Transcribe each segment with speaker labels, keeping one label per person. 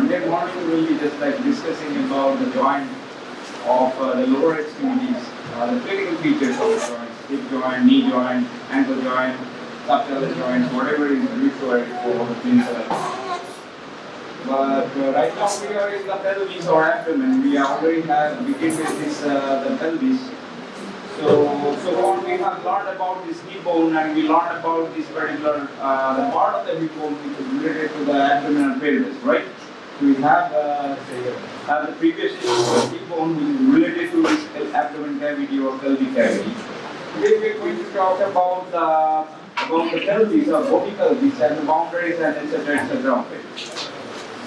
Speaker 1: Today morning we will be just like discussing about the joint of the lower extremities, the clinical features of the joints, hip joint, knee joint, ankle joint, subtalar joints, whatever is required for the clinical. But right now we are in the pelvis or abdomen. We already have begun with this the pelvis. So on we have learned about this knee bone and we learned about this particular the part of the hip bone which is related to the abdominal pelvis, right? We have the previous hip bone which is related to this abdomen cavity or pelvic cavity. Today we are going to talk about the pelvis or bony pelvis and the boundaries and etc.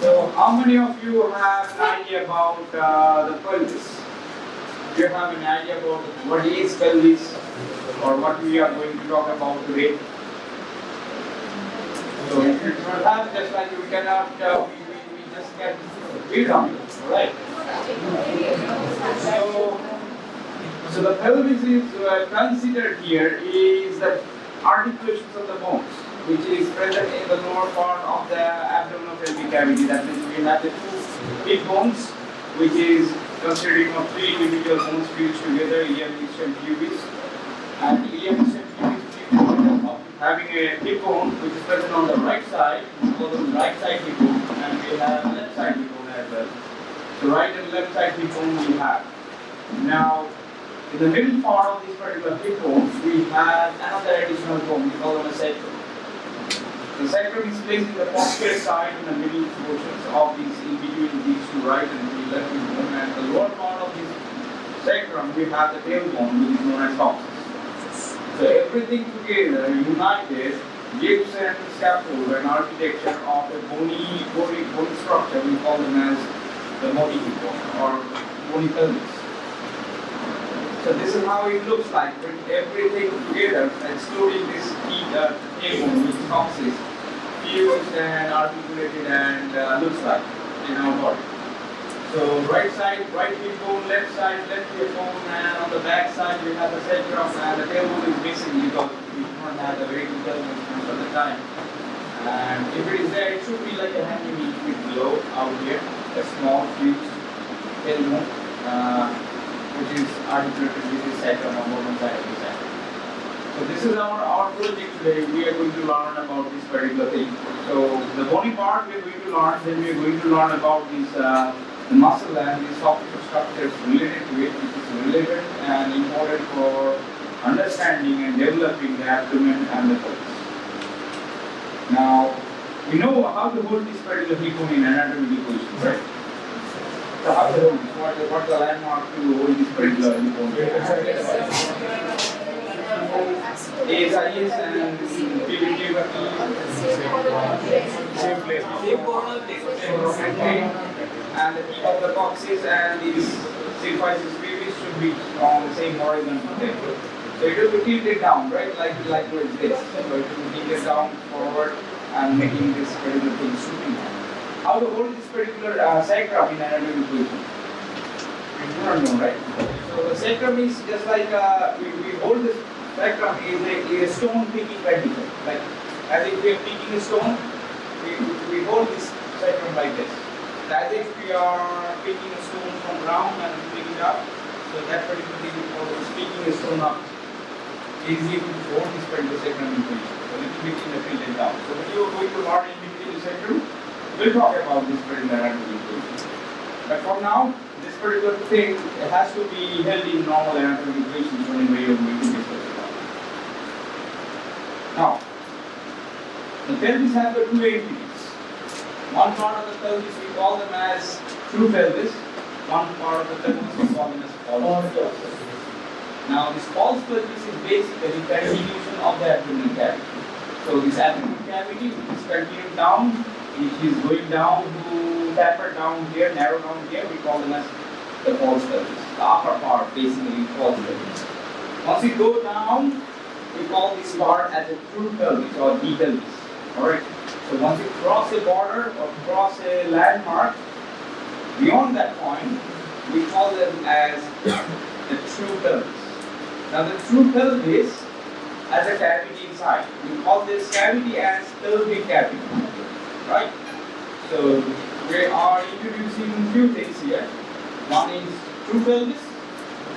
Speaker 1: So how many of you have an idea about the pelvis? Do you have an idea about what is pelvis or what we are going to talk about today? So if you don't have, just like we cannot, we just get build on it, right? So the pelvis is considered here is the articulations of the bones, which is present in the lower part of the abdominal pelvic cavity. That means we have the two hip bones, which is consisting of three individual bones fused together, ilium, ischium, pubis. And ilium, ischium, pubis having a hip bone which is present on the right side, we call them right side hip bone, and we have left side hip bone as well. So right and left side hip bone we have. Now, in the middle part of this particular hip bone, we have another additional bone, we call them a sacrum. The sacrum is placed in the posterior side in the middle portions of these, in between these two right and the left hip bone, and the lower part of this sacrum we have the tailbone, which is known as coccyx. So everything together, united, gives an scaffold, an architecture of a bony structure. We call them as the bony hip bone or bony pelvis. So this is how it looks like when everything together, excluding this tailbone, which is coccyx, fused and articulated and looks like in our body. So right side, right hip bone, left side, left hip bone, and on the back side we have the sacrum, and the tailbone is missing because we do not have the very good tailbone most of the time. And if it is there, it should be like a hanging bit below out here, a small fused tailbone, which is articulated with the sacrum on one side of the sacrum. So this is our project today. We are going to learn about this particular thing. So the bony part we are going to learn, then we are going to learn about this the muscle and the soft structures related to it, which is relevant and important for understanding and developing the abdomen and the pelvis. Now, we know how to hold this particular hip bone in anatomical position, right? So how to hold this? What the landmark to hold this particular hip bone? Is and PVT, same place. And the tip of the coccyx and the symphysis pubis should be on the same horizontal plane. So it will be tilted down, right? Like this. So it will be tilted down forward and making this particular thing shooting. How to hold this particular sacrum in anatomical position? We do not know, right? So the sacrum is just like we hold this sacrum is a stone picking condition. Like as if we are picking a stone, we hold this sacrum like this. As if we are picking a stone from ground and picking it up. So that particular thing we call is picking a stone up. It is able to hold this particular sacrum in position. So it will be in the tilted down. So when you are going to learn in between the sacrum, we'll talk about this particular anatomical position. But for now, this particular thing it has to be held in normal anatomical positions whenever you are going to discuss about it. Now, the pelvis has the two entities. One part of the pelvis we call them as true pelvis. One part of the pelvis we call them as false pelvis. Now, this false pelvis is basically continuation of the abdominal cavity. So this abdominal cavity is continuing down. It is going down to taper down here, narrow down here. We call them as the false pelvis. The upper part, basically, false pelvis. Once you go down, we call this part as a true pelvis or the pelvis. Alright. So once you cross a border or cross a landmark, beyond that point, we call them as the true pelvis. Now the true pelvis has a cavity inside. We call this cavity as pelvic cavity. Right? So we are introducing few things here. One is true pelvis,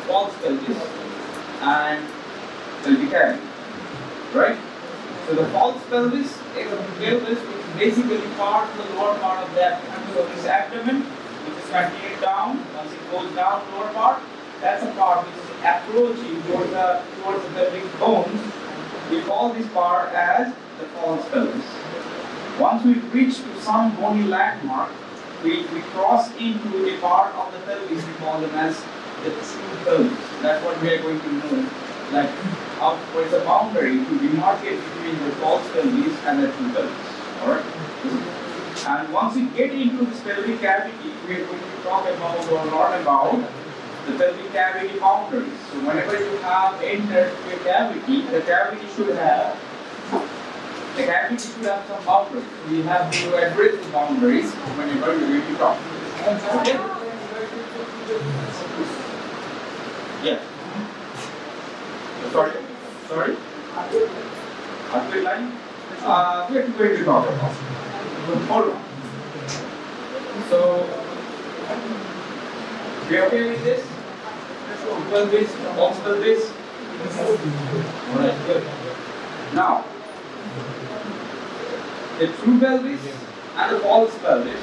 Speaker 1: false pelvis, and pelvic cavity. Right? So the false pelvis is a pelvis which is basically part of the lower part of the abdomen. So this abdomen, which is continued down, once it goes down lower part, that's a part which is approaching towards the pelvic bones. We call this part as the false pelvis. Once we reach to some bony landmark, we cross into a part of the pelvis, we call them as the true pelvis. That's what we are going to know. Like, what is the boundary to demarcate between the false pelvis and the true pelvis. Alright? And once we get into this pelvic cavity, we are going to talk about or learn about the pelvic cavity boundaries. So whenever you have entered a cavity, the cavity should have some boundaries. So we have to address the boundaries whenever we are going to talk. Okay? Yeah. Sorry? Arcuate line? We are going to talk about. Hold on. So, we are okay with this? Pelvis, false pelvis? Alright, good. Now, the true pelvis and the false pelvis.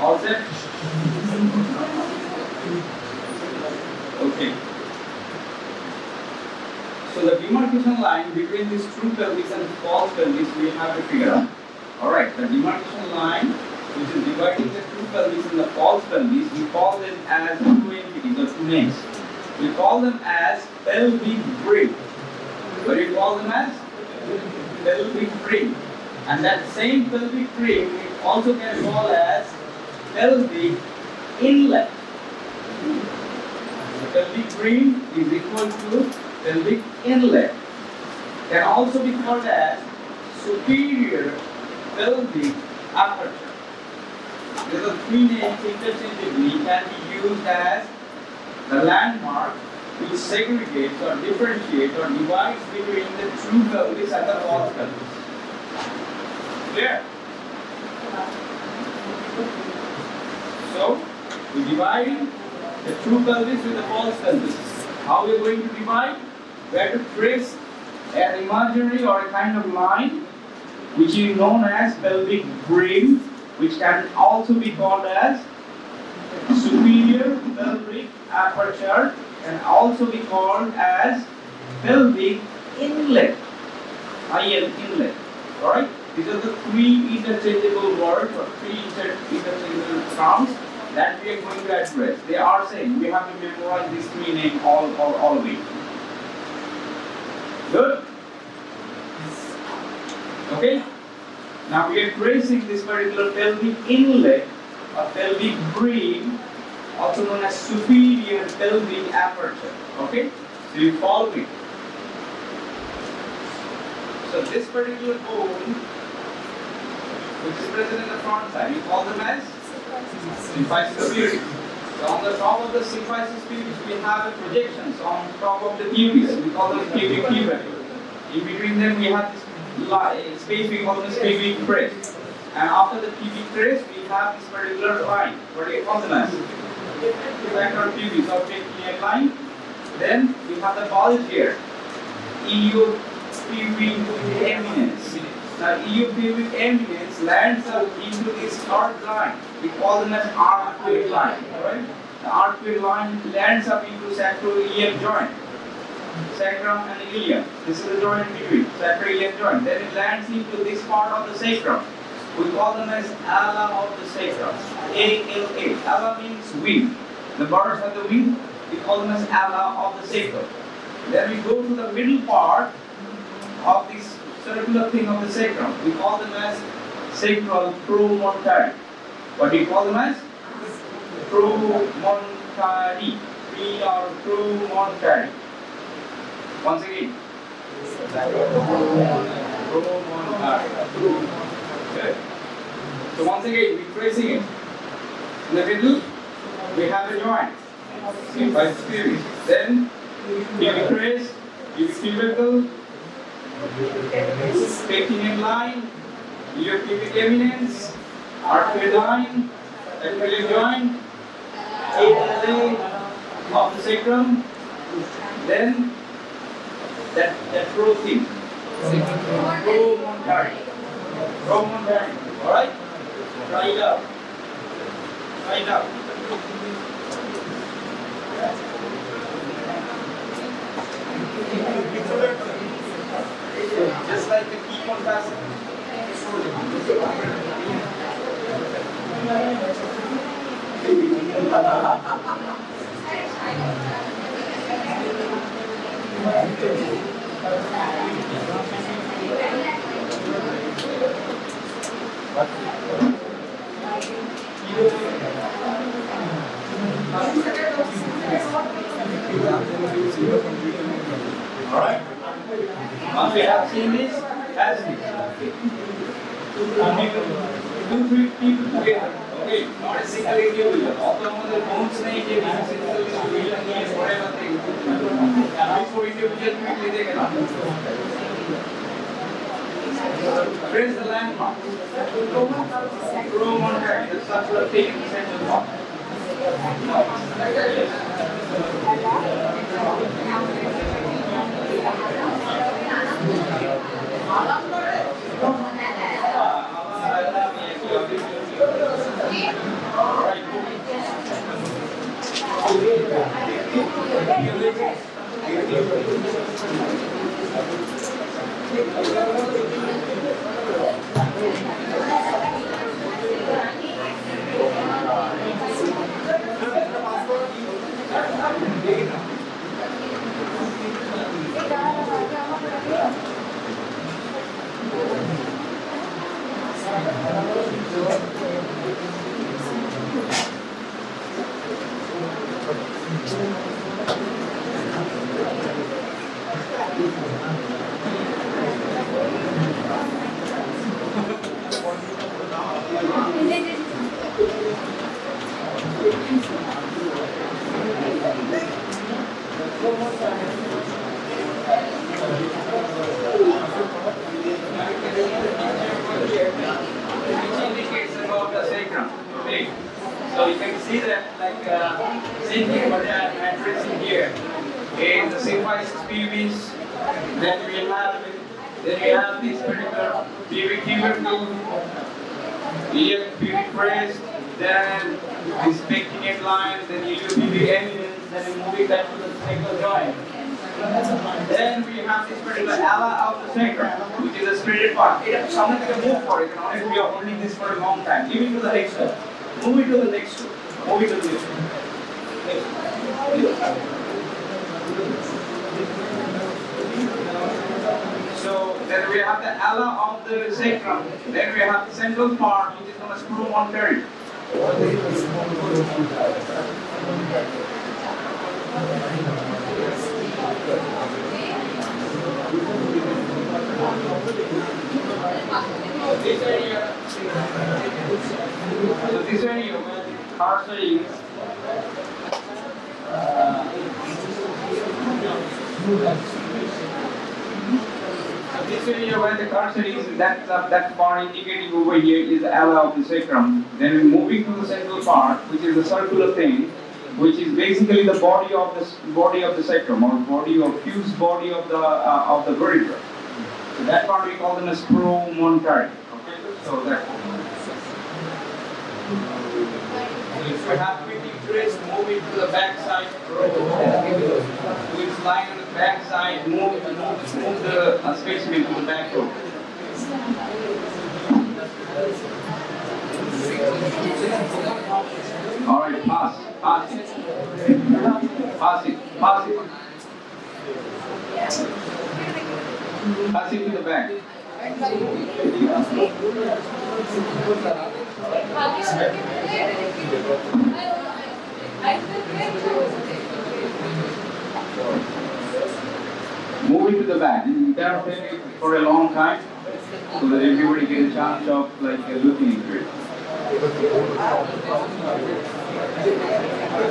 Speaker 1: All set? Okay. So the demarcation line between this true pelvis and false pelvis we have to figure out. Alright, the demarcation line which is dividing the true pelvis and the false pelvis, we call them as two entities or two names. We call them as pelvic brim. What do you call them as? Pelvic brim. And that same pelvic brim we also can call as pelvic inlet. The pelvic brim is equal to pelvic inlet. Can also be called as superior pelvic aperture. These are three names interchangeably can be used as the landmark which segregates or differentiates or divides between the true pelvis and the false pelvis. Clear? So, we divide the true pelvis with the false pelvis. How we are going to divide? We have to trace an imaginary or a kind of line which is known as pelvic brim, which can also be called as superior pelvic aperture, and also be called as pelvic inlet. IL inlet. Alright? These are the three interchangeable words or three interchangeable terms that we are going to address. They are saying we have to memorize these three names all of it. Good? Okay? Now we are tracing this particular pelvic inlet or pelvic brim, also known as superior pelvic aperture. Okay? So you follow me. So this particular bone, which is present in the front side, we call them as symphysis pubis. So on the top of the symphysis pubis, we have a projections on top of the pubis. We call them pubic tuberous. In between them, we have this space we call this pubic crest. And after the pubic crest, we have this particular line. What do you call them as? Sacral pubis or iliac line. Then we have the bulge here. Iliopubic eminence. Now iliopubic eminence lands up into this third line. We call them as arcuate line. Right? The arcuate line lands up into sacroiliac joint. Sacrum and ilium. This is the joint between sacroiliac joint. Then it lands into this part of the sacrum. We call them as ala of the sacrum. A-L-A. Ala means wing. The birds have the wing. We call them as ala of the sacrum. Then we go to the middle part of this circular thing of the sacrum. We call them as sacral promontory. What do you call them as? Promontory. We are promontory. Once again. Okay. So once again, we're tracing it. In the middle, we have a joint, C5 pubis. Then pubic crest, pubic tubercle, pectineal line, iliopubic eminence, arterial line, iliac joint, iliac of the sacrum. Then that pro thing, promontory. All right, try it out. Just like the keep on passing. Alright? Once we have seen this, as this. Two, three people together. Okay, not a single individual. Although the bones may be a single individual, whatever thing. Before individual, quickly they cannot. Where is the landmark? Promontory, the circular thing in the central part. So you can see that, same thing what I'm addressing here. In the C5 pubis, then we have this particular pubic tubercle, iliac pubic crest, then this pectineal line, then iliopubic eminence, then moving that to the sacral joint. Then we have this particular ala of the sacrum, which is a spreaded part. It something like a move for it, and we are holding this for a long time. Give it to the next one. Move it to the next one. Move it to the next one. So then we have the ala of the sacrum. Then we have the central part, which is known as promontory. This area, where the cursor is, this area where the cursor is, that part indicating over here is the ala of the sacrum. Then we're moving to the central part, which is the circular thing, which is basically the body of the sacrum, or fused body of the vertebra. So that part we call them as promontory. Okay, so that. If you have quickly crest, move it to the back side. Which line on the back side, move the specimen to the back row. All right, pass it. Pass it to the back. Move it to the back. You cannot take it for a long time, so that everybody gets a chance of looking into it. So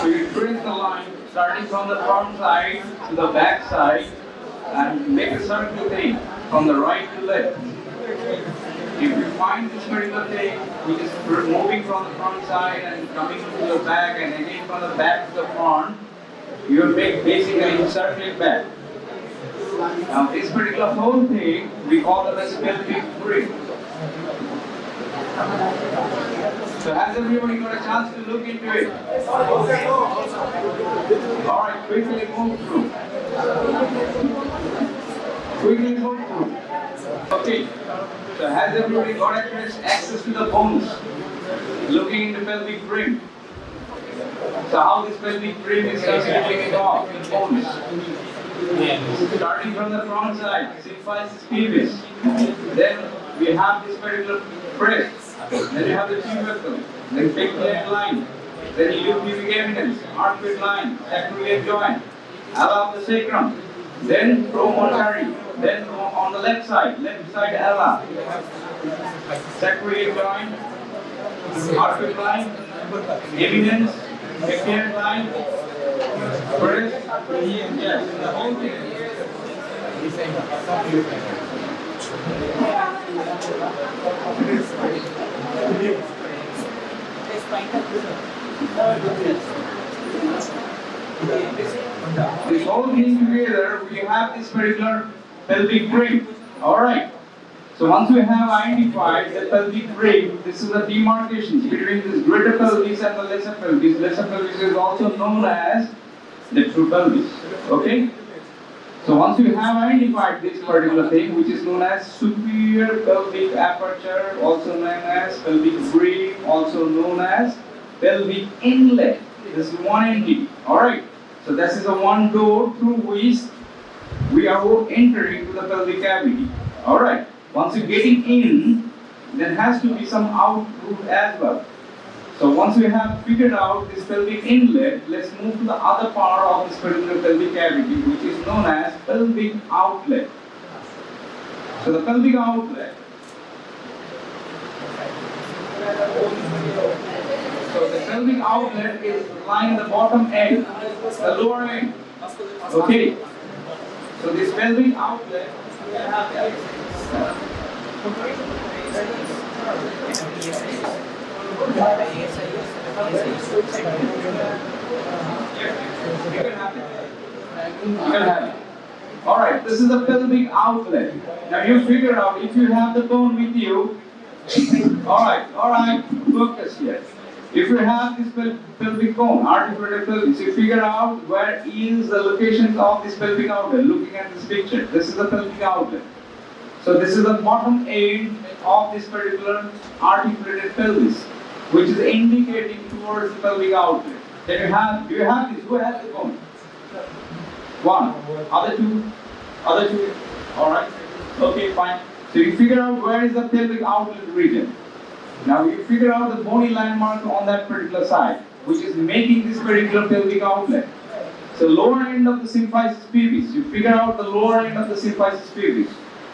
Speaker 1: you trace the line starting from the front side to the back side and make a circle thing from the right to left. If you find this particular thing which is moving from the front side and coming to the back and again from the back to the front, you will make basically circling back. Now this particular whole thing we call it as pelvic brim. So has everybody got a chance to look into it? Alright, quickly move through. Quickly move through. Okay. So has everybody got access to the bones? Looking in the pelvic brim. So how this pelvic brim is constituting off in bones? Starting from the front side, symphysis pubis. Then we have this particular crest. Then you have the tubercle. Then pectoral line. Then ilium pubic eminence, armpit line, sacroiliac joint, ala of the sacrum. Then promontory. Then on the left side ala, sacroiliac joint, armpit line, eminence, pectoral line, crest. Yes, the whole thing. This whole thing together, we have this particular pelvic brim. Alright. So once we have identified the pelvic brim, this is the demarcations between this greater pelvis and the lesser pelvis. Lesser pelvis is also known as the true pelvis. Okay? So once we have identified this particular thing, which is known as superior pelvic aperture, also known as pelvic brim, also known as pelvic inlet. This is one entity. Alright. So this is the one door through which we are entering to the pelvic cavity. Alright. Once you're getting in, there has to be some out route as well. So once we have figured out this pelvic inlet, let's move to the other part of this particular pelvic cavity, which is known as pelvic outlet. So the pelvic outlet. So the pelvic outlet is lying the bottom end, the lower end. Okay. So this pelvic outlet, we have Alright, this is the pelvic outlet. Now you figure out if you have the bone with you. Alright, focus here. If you have this pelvic bone, articulated pelvis, you figure out where is the locations of this pelvic outlet. Looking at this picture, this is the pelvic outlet. So this is the bottom end of this particular articulated pelvis, which is indicating towards the pelvic outlet. Then do you have this? Who has the bone? One. Other two? Alright. Okay, fine. So you figure out where is the pelvic outlet region. Now you figure out the bony landmark on that particular side, which is making this particular pelvic outlet. So lower end of the symphysis pubis, you figure out the lower end of the symphysis pubis.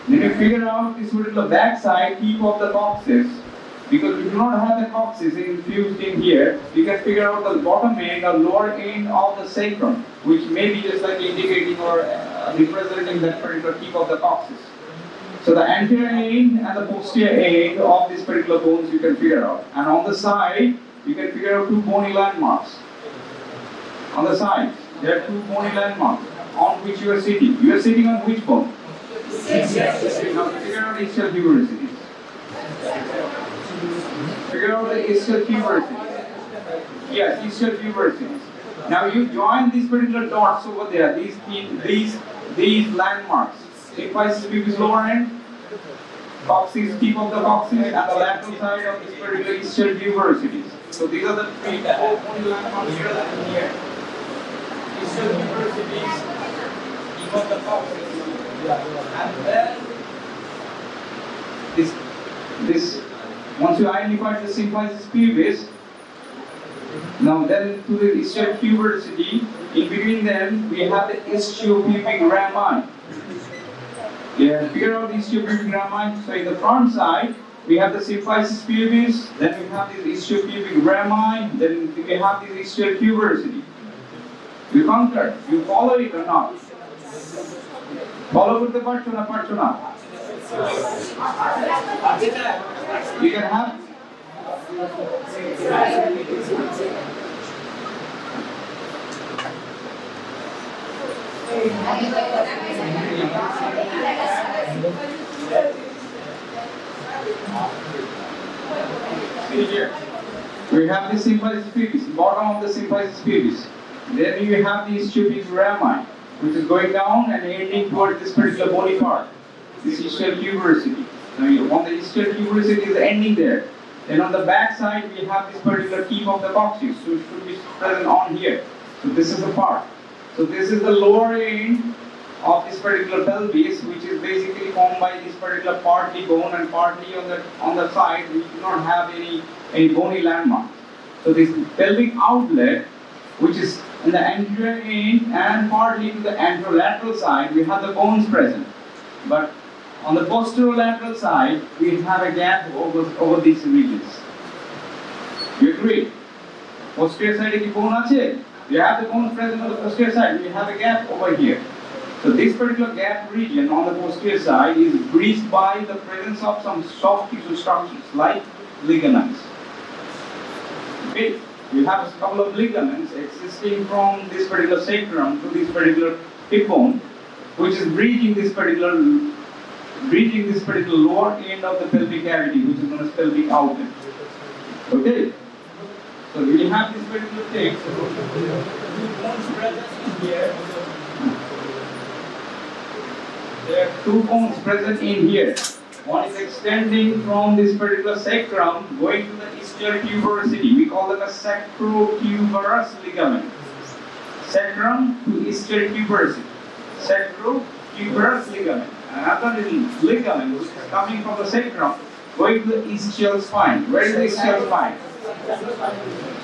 Speaker 1: Then you figure out this particular back side, tip of the coccyx. Because we do not have the coccyx infused in here, you can figure out the bottom end or lower end of the sacrum, which may be just like indicating or representing that particular tip of the coccyx. So the anterior end and the posterior end of these particular bones you can figure out. And on the side, you can figure out two bony landmarks. On the sides, there are two bony landmarks on which you are sitting. You are sitting on which bone? Now figure out ischial tuberosity. Figure out the ischial tuberosity. Yes, ischial tuberosity. Now you join these particular dots over there, these landmarks. Symphysis pubis lower end, coccyx, tip of the coccyx, and the lateral side of this particular ischial tuberosities. So these are the three bony landmarks here and here. Ischial tuberosities, tip of the coccyx, And then this once you identify the symphysis pubis, now then to the ischial tuberosity, in between them we have the ischiopubic rami. Yeah, figure out the ischiopubic rami. So in the front side we have the symphysis pubis, then we have this ischiopubic rami, then we have this ischial tuberosity. You conquered. You follow it or not? Follow with the parchona. You can have. See here. We have the symphysis pubis, bottom of the symphysis pubis. Then you have the ischiopubic rami, which is going down and ending towards this particular bony part, this ischial tuberosity. Now, on the ischial tuberosity is ending there. Then on the back side, we have this particular tip of the coccyx, so it should be present on here. So this is the part. So this is the lower end of this particular pelvis, which is basically formed by this particular partly bone and partly on the side. We do not have any bony landmark. So this pelvic outlet, which is in the anterior end and partly to the anterolateral side, we have the bones present. But on the posterolateral side, we have a gap over these regions. You agree? Posterior side is bone ache. We have the bones present on the posterior side. We have a gap over here. So this particular gap region on the posterior side is bridged by the presence of some soft tissue structures like ligaments. Okay. We have a couple of ligaments existing from this particular sacrum to this particular hip bone, which is bridging this particular lower end of the pelvic cavity, which is known as pelvic outlet. Okay. So we have this particular text. Two bones present in here. There are two bones present in here. One is extending from this particular sacrum going to the ischial tuberosity. We call them a sacrotuberous ligament. Sacrum to ischial tuberosity. Sacrotuberous ligament. Another ligament which is coming from the sacrum going to the ischial spine. Where is the ischial spine?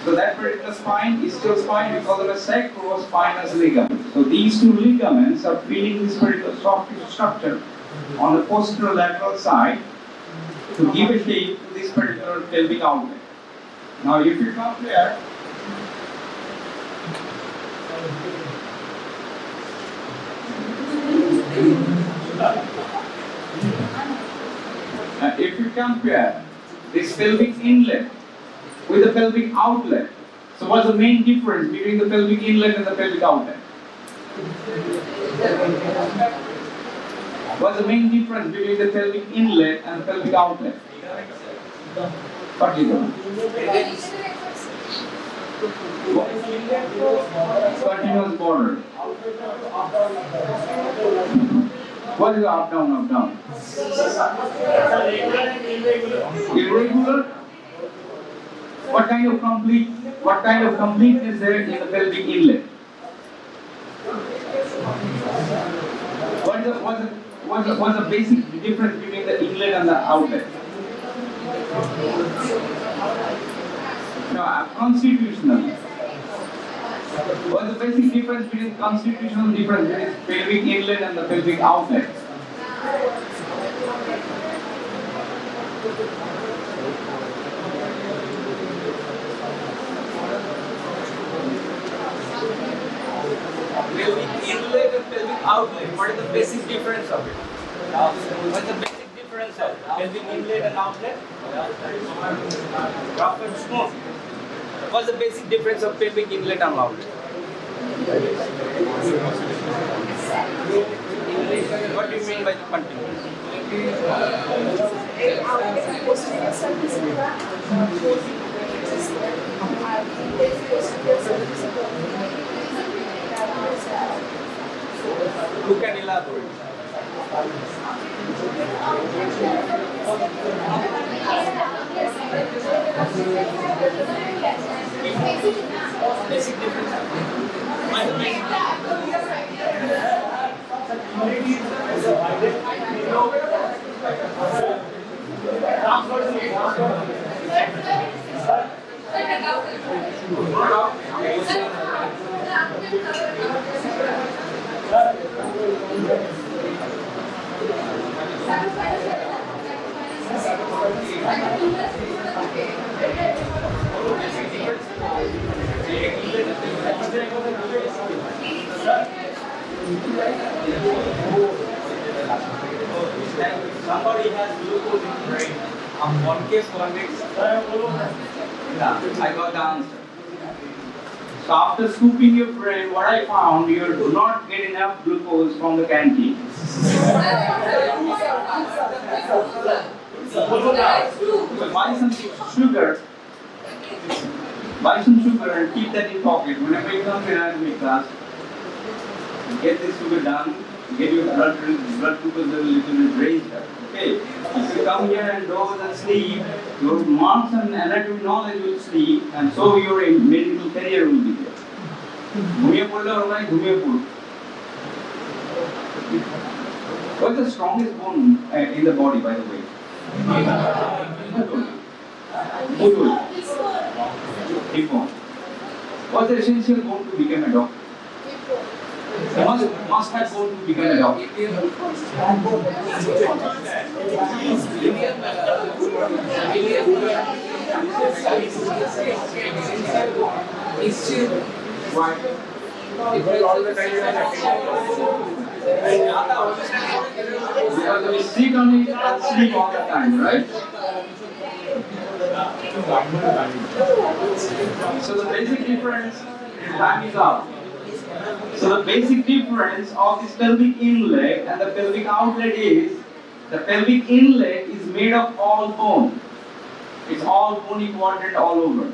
Speaker 1: So that particular spine, ischial spine, we call it a sacrospinous ligament. So these two ligaments are feeding this particular soft tissue structure on the posterolateral side to give a shape to this particular pelvic outlet. Now if you compare this pelvic inlet with the pelvic outlet, so what's the main difference between the pelvic inlet and the pelvic outlet? What's the main difference between the pelvic inlet and the pelvic outlet? Continuous border. What is up down? Irregular. What kind of completeness is there in the pelvic inlet? What's the basic difference between the inlet and the outlet? No, constitutional. What's the basic difference between constitutional difference between pelvic inlet and the pelvic outlet? Pelvic inlet and pelvic outlet. What is the basic difference of it? What's the basic difference of pelvic inlet and outlet? Rough and smooth. What's the basic difference of pelvic inlet and outlet? What do you mean by the continuous? Who can elaborate? Basic difference. Somebody has glucose in the brain. One case convex. Yeah, I got the answer. So after scooping your brain, what I found, you do not get enough glucose from the canteen. So buy some sugar. Buy some sugar and keep that in pocket. Whenever you come to anatomy class, get this sugar done. Get your blood glucose level a little bit raised up. Okay. If you come here and doze and sleep, your marks and anatomy knowledge will sleep, and so your medical career will be there. What's the strongest bone in the body, by the way? Hip bone. What's the essential bone to become a doctor? You must have bone to become a doctor. Why? Because we sit on it and sleep all the time, right? So the basic difference, time is up. So the basic difference of this pelvic inlet and the pelvic outlet is, the pelvic inlet is made of all bone. It's all bony quadrant all over.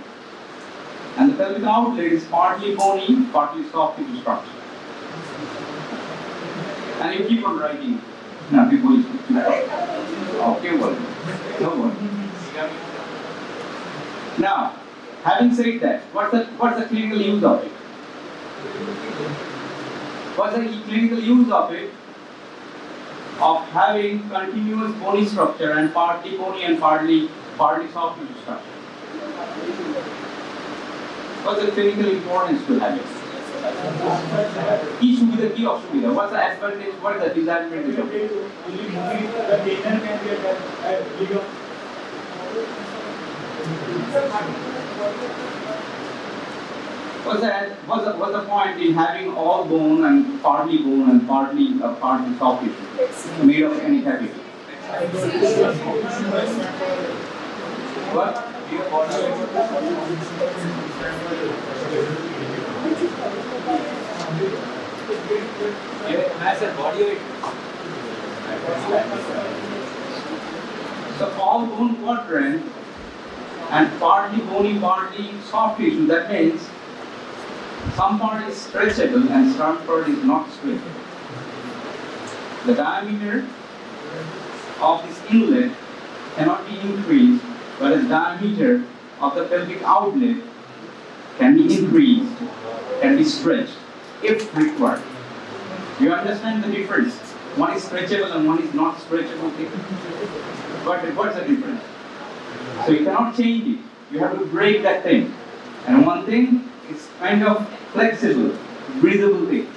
Speaker 1: And the pelvic outlet is partly bony, partly soft tissue structure. And you keep on writing. Now people okay, well, no one. Now, having said that, what's the clinical use of it? What's the clinical use of it? Of having continuous bony structure and partly bony and partly soft tissue structure. What's the clinical importance to have it? Key subida, key of subida. What's the advantage? What's the disadvantage of it? What's the point in having all bone and partly soft tissue made of any cavity? What? So all bone quadrant and partly bony, partly soft tissue. That means some part is stretchable and some part is not stretchable. The diameter of this inlet cannot be increased, whereas the diameter of the pelvic outlet can be increased, can be stretched, if required. You understand the difference? One is stretchable and one is not stretchable. But what's the difference? So you cannot change it. You have to break that thing. And one thing is kind of flexible, breathable thing.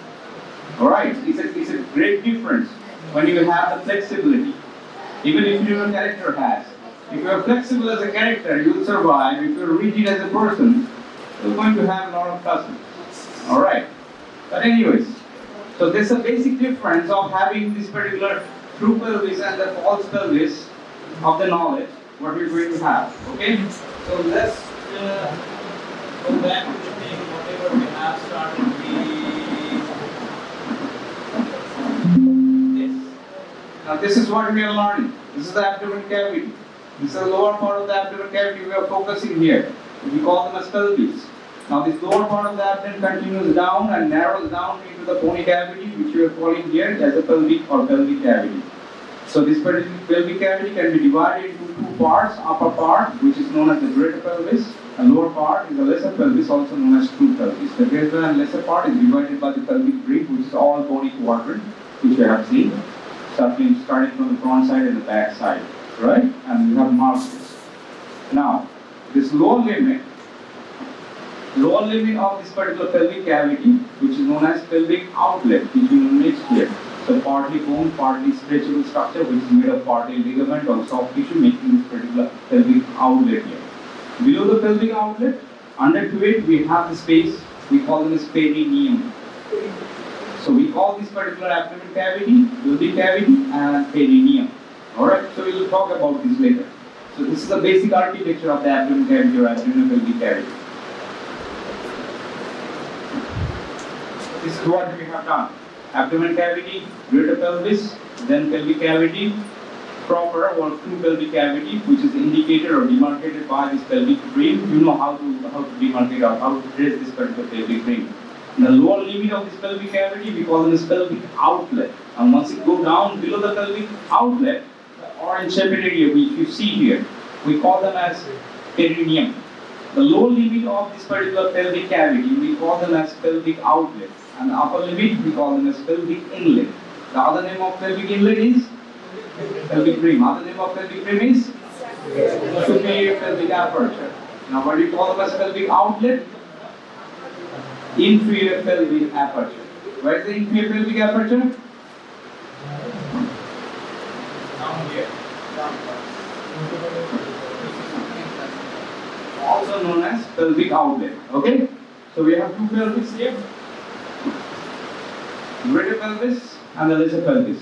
Speaker 1: Alright, it's a great difference when you have the flexibility. Even if your character has. If you are flexible as a character, you will survive. If you are rigid as a person, you're going to have a lot of customers. Alright. But anyways, so there's a basic difference of having this particular true pelvis and the false pelvis of the knowledge, what we're going to have. Okay? So let's go back to the thing, whatever we have started this. Now this is what we are learning. This is the abdomen cavity. This is the lower part of the abdomen cavity we are focusing here. We call them as pelvis. Now this lower part of the abdomen continues down and narrows down into the bony cavity, which we are calling here as a pelvic or pelvic cavity. So this particular pelvic cavity can be divided into two parts. Upper part, which is known as the greater pelvis, and lower part is the lesser pelvis, also known as true pelvis. The greater and lesser part is divided by the pelvic brim, which is all bony quadrant, which you have seen, starting from the front side and the back side, right? And you have margins. Now, this lower limit of this particular pelvic cavity, which is known as pelvic outlet, which you will next here. So partly bone, partly stretchable structure, which is made of partly ligament or soft tissue, making this particular pelvic outlet here. Below the pelvic outlet, under to it, we have the space, we call them as perineum. So we call this particular abdomen cavity, pelvic cavity, and perineum. Alright, so we will talk about this later. So this is the basic architecture of the abdomen cavity or abdomen pelvic cavity. This is what we have done. Abdomen cavity, greater pelvis, then pelvic cavity, proper or true pelvic cavity, which is indicated or demarcated by this pelvic brim. You know how to demarcate or how to trace this particular pelvic brim. And the lower limit of this pelvic cavity, we call them as pelvic outlet. And once you go down below the pelvic outlet, the orange shaded area which you see here, we call them as perineum. The lower limit of this particular pelvic cavity, we call them as pelvic outlet. And the upper limit, we call them as pelvic inlet. The other name of pelvic inlet is pelvic brim. Other name of pelvic brim is superior pelvic aperture. Now what do you call them as pelvic outlet? Inferior pelvic aperture. Where is the inferior pelvic aperture? Down here. Also known as pelvic outlet. Okay? So we have two pelvis here. Greater pelvis and the lesser pelvis.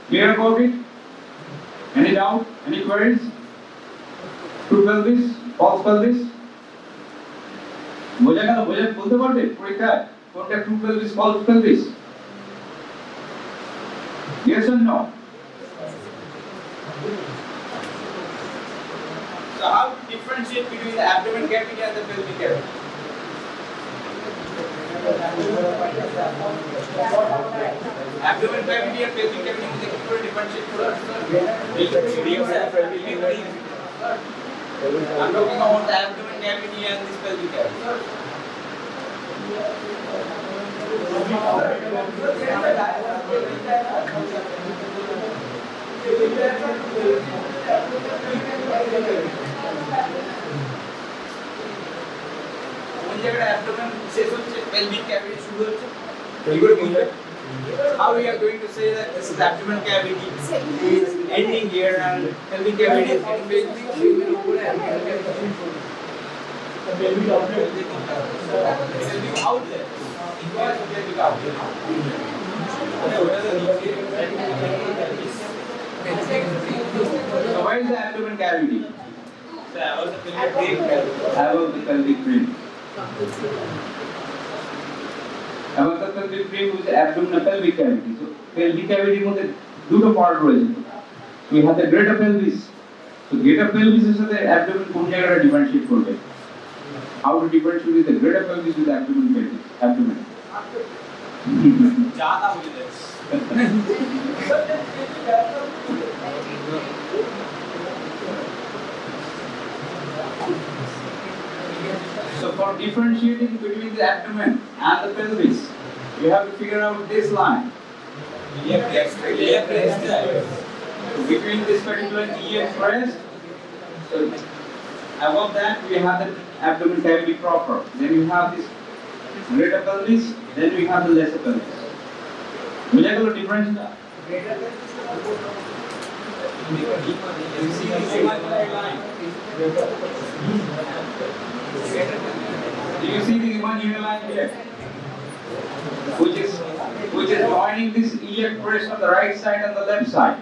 Speaker 1: Clear about it? Any doubt? Any queries? True pelvis? False pelvis? বোঝা গেল বলতে পারবে পরীক্ষায় কোনটা true pelvis false pelvis yes or no so how to differentiate between the abdomen cavity and the pelvic cavity abdomen cavity and pelvic cavity mধ্যে কি করে differentiate করা I'm talking about the abdomen cavity and this pelvic cavity. When you have abdomen, says pelvic cavity শুরু হচ্ছে কি করে বুঝবে how we are going to say that this is abdomen cavity is ending here and pelvic cavity is ending the pelvic outlet. Pelvic outlet. Pelvic outlet. So where is the abdomen cavity? So above the pelvic brim. Above the pelvic brim. Above the pelvic brim is the abdomen pelvic cavity. So pelvic cavity মধ্যে দুটো part রয়েছে. We have the greater pelvis. So greater pelvis এর সাথে abdomen কোন জায়গাটা differentiate করবে? How to differentiate the greater pelvis with the abdomen pelvis? Abdomen. ज़्यादा हो गया. So for differentiating between the abdomen and the pelvis, you have to figure out this line. Iliac crest. Between this particular iliac crest, so above that we have the abdomen cavity proper. Then you have this greater pelvis. Then we have the lesser pelvis. Will you have a difference? You see this imaginary line. Do you see the imaginary line here? Which is joining this iliac crest on the right side and the left side.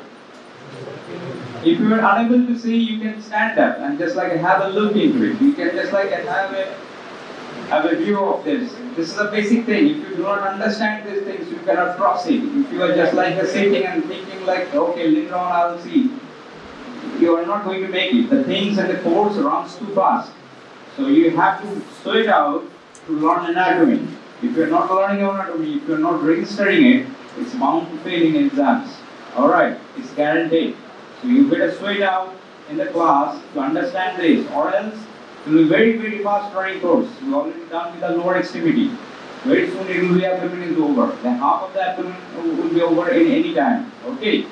Speaker 1: If you are unable to see, you can stand up and just like have a look into it. You can just like have a view of this. This is a basic thing. If you do not understand these things, you cannot proceed. If you are just like sitting and thinking like, okay, later on I'll see, you are not going to make it. The things and the course runs too fast. So you have to slow it out to learn anatomy. If you are not learning anatomy, if you are not registering it, it's bound to fail in exams. Alright, it's guaranteed. So you better slow it out in the class to understand this, or else it will be very fast running course. You already done with the lower extremity. Very soon it will be abdomen is over. Then half of the abdomen will be over in any time. Okay.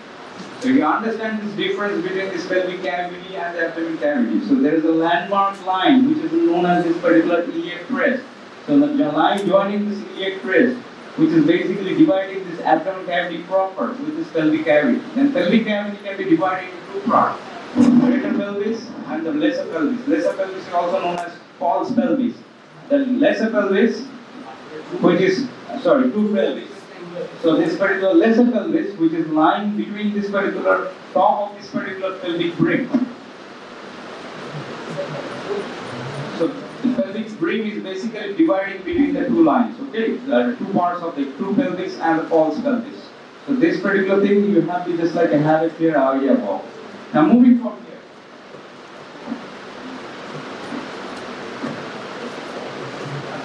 Speaker 1: So you understand this difference between this pelvic cavity and the abdomen cavity. So there is a landmark line which is known as this particular iliac crest. So the line joining this iliac crest, which is basically dividing this abdomen cavity proper with this pelvic cavity. Then pelvic cavity can be divided into two parts: greater pelvis and the lesser pelvis. Lesser pelvis is also known as false pelvis. The lesser pelvis, which is two pelvis. So this particular lesser pelvis, which is lying between this particular top of this particular pelvic brim. So the pelvic brim is basically dividing between the two lines. Okay, there are two parts of the true pelvis and the false pelvis. So this particular thing you have to just like have a clear idea about. Now moving from here.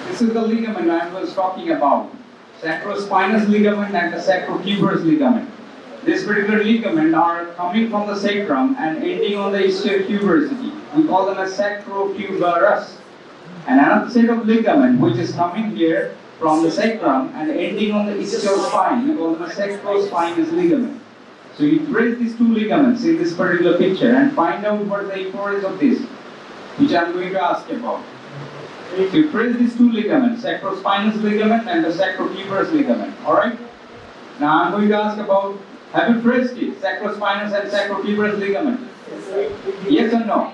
Speaker 1: This is the ligament I was talking about. Sacrospinous ligament and the sacrotuberous ligament. This particular ligament are coming from the sacrum and ending on the ischial tuberosity. We call them as sacrotuberous. And another set of ligament which is coming here from the sacrum and ending on the ischial spine. We call them a sacrospinous ligament. So you trace these two ligaments in this particular picture and find out what is the importance of this, which I am going to ask about. So you trace these two ligaments, sacrospinous ligament and the sacrotuberous ligament. Alright? Now I am going to ask about, have you traced it? Sacrospinous and sacrotuberous ligament? Yes or no?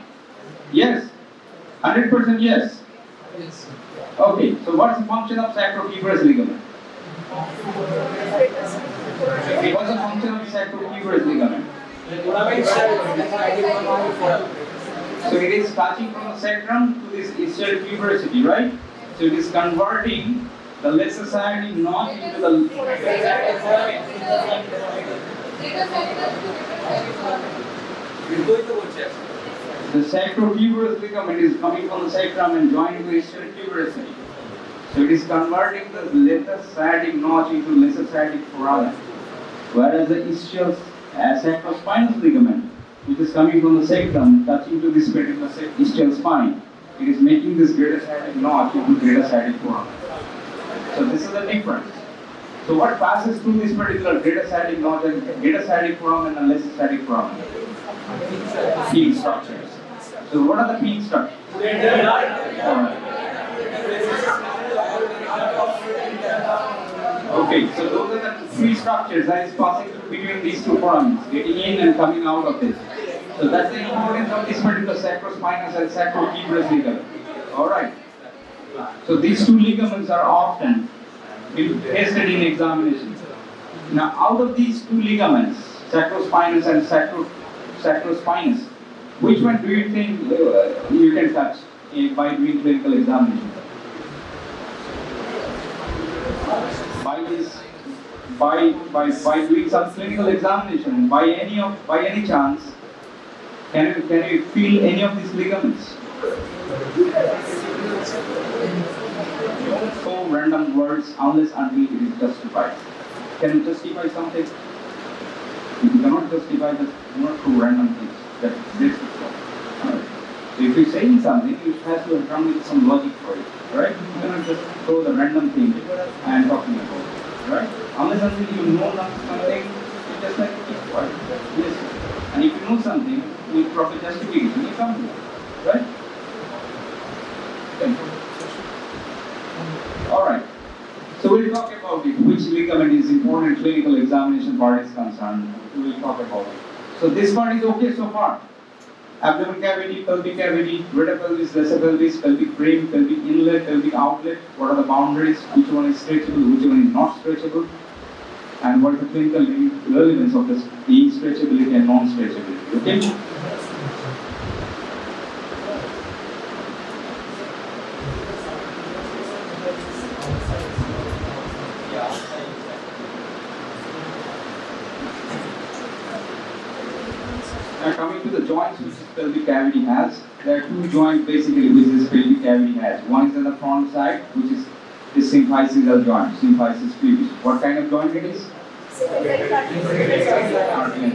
Speaker 1: Yes? 100% yes?
Speaker 2: Yes.
Speaker 1: Okay, so what is the function of sacrotuberous ligament? What is the function of sacrotuberous ligament? So it is touching from the sacrum to this ischial tuberosity, right? So it is converting the lesser side not into the sacrotuberous ligament is coming from the sacrum and joining to the ischial tuberosity. So it is converting the lesser sciatic notch into lesser sciatic foramen. Whereas the ischial sacrospinous ligament, which is coming from the sacrum, touching to this particular ischial spine, it is making this greater sciatic notch into greater sciatic foramen. So this is the difference. So what passes through this particular greater sciatic notch and greater sciatic foramen and lesser sciatic foramen? Peak structures. So what are the peak structures? Okay, so those are the three structures that is passing through between these two foramens, getting in and coming out of this. So that's the importance of this particular sacrospinous and sacrotuberous ligament. Alright. So these two ligaments are often tested in examination. Now out of these two ligaments, sacrospinous and sacrospinous, which one do you think you can touch by doing clinical examination? By doing some clinical examination, by any chance, can you feel any of these ligaments? Don't throw random words unless until it is justified. Can you justify something? If you cannot justify, just do not throw random things. That's it. So if you're saying something, you have to come with some logic for it, right? You cannot just throw the random thing and talking about it, right? Unless until you know something, you just like keep quiet. Yes. And if you know something with proper justification, you come to it, right? Okay. All right. So we'll talk about it. Which ligament is important clinical examination part is concerned. We'll talk about it. So this part is okay so far. Abdomen cavity, pelvic cavity, greater pelvis, lesser pelvis, pelvic brim, pelvic inlet, pelvic outlet. What are the boundaries? Which one is stretchable? Which one is not stretchable? And what is the clinical relevance of this being stretchability and non-stretchability? Okay. Now coming to the joints which this pelvic cavity has, there are two joints basically which this pelvic cavity has. One is on the front side, which is the symphysial joint, symphysis pubis. What kind of joint it is? Cartilage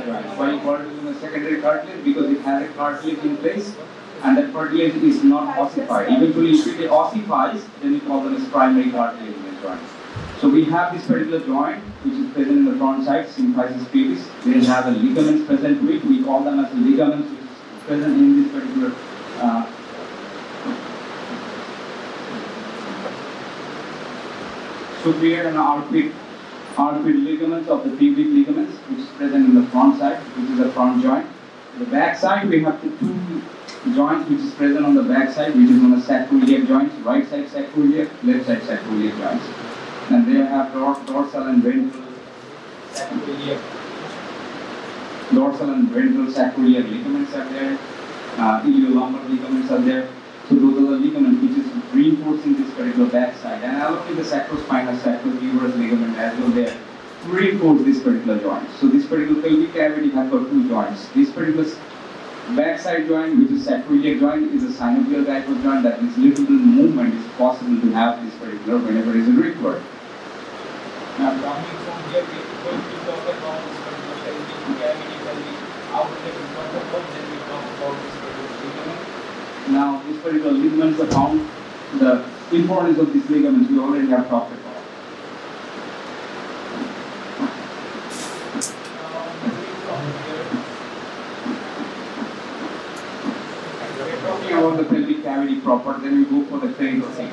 Speaker 1: joint. Why you call it a secondary cartilage? Because it has a cartilage in place and that cartilage is not ossified. Eventually if it ossifies, then you call them as primary cartilage. joint. So we have this particular joint which is present in the front side, symphysis pubis. They have a ligaments present to it. We call them as ligaments which is present in this particular superior and outward ligaments of the pubic ligaments, which is present in the front side, which is the front joint. The back side, we have the two joints which is present on the back side, which is known as sacroiliac joints, right side sacroiliac, left side sacroiliac joints. And they have dorsal and ventral sacroiliac, sacroiliac ligaments are there, iliolumbar ligaments are there. So those are the ligaments which is reinforcing this particular back side. And along with the sacrospinous, sacrotuberous ligament as well there to reinforce this particular joint. So this particular pelvic cavity has got two joints. This particular backside joint, which is sacroiliac joint, is a synovial type of joint that is little movement is possible to have this particular whenever it is required. Now coming from here, we are going to talk about this particular pelvic cavity, pelvic outlet, we talk about, then we talk about this particular ligament. Now this particular ligaments are found, the importance of these ligaments we already have talked about. About the pelvic cavity proper, then we go for the clinical thing.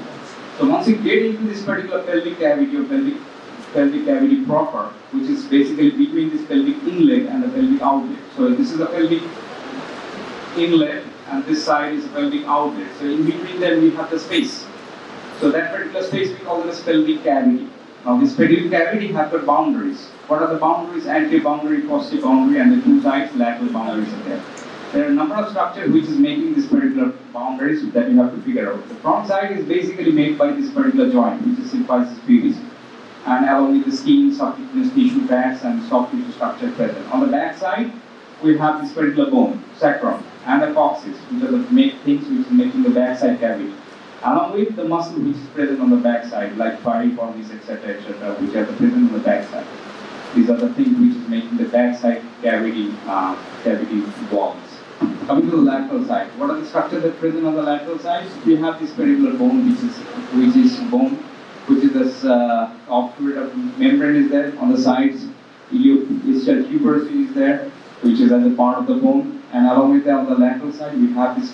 Speaker 1: So once you get into this particular pelvic cavity or pelvic cavity proper, which is basically between this pelvic inlet and the pelvic outlet. So this is the pelvic inlet and this side is the pelvic outlet. So in between them we have the space. So that particular space we call it as pelvic cavity. Now this pelvic cavity has got boundaries. What are the boundaries? Anterior boundary, posterior boundary, and the two sides lateral boundaries are there. There are a number of structures which is making this particular boundaries that you have to figure out. The front side is basically made by this particular joint, which is symphysis pubis, and along with the skin, subcutaneous tissue pads, and soft tissue structure present. On the back side, we have this particular bone, sacrum, and the coccyx, which are the things which is making the backside cavity. Along with the muscle which is present on the backside, like piriformis, etc., which are present on the backside. These are the things which is making the backside cavity walls. Coming to the lateral side, what are the structures that are present on the lateral side? We have this particular bone, which is this obturative membrane is there on the sides. Ischial tuberous is there, which is as a part of the bone, and along with that on the lateral side we have this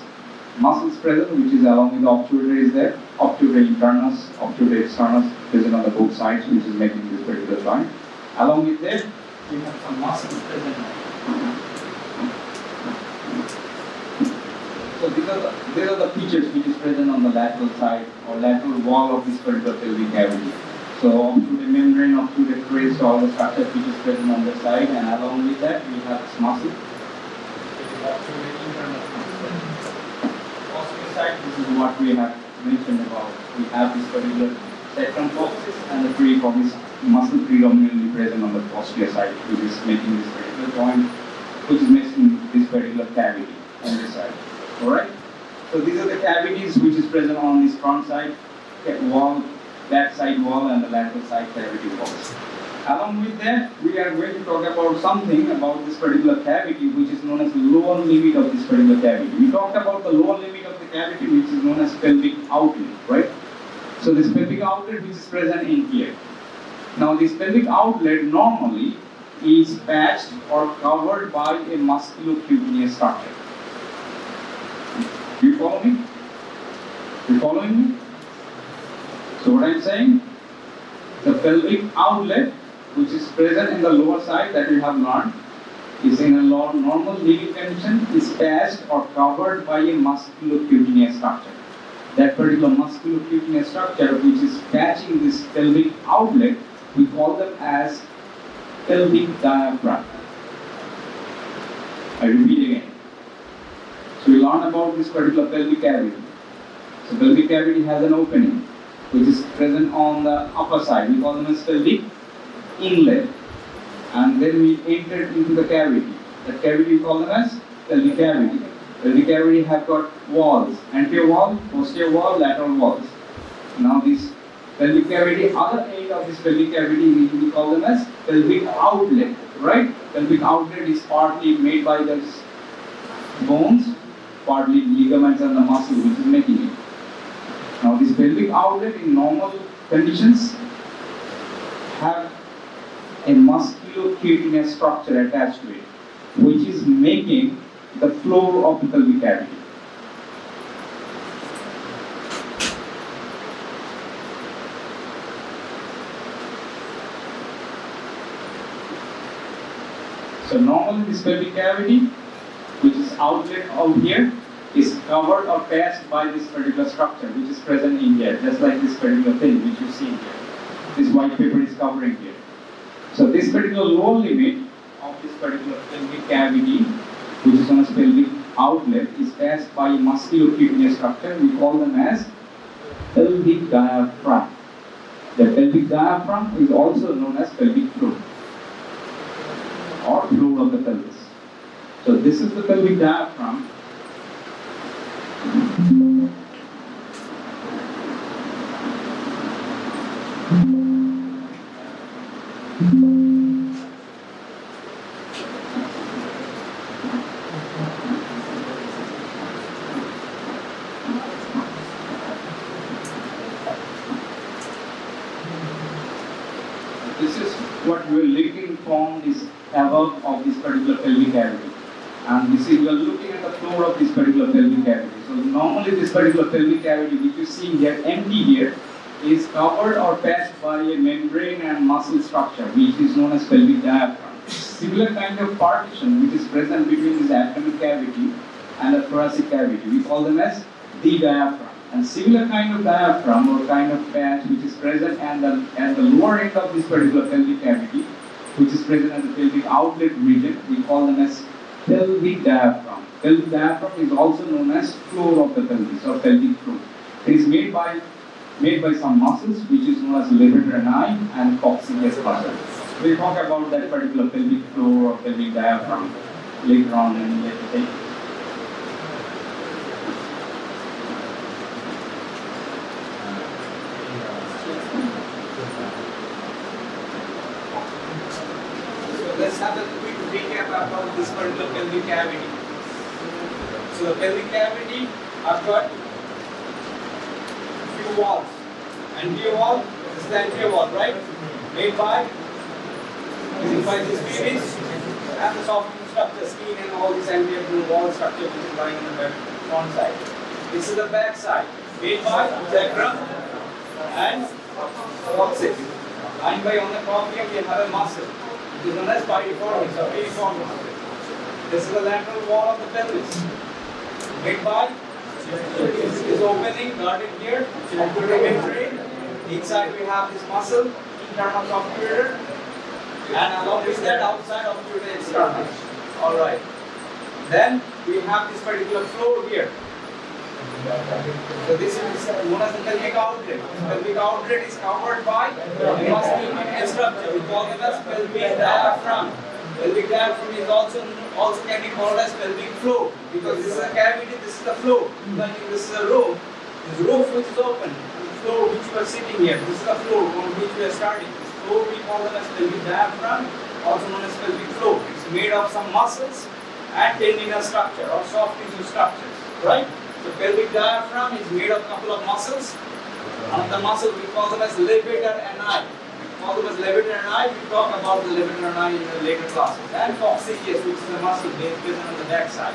Speaker 1: muscles present, which is along with the obturator is there, obturator internus, obturator externus present on the both sides, which is making this particular joint. Along with that, we have some muscles present. So these are the features which is present on the lateral side or lateral wall of this particular pelvic cavity. So obturator membrane, obturator crest, all the structure features present on the side, and along with that we have this muscle. This is what we have mentioned about. We have this particular sacrum pubis and the piriformis muscle predominantly present on the posterior side, which is making this particular joint, which is making this particular cavity on this side. Alright? So these are the cavities which is present on this front side wall, back side wall, and the lateral side cavity walls. Along with that, we are going to talk about something about this particular cavity, which is known as the lower limit of this particular cavity. We talked about the lower limit of the cavity, which is known as pelvic outlet, right? So this pelvic outlet which is present in here. Now this pelvic outlet normally is patched or covered by a musculocutaneous structure. Do you follow me? You following me? So what I'm saying, the pelvic outlet which is present in the lower side that we have learned is in a normal living condition is patched or covered by a musculocutaneous structure. That particular musculocutaneous structure which is patching this pelvic outlet, we call them as pelvic diaphragm. I repeat again. So we learned about this particular pelvic cavity. So pelvic cavity has an opening which is present on the upper side. We call them as pelvic inlet. And then we enter into the cavity. That cavity we call them as pelvic cavity. Pelvic cavity have got walls, anterior wall, posterior wall, lateral walls. Now this pelvic cavity, other end of this pelvic cavity we call them as pelvic outlet, right? Pelvic outlet is partly made by the bones, partly ligaments and the muscle which is making it. Now this pelvic outlet in normal conditions have a musculocutaneous structure attached to it, which is making the floor of the pelvic cavity. So normally this pelvic cavity, which is outlet out here, is covered or passed by this particular structure, which is present in here, just like this particular thing which you see here. This white paper is covering here. So this particular lower limit of this particular pelvic cavity, which is known as pelvic outlet, is passed by a musculocutaneous structure. We call them as pelvic diaphragm. The pelvic diaphragm is also known as pelvic floor or floor of the pelvis. So this is the pelvic diaphragm. This is what we are looking from this above of this particular pelvic cavity. And this is, we are looking at the floor of this particular pelvic cavity. So normally this particular pelvic cavity which you see here, empty here, is covered or passed by a membrane and muscle structure which is known as pelvic diaphragm. Similar kind of partition which is present between this abdomen cavity and the thoracic cavity. We call them as the diaphragm. And similar kind of diaphragm or kind of patch which is present at the lower end of this particular pelvic cavity, which is present at the pelvic outlet region, we call them as pelvic diaphragm. Pelvic diaphragm is also known as floor of the pelvis or pelvic floor. It is made by some muscles which is known as levator ani and coccygeus muscle. We'll talk about that particular pelvic floor or pelvic diaphragm later on in the day. Let's have a quick recap about this particular pelvic cavity. So the pelvic cavity, I've got few walls. Anterior wall, this is the anterior wall, right? Made by this pubis and the soft structure, skin and all this anterior wall structure which is lying on the front side. This is the back side, made by sacrum and coccyx. And by on the top here we have a muscle. It is known as piriformis or piriformis. This is the lateral wall of the pelvis. Made by this opening, guarded here, obturator membrane. Inside we have this muscle, internal obturator, and along with that outside obturator external. Alright. Then we have this particular floor here. So this is known as the pelvic outlet. The pelvic outlet is covered by a muscular structure. We call it as pelvic diaphragm. Pelvic diaphragm is also can be called as pelvic floor because this is a cavity, this is the floor. This is a room. This roof which is open. The floor which you are sitting here. This is the floor on which we are starting. This floor we call them as pelvic diaphragm, also known as pelvic floor. It's made of some muscles and tendinous structure or soft tissue structures. Right? The pelvic diaphragm is made of a couple of muscles. One of the muscles we call them as levator ani. We call them as levator ani. We talk about the levator ani in the later classes. And coccygeus, which is a muscle present on the back side.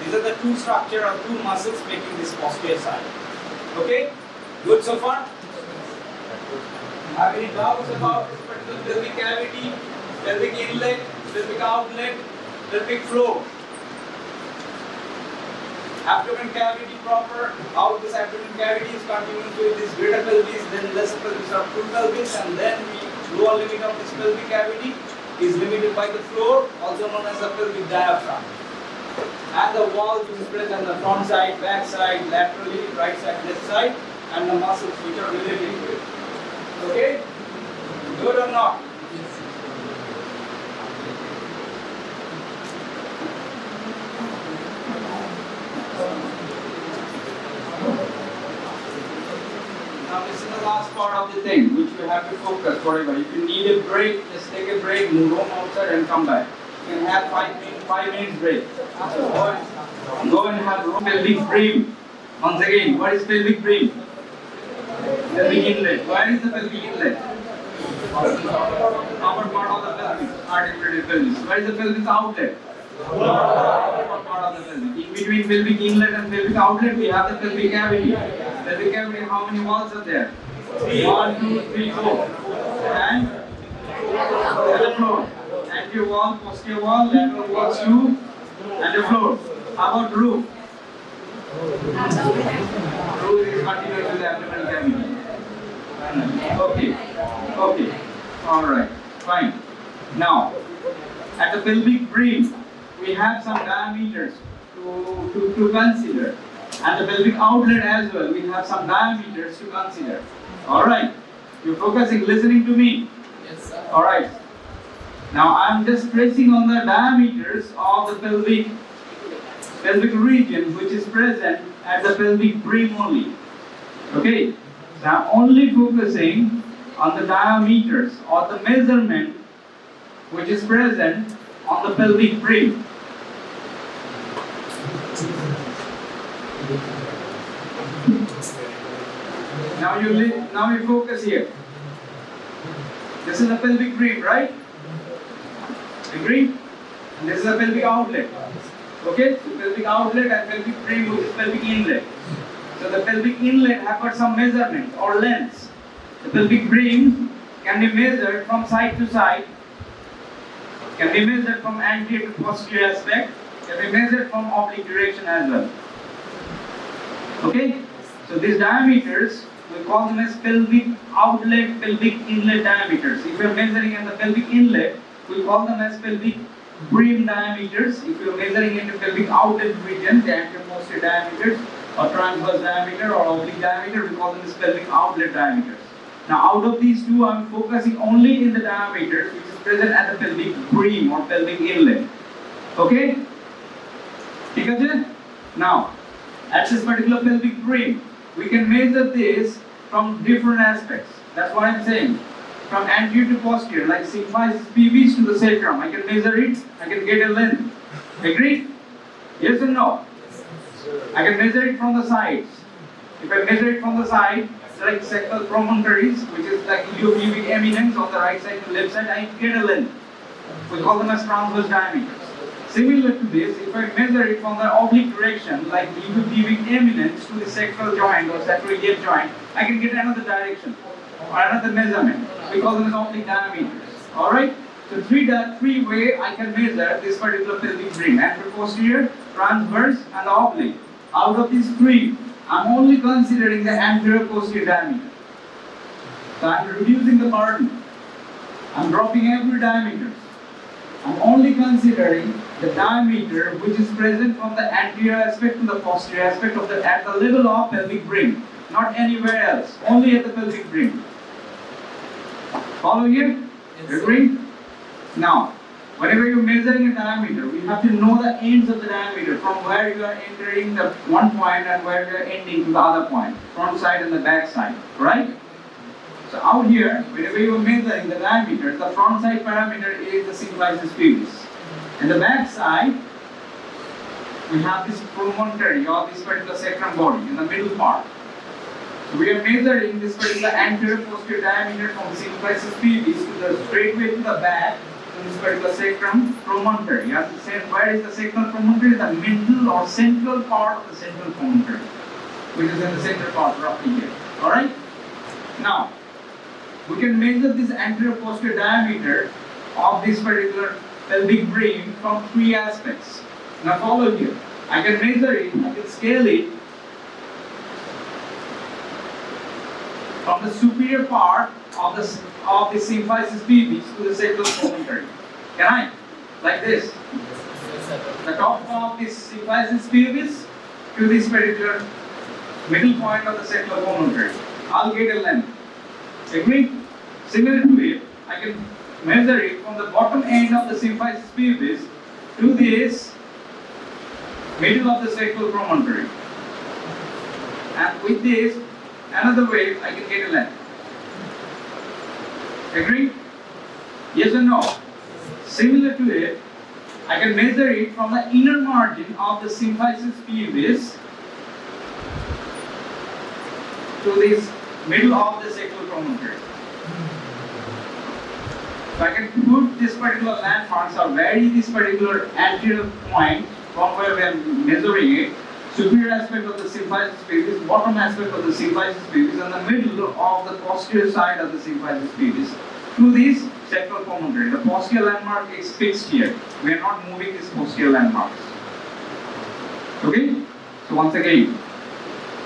Speaker 1: These are the two structure or two muscles making this posterior side. Okay? Good so far? Have any doubts about this particular pelvic cavity, pelvic inlet, pelvic outlet, pelvic floor? Abdomen cavity proper, how this abdomen cavity is continuing to this greater pelvis, then lesser pelvis or true pelvis, and then the lower limit of this pelvic cavity is limited by the floor, also known as the pelvic diaphragm. And the wall which is present on the front side, back side, laterally, right side, left side, and the muscles which are related to it. Okay? Good or not? Now this is the last part of the thing which you have to focus. Whatever. If you need a break, just take a break, move on outside and come back. You can have 5 minutes break. So go and have pelvic brim. Once again, what is pelvic brim? Pelvic inlet. Where is the pelvic inlet? Upper part of the pelvis, articulated pelvis. Where is the pelvis outlet? Upper part of the pelvis. In between pelvic inlet and pelvic outlet, we have the pelvic cavity. Pelvic cavity, how many walls are there? 1, 2, 3, 4. And the floor. Anterior wall, posterior wall, lateral walls 2, and the floor. How about roof? Roof is continuous with the abdomen cavity. Okay. Alright, fine. Now, at the pelvic brim, we have some diameters to consider. At the pelvic outlet as well, we have some diameters to consider. Alright, you're focusing, listening to me?
Speaker 2: Yes, sir.
Speaker 1: Alright. Now, I'm just tracing on the diameters of the pelvic region which is present at the pelvic brim only. Okay? So I'm only focusing on the diameters or the measurement which is present on the pelvic brim. Now you focus here. This is the pelvic brim, right? Agree? And this is the pelvic outlet. Okay? So pelvic outlet and pelvic brim, which is pelvic inlet. So the pelvic inlet have got some measurement or lengths. The pelvic brim can be measured from side to side, can be measured from anterior to posterior aspect, can be measured from oblique direction as well. Okay? So these diameters, we call them as pelvic outlet, pelvic inlet diameters. If you are measuring at the pelvic inlet, we call them as pelvic brim diameters. If you are measuring in the pelvic outlet region, the anterior posterior diameters, or transverse diameter or oblique diameter, we call them as pelvic outlet diameters. Now out of these two, I am focusing only in the diameters which is present at the pelvic brim or pelvic inlet. Okay? Now, at this particular pelvic brim, we can measure this from different aspects. That's what I'm saying. From anterior to posterior, like symphysis pubis to the sacrum. I can measure it, I can get a length. Agree? Yes or no? I can measure it from the sides. If I measure it from the side, like sacral promontories, which is like iliopubic eminence on the right side and left side, I get a length. We call them as transverse diameters. Similar to this, if I measure it from the oblique direction, like iliopubic eminence to the sacral joint or sacroiliac joint, I can get another direction or another measurement. We call them as oblique diameters. Alright? So three way I can measure this particular pelvic brim: anterior, posterior, transverse, and oblique. Out of these three, I'm only considering the anterior posterior diameter. So I'm reducing the burden. I'm dropping every diameter. I'm only considering the diameter which is present from the anterior aspect to the posterior aspect of at the level of pelvic brim, not anywhere else, only at the pelvic brim. Follow here? Agree? Now, whenever you're measuring a diameter, we have to know the ends of the diameter, from where you are entering the one point and where you are ending to the other point, front side and the back side, right? So out here, whenever you are measuring the diameter, the front side parameter is the symphysis pubis. And the back side, we have this promontory or this particular sacrum body in the middle part. So we are measuring this particular anterior posterior diameter from the symphysis pubis to the straightway to the back. This particular sacrum promontory. You have to say where is the sacral promontory? The middle or central part of the central promontory, which is in the central part roughly here. Alright? Now, we can measure this anterior posterior diameter of this particular pelvic brim from three aspects. Now follow here. I can measure it, I can scale it from the superior part of the symphysis pubis to the sacral promontory. Can I? Like this. The top of this symphysis pubis to this particular middle point of the sacral promontory. I'll get a length. Agree? Similar to it, I can measure it from the bottom end of the symphysis pubis to this middle of the sacral promontory. And with this, another way, I can get a length. Agree? Yes or no? Similar to it, I can measure it from the inner margin of the symphysis pubis to this middle of the sacral promontory. So I can put this particular landmarks or vary this particular anterior point from where we are measuring it, superior aspect of the symphysis pubis, bottom aspect of the symphysis pubis, and the middle of the posterior side of the symphysis pubis to this sacral promontory. The posterior landmark is fixed here. We are not moving this posterior landmarks. Okay? So once again,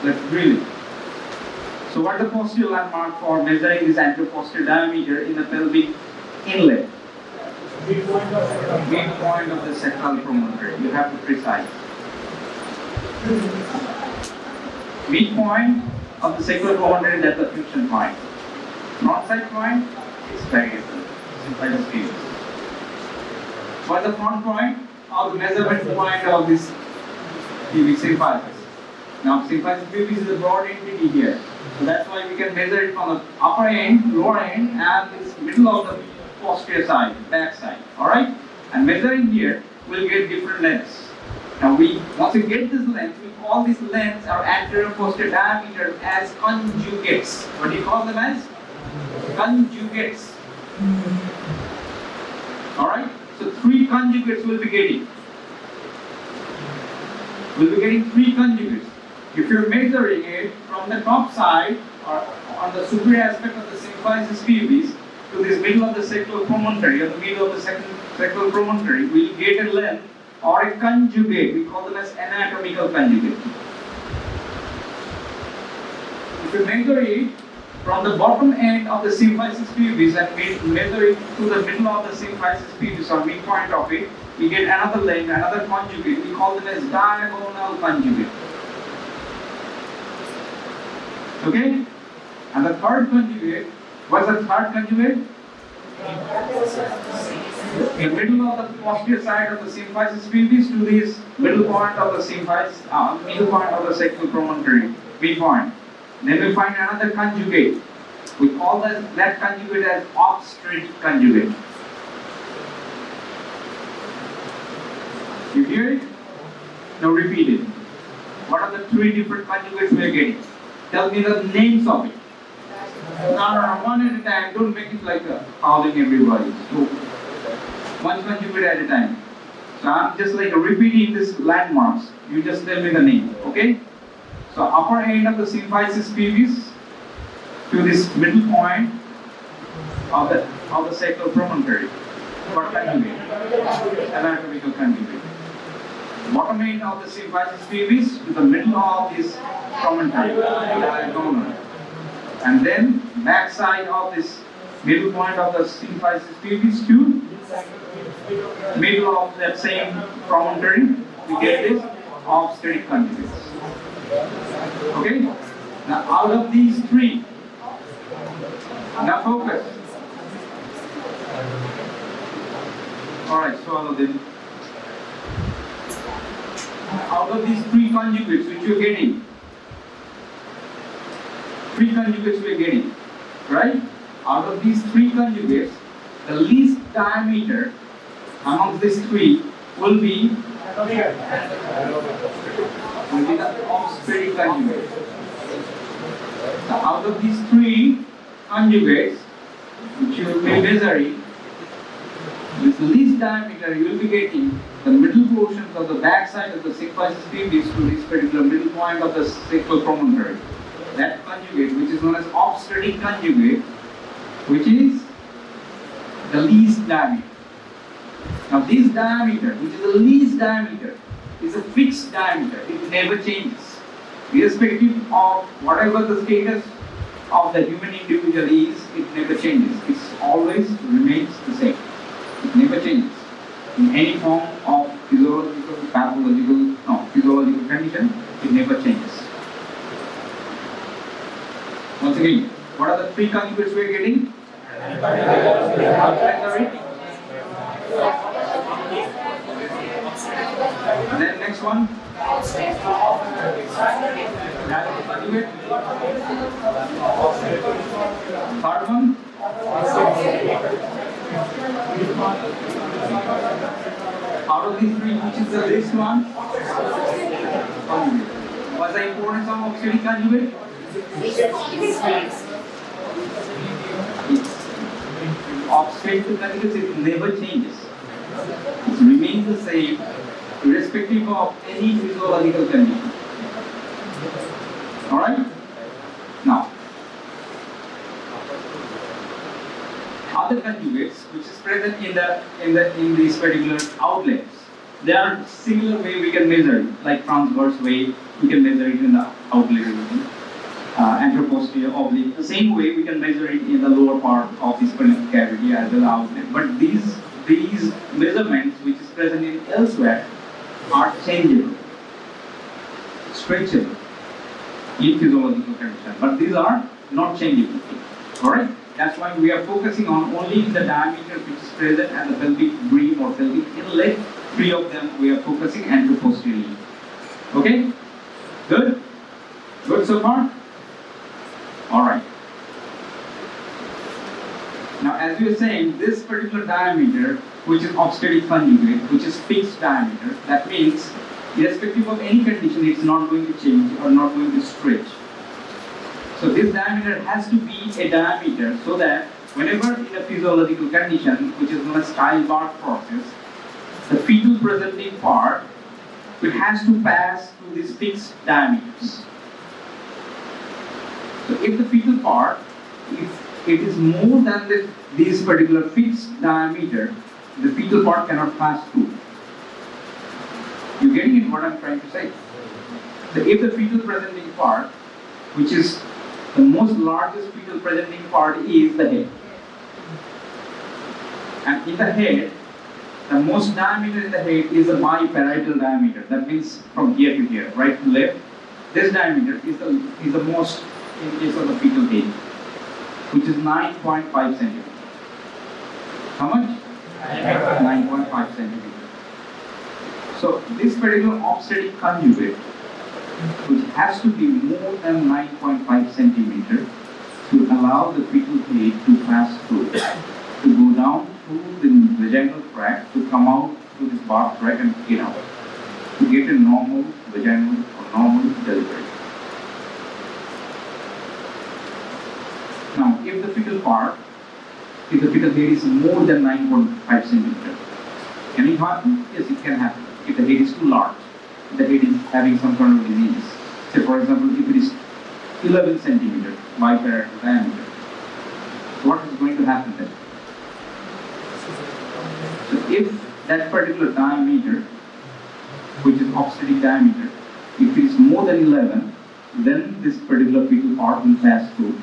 Speaker 1: let's drill it. So what is the posterior landmark for measuring this anteroposterior diameter in the pelvic inlet? Midpoint of the sacral promontory. You have to precise. Midpoint of the sacral promontory, that's the fusion point. North-side point is variable. Symphysis pubis. What is the front point or the measurement point of this pubic symphysis? Now, symphysis pubis is a broad entity here. So that's why we can measure it from the upper end, lower end, and this middle of the posterior side, back side. Alright? And measuring here, we'll get different lengths. Now once we get this length, we call these lengths our anterior posterior diameter as conjugates. What do you call them as? Conjugates. Alright? So 3 conjugates we'll be getting. We'll be getting 3 conjugates. If you're measuring it from the top side or on the superior aspect of the symphysis pubis to this middle of the sacral promontory or the middle of the sacral promontory, we'll get a length or a conjugate. We call them as anatomical conjugate. If you measure it from the bottom end of the symphysis pubis and measure it to the middle of the symphysis pubis or midpoint of it, we get another length, another conjugate. We call them as diagonal conjugate. Okay? And the third conjugate, what's the third conjugate? The middle of the posterior side of the symphysis pubis to this middle point of the middle point of the sacral promontory, midpoint. Then we find another conjugate. We call that conjugate as obstetric conjugate. You hear it? Now repeat it. What are the 3 different conjugates we are getting? Tell me the names of it. No, one at a time. Don't make it like calling everybody. So, one conjugate at a time. So I'm just like repeating these landmarks. You just tell me the name. Okay? So upper end of the symphysis pubis to this middle point of the sacral promontory. What conjugate? Anatomical conjugate. Bottom end of the symphysis pubis to the middle of this promontory, diagonal. And then back side of this middle point of the symphysis pubis to middle of that same promontory, we get this obstetric conjugates. Okay? Now out of these 3, now focus. Alright, so all of them. Out of these 3 conjugates which you're getting, 3 conjugates we're getting, right? Out of these 3 conjugates, the least diameter amongst these 3 will be the obstetric conjugate. Now, out of these 3 conjugates, which you will be measuring, with least diameter, you will be getting the middle portions of the back side of the symphysis pubis to this particular middle point of the sacral promontory. That conjugate, which is known as obstetric conjugate, which is the least diameter. Now this diameter, which is the least diameter, is a fixed diameter. It never changes. Irrespective of whatever the status of the human individual is, it never changes. It always remains the same. It never changes. In any form of physiological, physiological condition, it never changes. Once again, what are the 3 conjugates we are getting? Then next one. Conjugate. Third one. Out of these 3, which is the least one? Conjugate. What's the importance of obstetric conjugate? obstetric to continuous, it never changes. It remains the same, irrespective of any physiological condition. All right? Now, other conjugates which is present in these particular outlets, they are similar way we can measure it, like transverse way we can measure it in the outlet region, anteroposterior oblique. The same way we can measure it in the lower part of this pelvic cavity as well outlet. But these measurements which is present in elsewhere are changeable, stretchable in physiological condition, but these are not changeable. All right. That's why we are focusing on only the diameter which is present at the pelvic brim or pelvic inlet. 3 of them we are focusing anteroposteriorly. Okay? Good? Good so far? Alright. Now as we are saying, this particular diameter which is obstetric conjugate, which is fixed diameter, that means irrespective of any condition it's not going to change or not going to stretch. So this diameter has to be a diameter so that whenever in a physiological condition, which is known as childbirth process, the fetal presenting part, it has to pass through these fixed diameters. So if the fetal part, if it is more than this particular fixed diameter, the fetal part cannot pass through. You getting it what I'm trying to say? So if the fetal presenting part, which is the most largest fetal presenting part is the head. And in the head, the most diameter in the head is the biparietal diameter. That means from here to here, right to left. This diameter is the most in case of the fetal head, which is 9.5 centimeters. How much? 9.5 centimeters. So this particular obstetric conjugate, which has to be more than 9.5 centimeters to allow the fetal head to pass through, to go down through the vaginal tract, to come out through this birth tract and get out, to get a normal vaginal or normal delivery. Now, if the fetal part, if the fetal head is more than 9.5 centimeters, can it happen? Yes, it can happen. If the head is too large, the head is having some kind of disease. Say for example, if it is 11 centimeters biparietal diameter, what is going to happen then? So if that particular diameter, which is obstetric diameter, if it is more than 11, then this particular fetal part will pass through.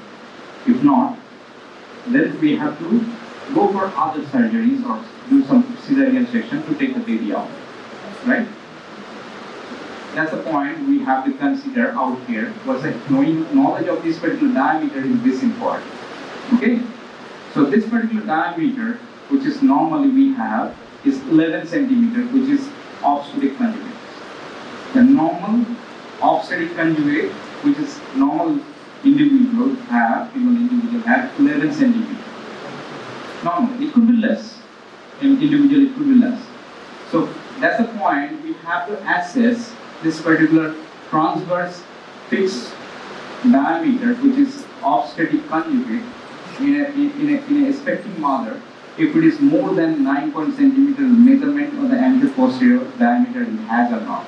Speaker 1: If not, then we have to go for other surgeries or do some cesarean section to take the baby out. Right? That's the point we have to consider out here. Was that knowledge of this particular diameter is this important. Okay? So this particular diameter, which is normally we have, is 11 centimeters, which is obstetric conjugate. The normal obstetric conjugate, which is normal individual have, female individual have 11 centimeters. Normal, it could be less. In individual, it could be less. So that's the point we have to assess this particular transverse fixed diameter, which is obstetric conjugate in a expecting mother, if it is more than 9 centimeters measurement of the anteroposterior diameter it has or not,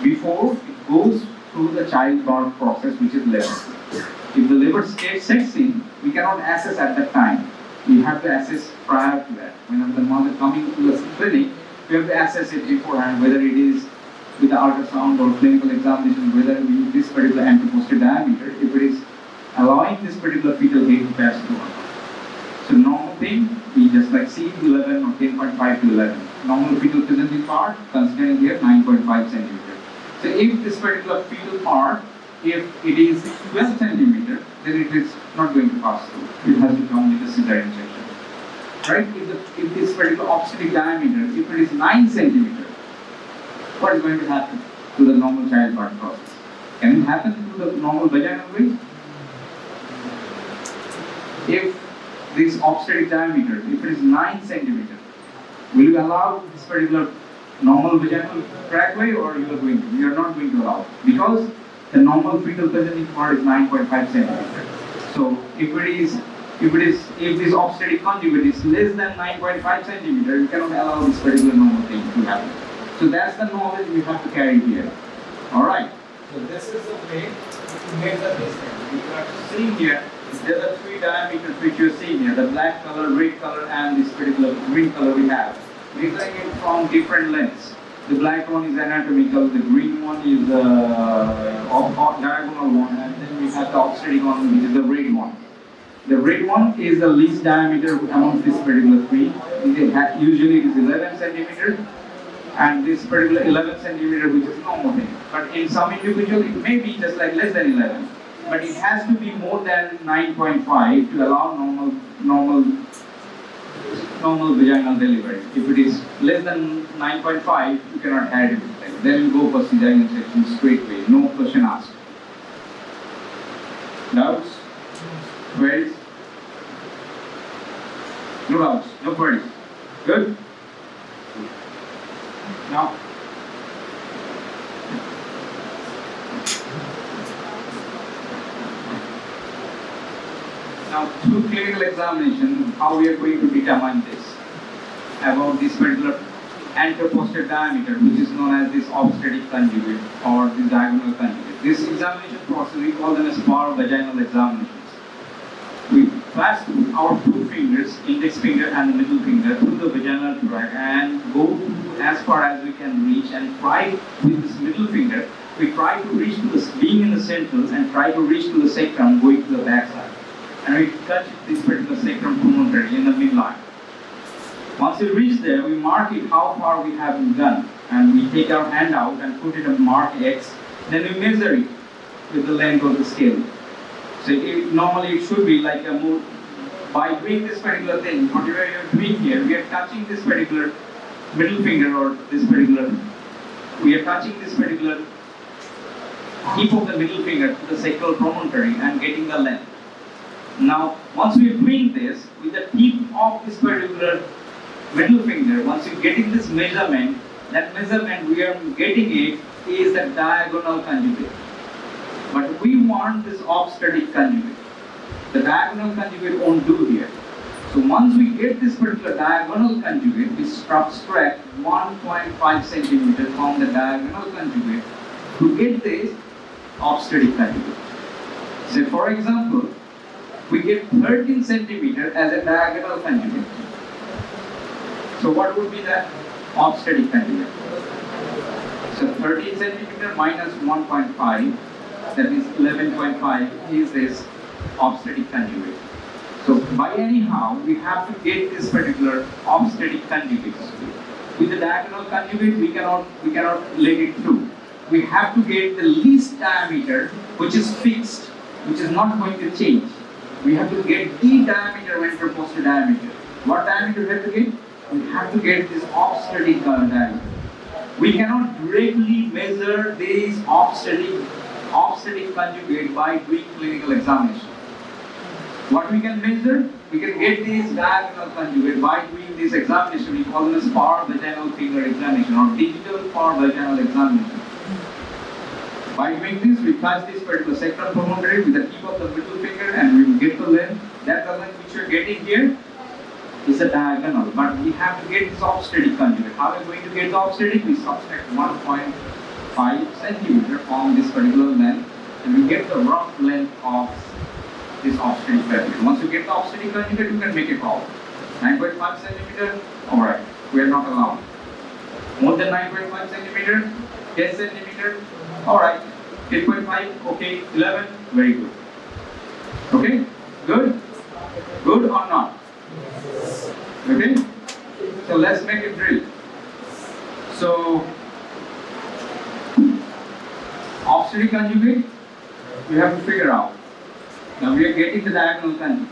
Speaker 1: before it goes through the childbirth process, which is labor. If the labor state sets in, we cannot assess at that time. We have to assess prior to that. When the mother coming to the clinic, we have to assess it beforehand, whether it is with the ultrasound or clinical examination, whether we use this particular anteroposterior diameter, if it is allowing this particular fetal head to pass through. So normal thing, we just like see 11 or 10.5 to 11. Normal fetal presenting part, considering here 9.5 centimeters. So if this particular fetal part, if it is 12 centimeters, then it is not going to pass through. It has to come with a cesarean section. Right? If this particular obstetric diameter, if it is 9 centimeters, what is going to happen to the normal childbirth process? Can it happen through the normal vaginal way? If this obstetric diameter, if it is 9 centimeters, will you allow this particular normal vaginal trackway, or you are not going to allow? Because the normal fetal presenting part is 9.5 centimeters. So if it is If this obstetric conjugate is less than 9.5 centimeter, you cannot allow this particular normal thing to happen. So that's the knowledge we have to carry here. All right. So this is the way to measure this thing. You are seeing here. There are three diameters which you are seeing here: the black color, red color, and this particular green color we have. Measuring it from different lengths. The black one is anatomical, the green one is diagonal one, and then we have the obstetric one, which is the red one. The red one is the least diameter among this particular three. Usually it is 11 centimeter, and this particular 11 centimeter, which is normal thing. But in some individual, it may be just like less than 11, but it has to be more than 9.5 to allow normal vaginal delivery. If it is less than 9.5, you cannot have it. Then you go for cesarean section straight away, no question asked. Doubts? Queries? No doubts, no queries. Good? Now, through clinical examination, how we are going to determine this about this particular anteroposterior diameter, which is known as this obstetric conjugate or the diagonal conjugate. This examination process, we call them as vaginal examinations. We pass our two fingers, index finger and the middle finger, through the vaginal tract and go as far as we can reach, and try with this middle finger, we try to reach to this, being in the central, and try to reach to the sacrum, going to the back side. And we touch this particular sacrum promontory in the midline. Once we reach there, we mark it how far we have gone, and we take our hand out and put it a mark X. Then we measure it with the length of the scale. So normally it should be like a move. By doing this particular thing, whatever you are doing here, we are touching this particular middle finger or this particular. We are touching this particular tip of the middle finger to the sacral promontory and getting the length. Now, once we are doing this with the tip of this particular middle finger, once you are getting this measurement, that measurement we are getting it is the diagonal conjugate. But we want this obstetric conjugate. The diagonal conjugate won't do here. So once we get this particular diagonal conjugate, we subtract 1.5 centimeter from the diagonal conjugate to get this obstetric conjugate. So for example, we get 13 centimeter as a diagonal conjugate. So what would be the obstetric conjugate? So 13 centimeter minus 1.5, that is 11.5, is this obstetric conjugate. So by anyhow, we have to get this particular obstetric conjugate. With the diagonal conjugate, we cannot let it through. We have to get the least diameter, which is fixed, which is not going to change. We have to get the diameter of anteroposterior diameter. What diameter we have to get? We have to get this obstetric diameter. We cannot directly measure this obstetric conjugate by doing clinical examination. What we can measure? We can get this diagonal conjugate by doing this examination. We call this vaginal finger examination or digital vaginal examination. By doing this, we touch this particular sacral promontory with the tip of the middle finger and we will get the length. That the length which you are getting here is a diagonal, but we have to get this obstetric conjugate. How are we going to get the obstetric? We subtract 1.5 centimeter from this particular length and we get the rough length of this obstetric conjugate. Once you get the obstetric conjugate, you can make a call. 9.5 centimeter, alright, we are not allowed. More than 9.5 centimeter, 10 centimeter, alright, 10.5, okay, 11, very good. Okay, good? Good or not? Okay, so let's make a drill. So, obstetric conjugate, we have to figure out. Now we are getting the diagonal conjugate.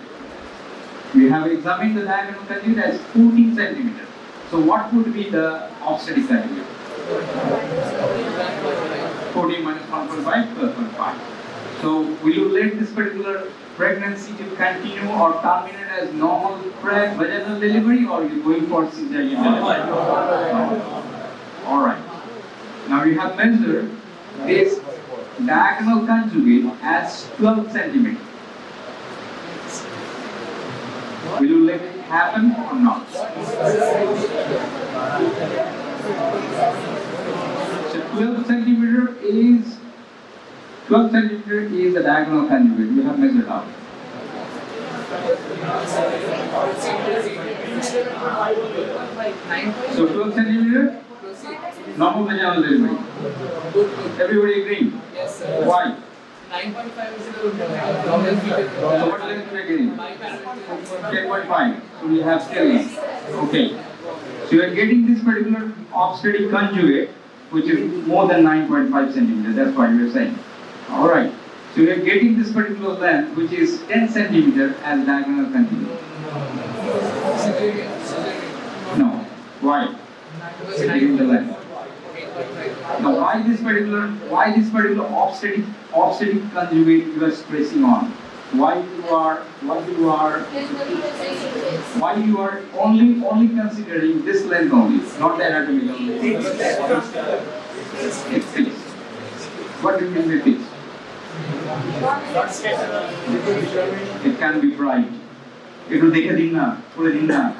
Speaker 1: We have examined the diagonal conjugate as 14 centimeters. So what would be the obstetric conjugate? 14 minus 1.5 plus 1.5. So will you let this particular pregnancy to continue or terminate as normal vaginal delivery, or are you going for cesarean delivery? Alright. Now we have measured this diagonal conjugate as 12 centimeters. Will you let it happen or not? So 12 centimeter is the diagonal conjugate. You have measured out. So 12 centimeter, normal vaginal delivery. Everybody agree?
Speaker 2: Yes, sir.
Speaker 1: Why?
Speaker 2: 9.5 is the
Speaker 1: So what length we are getting? 10.5. So we have still length. Okay. So you are getting this particular obstetric conjugate, which is more than 9.5 centimeters. That's what we are saying. All right. So we are getting this particular length, which is 10 centimeters as diagonal conjugate. No. Why? Getting the length. Now, why this particular obstetric conjugate you are stressing on? Why you are only considering this length only, not the anatomical length? It's fixed. What do you mean by fixed? It can be bright. It will take a dinner, put a dinner,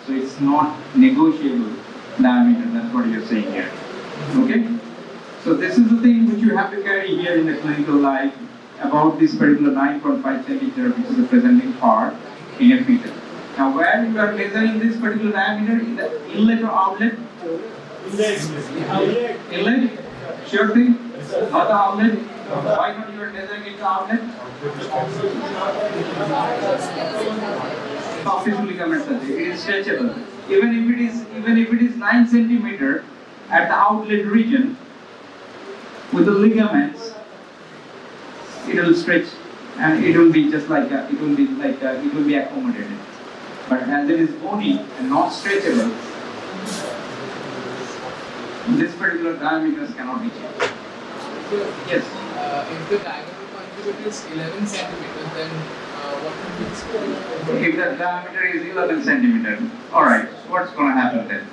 Speaker 1: so it's not negotiable diameter. That's what you're saying here. Okay? So this is the thing which you have to carry here in the clinical life about this particular 9.5 centimeter, which is the presenting part in a fetus. Now, where you are measuring this particular diameter, in the inlet or outlet? Inlet? Sure thing? Not the outlet? Why not you are measuring it the outlet? Soft tissue ligament surgery. It is stretchable. Even if it is 9 centimeter at the outlet region, with the ligaments, it will stretch and it will be just like it will be accommodated. But as it is bony and not stretchable, this particular diameters cannot be changed. Yes.
Speaker 2: If the diagonal conjugate is 11 centimeters, then what would be the square?
Speaker 1: If the diameter is 11 centimeters, alright, what's going to happen then?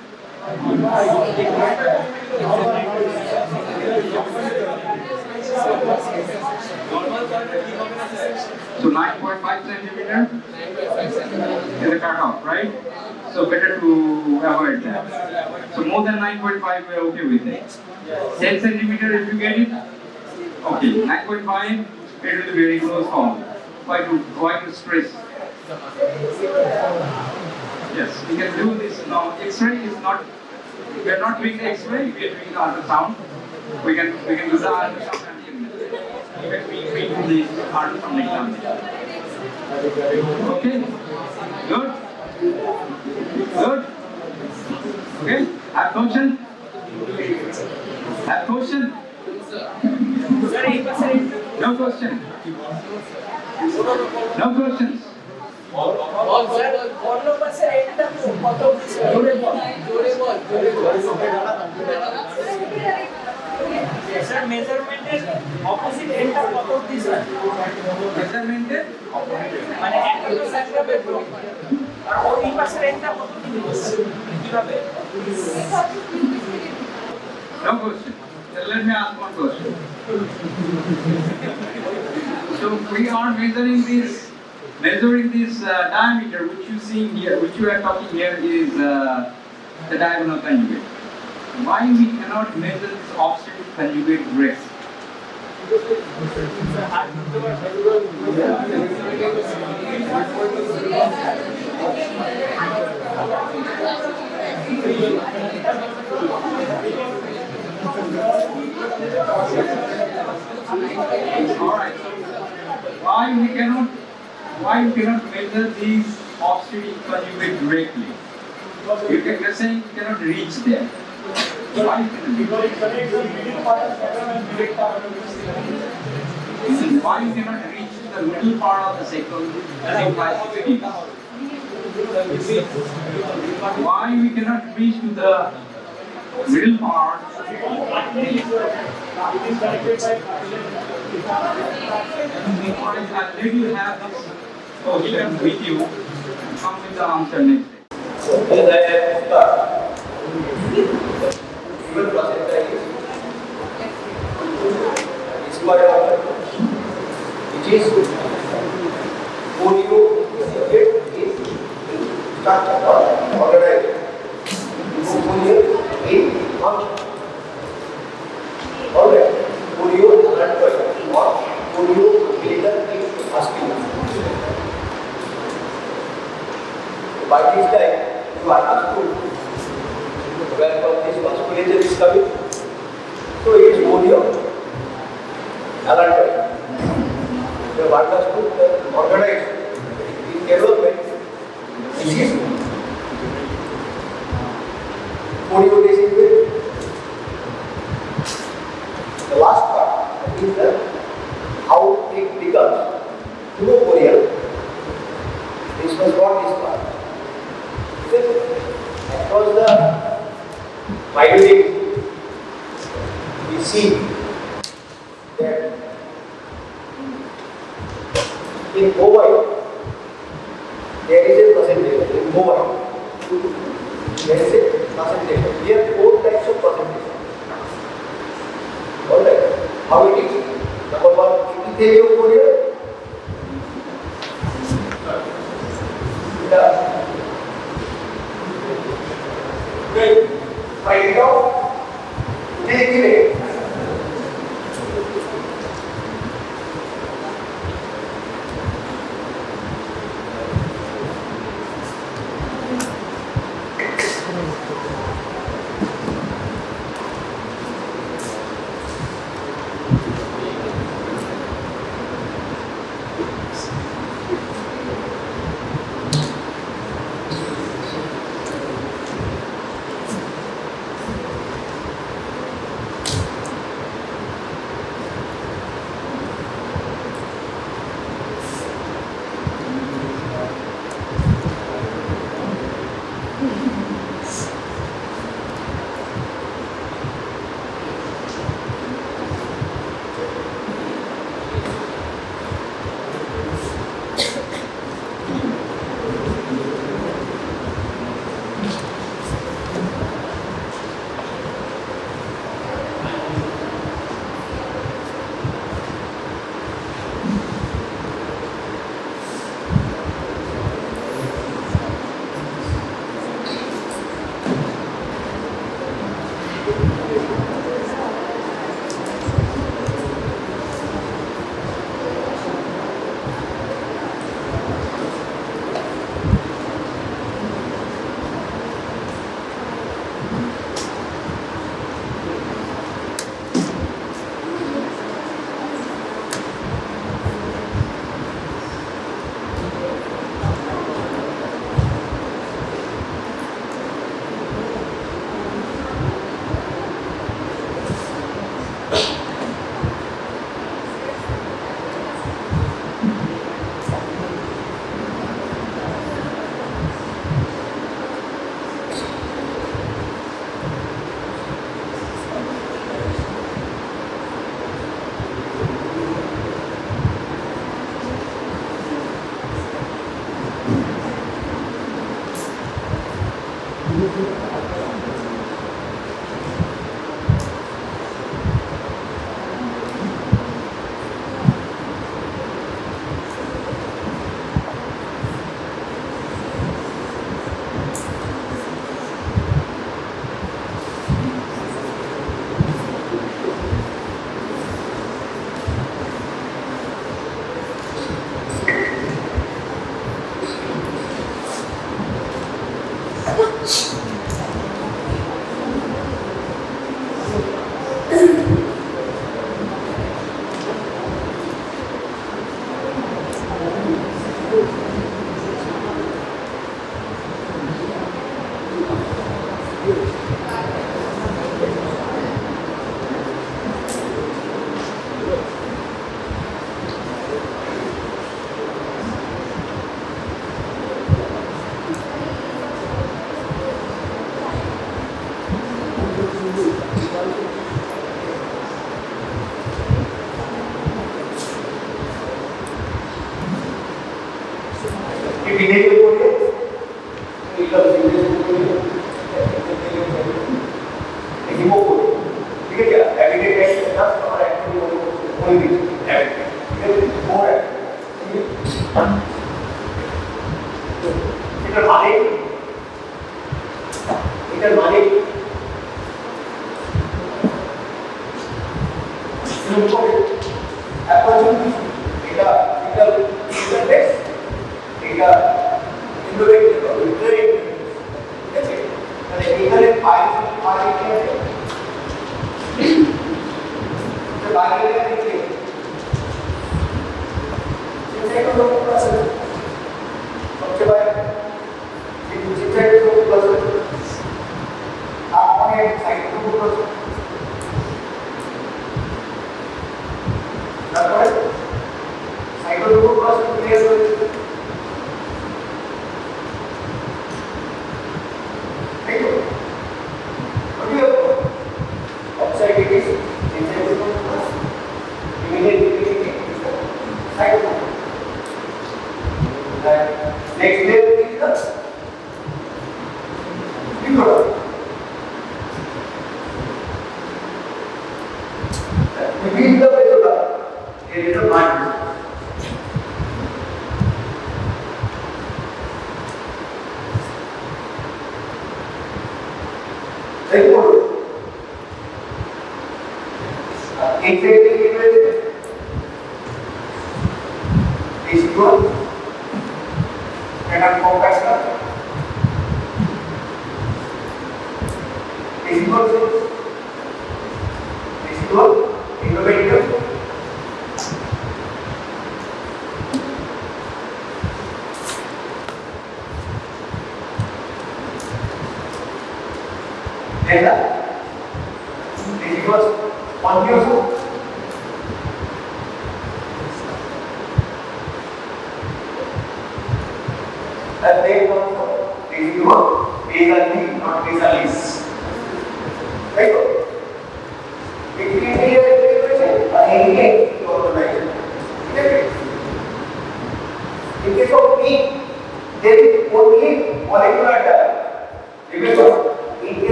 Speaker 1: So 9.5 centimeter is the cutoff, right? So better to avoid that. So more than 9.5 we are okay with it. 10 centimeter if you get it, okay. 9.5 it will be very close call. Why to stress? Yes, we can do this now. X-ray is not. We are not doing the X-ray. We are doing the ultrasound. We can do the ultrasound and we do the ultrasound examination. Okay. Good. Good. Okay. Have question? Have question? No question. No questions.
Speaker 3: Sir, measurement is opposite end of this one.
Speaker 1: Measurement is
Speaker 3: মানে একটা তো sacrum এর block আর ওই পাশের এন্ডটা কত দিন কিভাবে?
Speaker 1: No question. Let me ask one question. So we are measuring this diameter which you see here, which you are talking here is the diagonal conjugate. Why we cannot measure this obstetric conjugate rest? Alright, so why we cannot measure these obstetric conjugate directly? You're saying you cannot reach there. Why you cannot? Why you cannot reach the middle part of the sacral that implies pubis? Why we cannot reach to the middle part? I'll let you have this question with you and come with the answer next day.
Speaker 4: Which is function. Alright, polio-allantoid or polio-umbilical muscular. By this time, you are understood where from this musculature is coming. So it is polio-allantoid. You have understood the organized development. This is polio-basic way. The last part is the how it becomes tuberous. This was not this part. Across the myelin, we see that in bovine there is a placenta. In bovine there is a placenta. We have 4 types of placenta. Alright, how it is? Number 1, epitheliopodia. Find it out. Take it.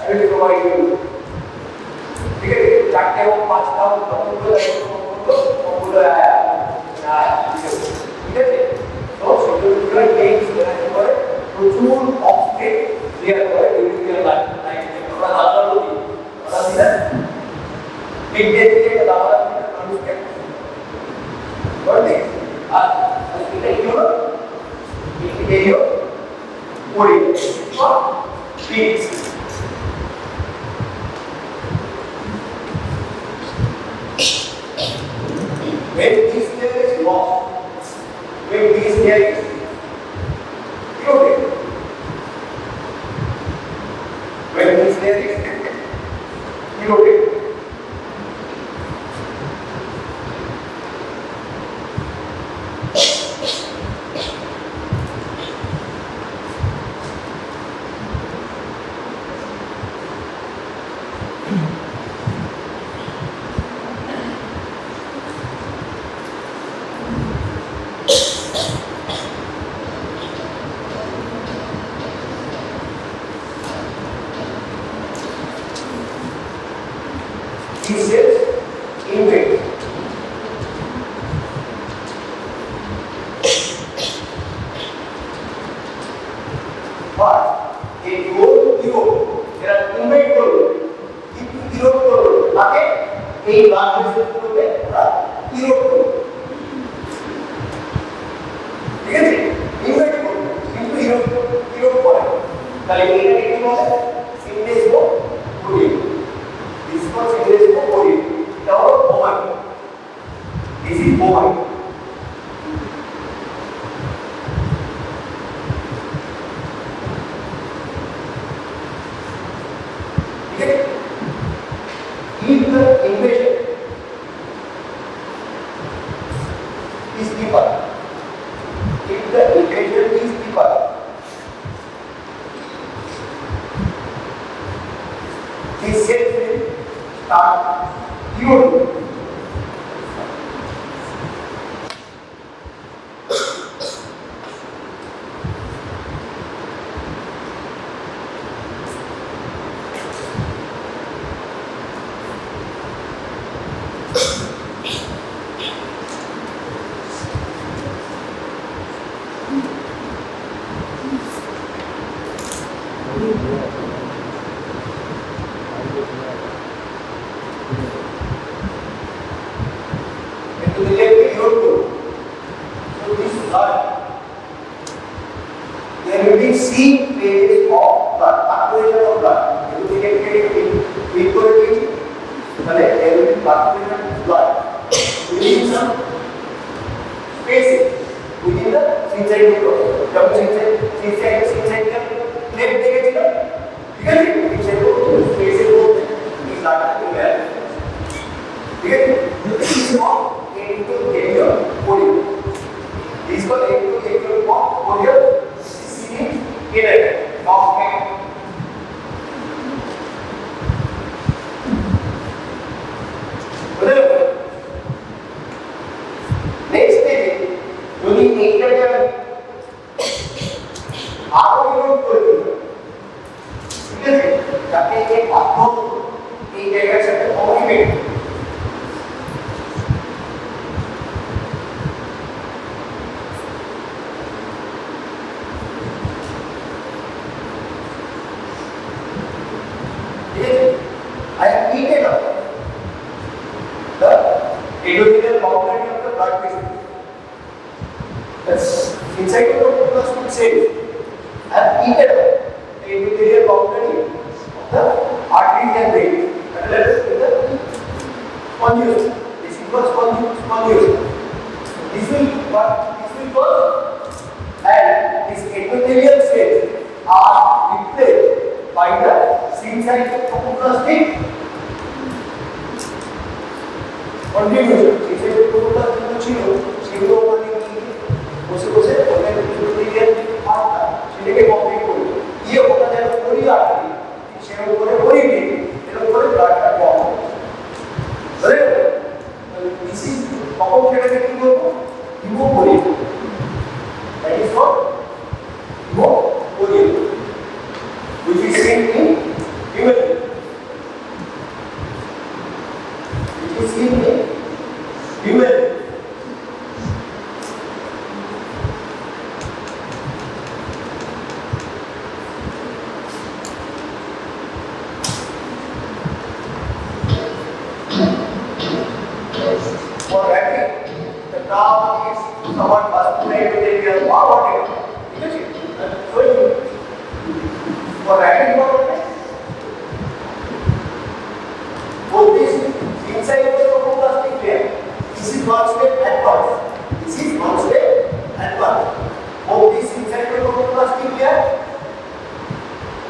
Speaker 4: I will provide you প্রচুর oxygen clear করে ইউরিথিয়াল line আমরা দাঁড়ানো দিই ওটা দিলে পিকডে দিয়ে দাঁড়ানো মানুষকে বলতে আর এটা কি হলো এই হলো পরি pix when this layer is lost, when this layer is eroded, when this layer is eroded, these cells invade. But a goal erode, there are invade goal. If you erode goal, again, a blood vessel করবে ওরা erode goal. ঠিক আছে? invade goal, কিন্তু erode করে। তাহলে এটা কি বলে? সিনথেসিস করি। This is called sacral body. Now, bovine. This is bovine. Okay. If the invasion is deeper, if the invasion is deeper, this cells will start eroding. There will be C phases of blood, circulation of blood. If you get equality, there will be circulation of blood within some spaces within the syncytial process. जब syncytial left देखेगा, ठीक है? syncytial spaces होते हैं, इस line में है, ठीक है? This is called endothelial body. This is called endothelial body. Inner of hand. Next stage, যদি এইটাকে আরো ইনভলভ করে দিই, ঠিক আছে? যাতে এই পাথর এই জায়গার সাথে communicate I have heated up the endothelial boundary of the blood vessel. That's inside the tuberous cells. I have heated up the endothelial boundary of the arteries and veins. That is the conduit. This involves conduit. This will burst, and these endothelial cells are replaced by the syncytial tuberosity contribution. Syncytial tuberosity ছিল সেগুলো মানে কি বসে বসে ওখানে endothelial পার্টটা সেটাকে complete করবে দিয়ে ওটা যেন পরি আটকে সেটার উপরে পরি দিয়ে এর উপরে ব্লাডটা কম হবে দিস ইজ কখন সেটাকে কি করবো রিমুভ করি দ্যাট ইজ কল্ড রিমুভ করি which is seen in human. Which is seen in human. This is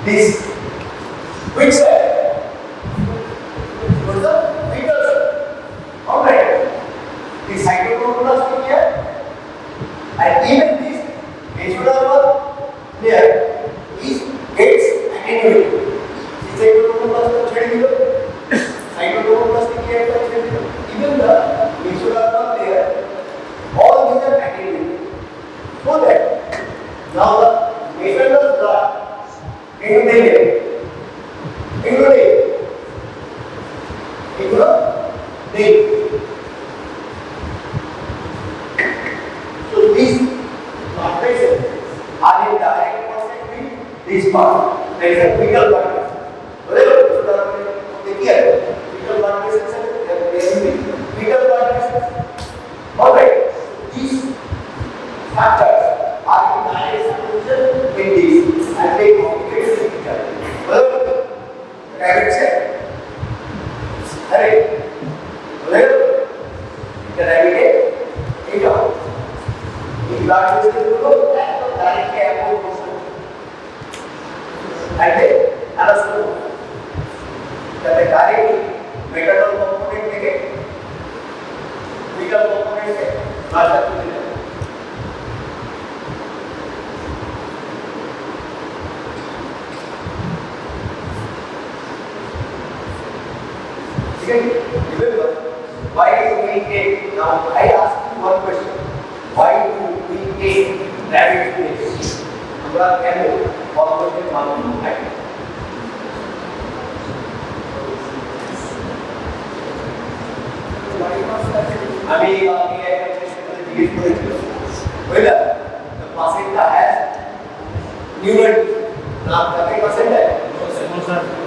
Speaker 4: This. Which side? Towards the fetal side. Alright. The cytoplasmic here. And even this mesodermal layer is gets attenuated. The cytoplasmic layer even the mesodermal layer, all these are attenuated. So that now the mesodermal blood into the layer, into the so these blood vessels are in direct contact with this part. There is a fetal blood vessel. So here, fetal blood vessels are fetal blood vessels. Alright, these structures are in direct contact with these and they communicate with each other. Rabbit said, alright, the rabbit is out. The blood vessels will directly approach and then another that the direct maternal component take fetal component take master. Remember, why do we take? Now I ask you one question. Why do we take rabbit place? Number M. Formation one. The placenta has neural. Now, the placenta. No, sir.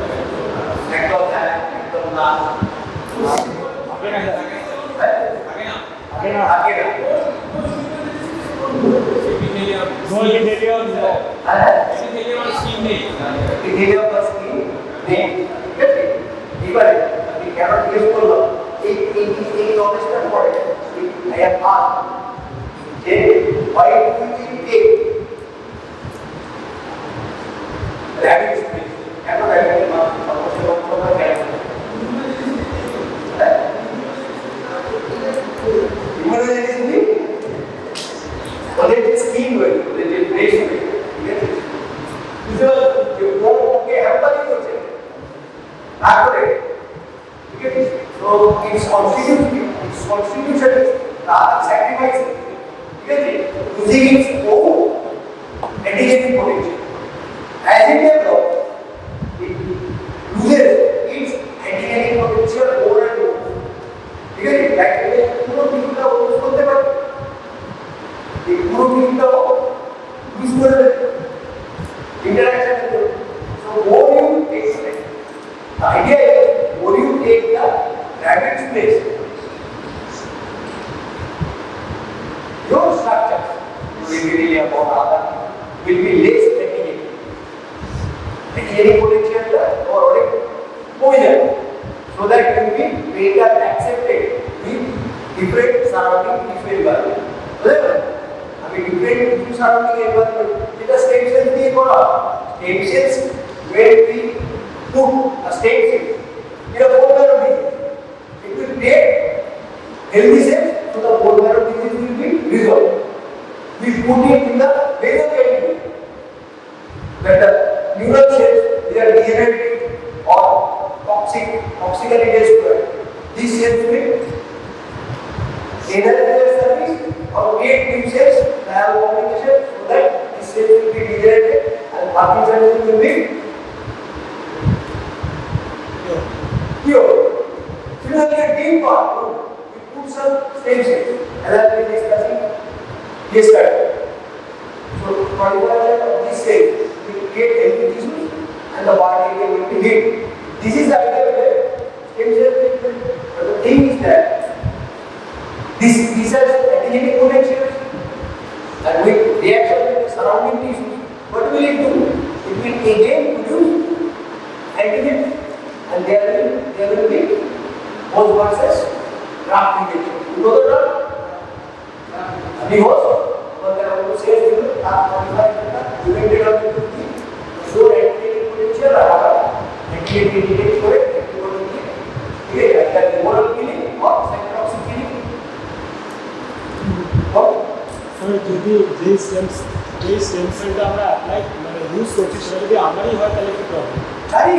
Speaker 5: সেটা যদি আমারই হয় তাহলে কি problem?
Speaker 4: জানি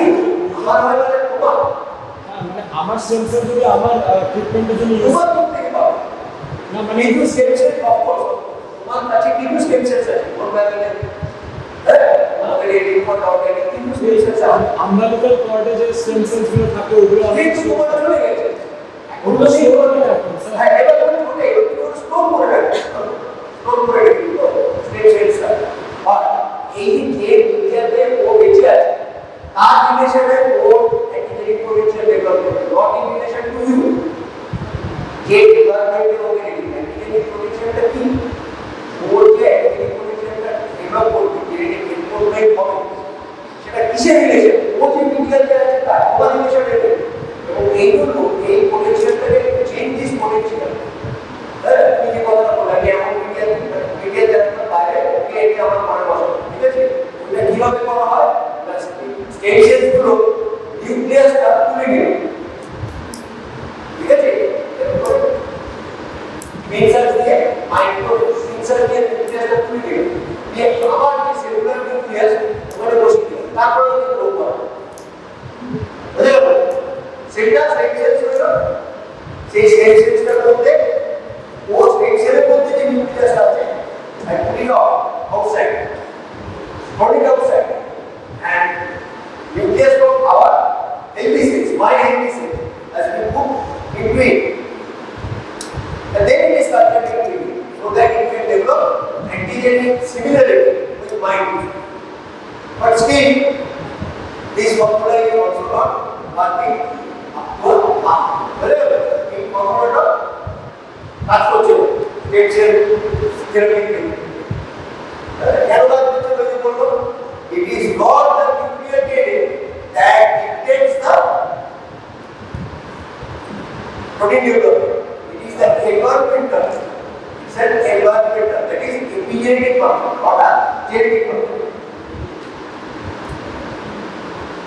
Speaker 4: আমার হয় মানে তোমার
Speaker 5: হ্যাঁ মানে আমার সেন্সর যদি আমার ট্রিটমেন্টের জন্য ইউজ
Speaker 4: তোমার কোথা থেকে পাবো
Speaker 5: না মানে
Speaker 4: কিন্তু স্টেম সেল অফকোর্স তোমার কাছে কিন্তু স্টেম সেল আছে অর্গানিক হ্যাঁ আমাদের এই রিপোর্ট অর্গানিক কিন্তু স্টেম সেল আছে
Speaker 5: আমবিলিক্যাল কর্ডে যে স্টেম সেলসগুলো থাকে ওগুলো অনেক
Speaker 4: কিন্তু তোমার চলে গেছে
Speaker 5: ওগুলো স্টোর করে রাখুন স্যার।
Speaker 4: হ্যাঁ এবার তুমি ওটা একটু স্টোর করে রাখো স্টোর করে রেখে স্টেম সেলসটা আর এই যে মিডিয়াতে ও বেঁচে আছে তার রিলেশনে ও অ্যান্টিজেনিক পোটেনশিয়াল ডেভেলপ করে not in relation to you যে ডেভেলপমেন্টের ওকে অ্যান্টিজেনিক পোটেনশিয়ালটা কি ও যে অ্যান্টিজেনিক পোটেনশিয়ালটা ডেভেলপ করবে জেনেটিক ইনপুটমেন্ট হবে সেটা কিসের রিলেশন ও যে মিডিয়াতে আছে তার রিলেশন রেখে এবং এইগুলো এই পোটেনশিয়ালটাকে চেঞ্জ দিস পোটেনশিয়াল হ্যাঁ তুমি যে কথা বললে যে এমন মিডিয়া যারা বাইরে ওকে এটা আমার মনে বসে ঠিক আছে ওটা কিভাবে করা হয় স্টেম সেলসগুলো নিউক্লিয়াসটা তুলে নিল ঠিক আছে মেনসার দিয়ে মাইক্রো সেন্সর দিয়ে নিউক্লিয়াসটা তুলে নিল দিয়ে আবার যে সেলুলার নিউক্লিয়াস ওখানে বসিয়ে দিল তারপরে ওকে গ্রো করে বুঝতে পারলে সেটা স্টেম সেলস হলো সেই স্টেম সেলসটার মধ্যে ও স্টেম সেলের মধ্যে যে নিউক্লিয়াস আছে I put it outside and nucleus from our healthy cells, my healthy cells, has been put into it, and then it is cultivated in it, so that it can develop antigenic similarity with mind. But still, this formula is also not working up to mark. Whatever in formula, that's what you get therapy. It is not the nucleotide that dictates the protein development. It is the environmental. It's an environmental. That is epigenetic function, not a genetic function.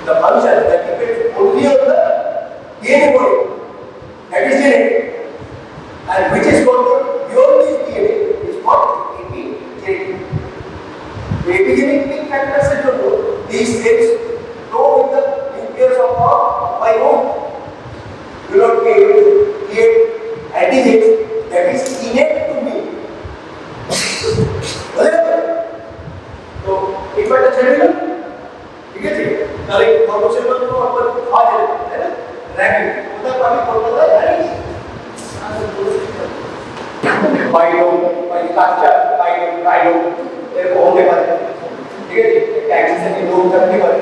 Speaker 4: The function that depends only on the DNA body, that is genetic, and which is controlled beyond this DNA is called epigenetic. The epigenetic factors are controlled. These cells grow with the nucleus of my own. Do not be able to create antigens that is innate to me. So, if I touch it, ठीक है जी? तारीख follow से मतलब तो अपन आ जाए, है ना? Ranking, उधर पानी फॉलो होता है, नहीं? पाइलो, तेरे को होने वाले, ठीक है जी? टैक्सी से भी लोग करने वाले।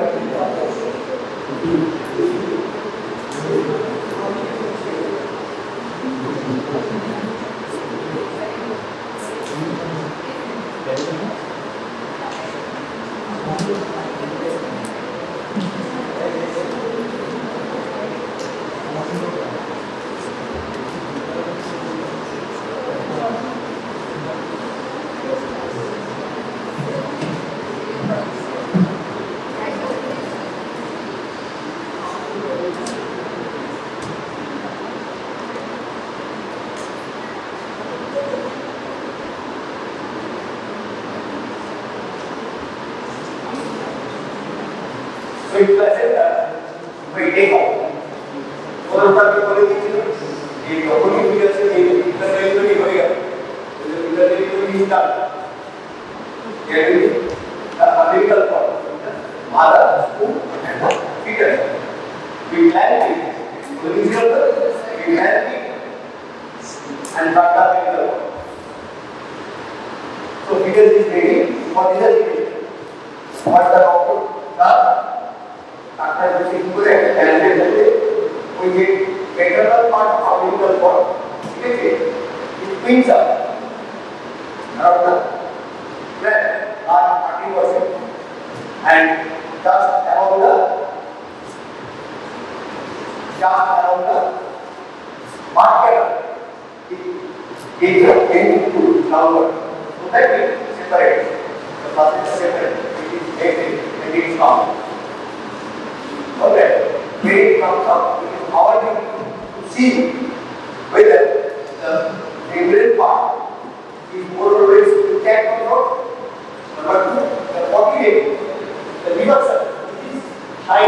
Speaker 4: So it doesn't take off. और ऊपर भी बोले कि ये ऑपरेटिंग पीरियड से ये इधर नहीं तो नहीं होएगा, इधर नहीं तो नहीं होता। ये अमेरिकन फॉर्म, मारा school and fitter, we plan it, original, we plan it, and data medical. So figure is ready for the result. What the output? After the good and we get better part of umbilical cord. It brings up around the breath, not 30%, and just around the market. It is into downward. So that it separates. The muscle is separate. It is active and it is calm. Okay, when it comes up, it is our duty to see whether the membrane part is more or less intact or not. Number two, the body weight, the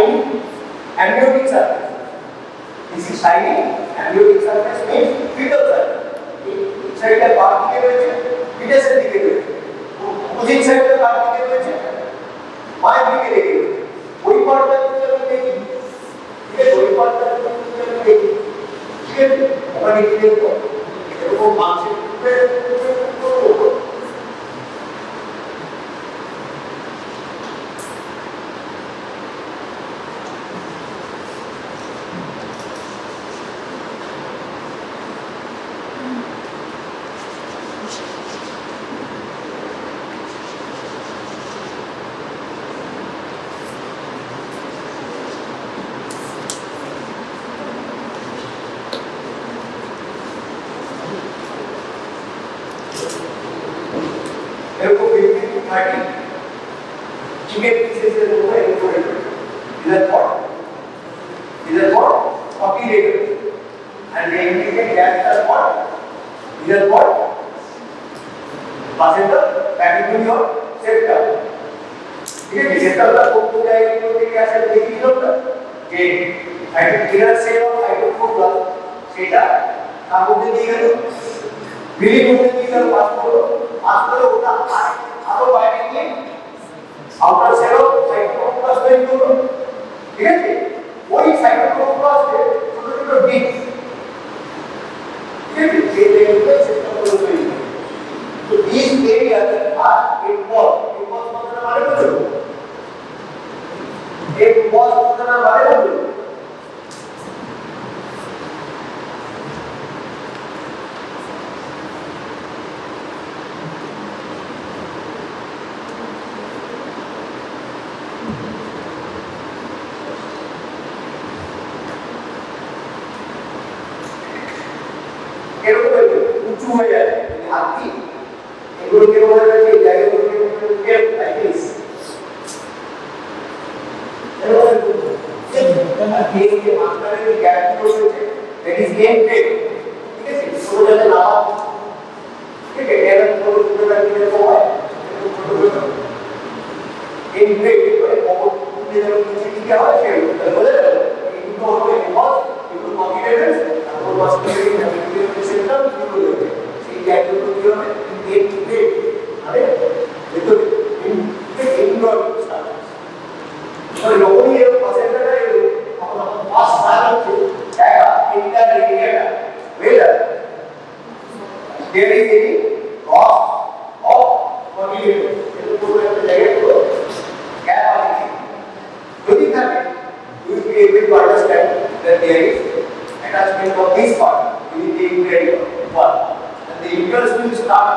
Speaker 4: shiny amniotic surface. This is shiny amniotic surface means fetal surface. Inside the part দিকে রয়েছে, fetusের দিকে রয়েছে। opposite side the part দিকে রয়েছে, মায়ের দিকে রেখে রয়েছে। ওই পার্টটা যদি আমি দেখি, ঠিক আছে, ওই পার্টটা যদি আমি দেখি, ঠিক আছে, ওখানে কি দেখবো? এরকম মাংসের টুকরো এরকম 15 to 30 chicken pieces এর উপরে এরকম these are what operators and they indicate gaps are what these are what placenta peritoneal septum ठीक है septum का कोप हो जाएगी तो क्या ऐसा देखी होगा कि inner cell of cytoplasm সেটা কাগজে দিয়ে গেল বিলি মধ্যে দিয়ে গেল পাস করে ওটা আরো বাইরে গিয়ে আউটার সেল অফ সাইটোপ্লাজম তৈরি করলো ঠিক আছে ওই সাইটোপ্লাজমে ছোট ছোট ডিস্ক ঠিক আছে যে লেভেলে সিস্টেমগুলো তৈরি করে তো দিস এরিয়া আর ইনভলভ মানে বলছো মানে বলছো এরকম উঁচু হয়ে যায় হাতি এগুলোকে বলা যায় যে জায়গাগুলোকে কেপ লাইক দিস এরকম যে মাঝখানে যে গ্যাপগুলো রয়েছে দ্যাট ইজ গেম পেপ ঠিক আছে ছোট যাতে না ঠিক আছে এর পুরো পুরো রাখলে তো হয় গেম পেপ মানে কবর দিয়ে যখন নিচে দিকে হয় সেটা বলে কিন্তু হবে বিকজ এগুলো কম্পিউটারস और वास्तविक में सिस्टम शुरू होते हैं ये क्या शुरू किया है एक ब्रेक अरे ये तो इनडोर स्टार्ट और लोगों ने ये पसंद करना है अपना पास सारा चीज क्या inter area whether there is any cost of communication ये तो पूरे जगह को क्या है यदि থাকে you will be able to understand that there is attachment of this part within the uterine wall and the uterus will start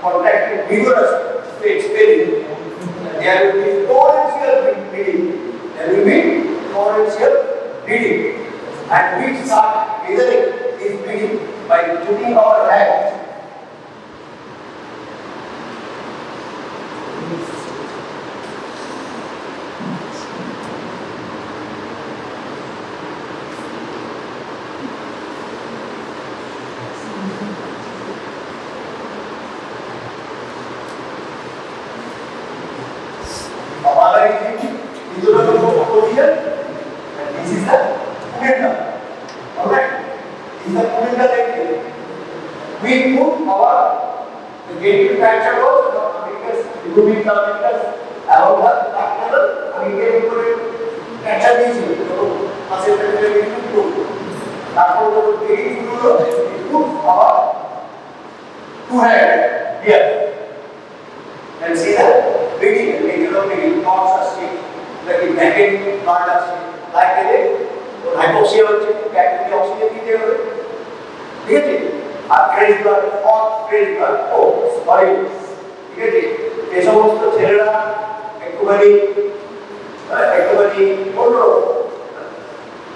Speaker 4: contracting vigorously to expel it. There will be torrential bleeding and we start measuring this bleeding by putting our hands we put our the genital fracture was because it will be because around the abdomen and we can put it fracture is so muscle fracture is to তারপর যখন বেরিয়ে শুরু হলো we put our two hand here and see that bleeding regular bleeding clots are still like in back end blood are still like that hypoxia হচ্ছে bacteria oxygen দিতে হবে ঠিক আছে আর crest blood or crest blood ও sorry ঠিক আছে এই সমস্ত ছেলেরা একটুখানি অন্য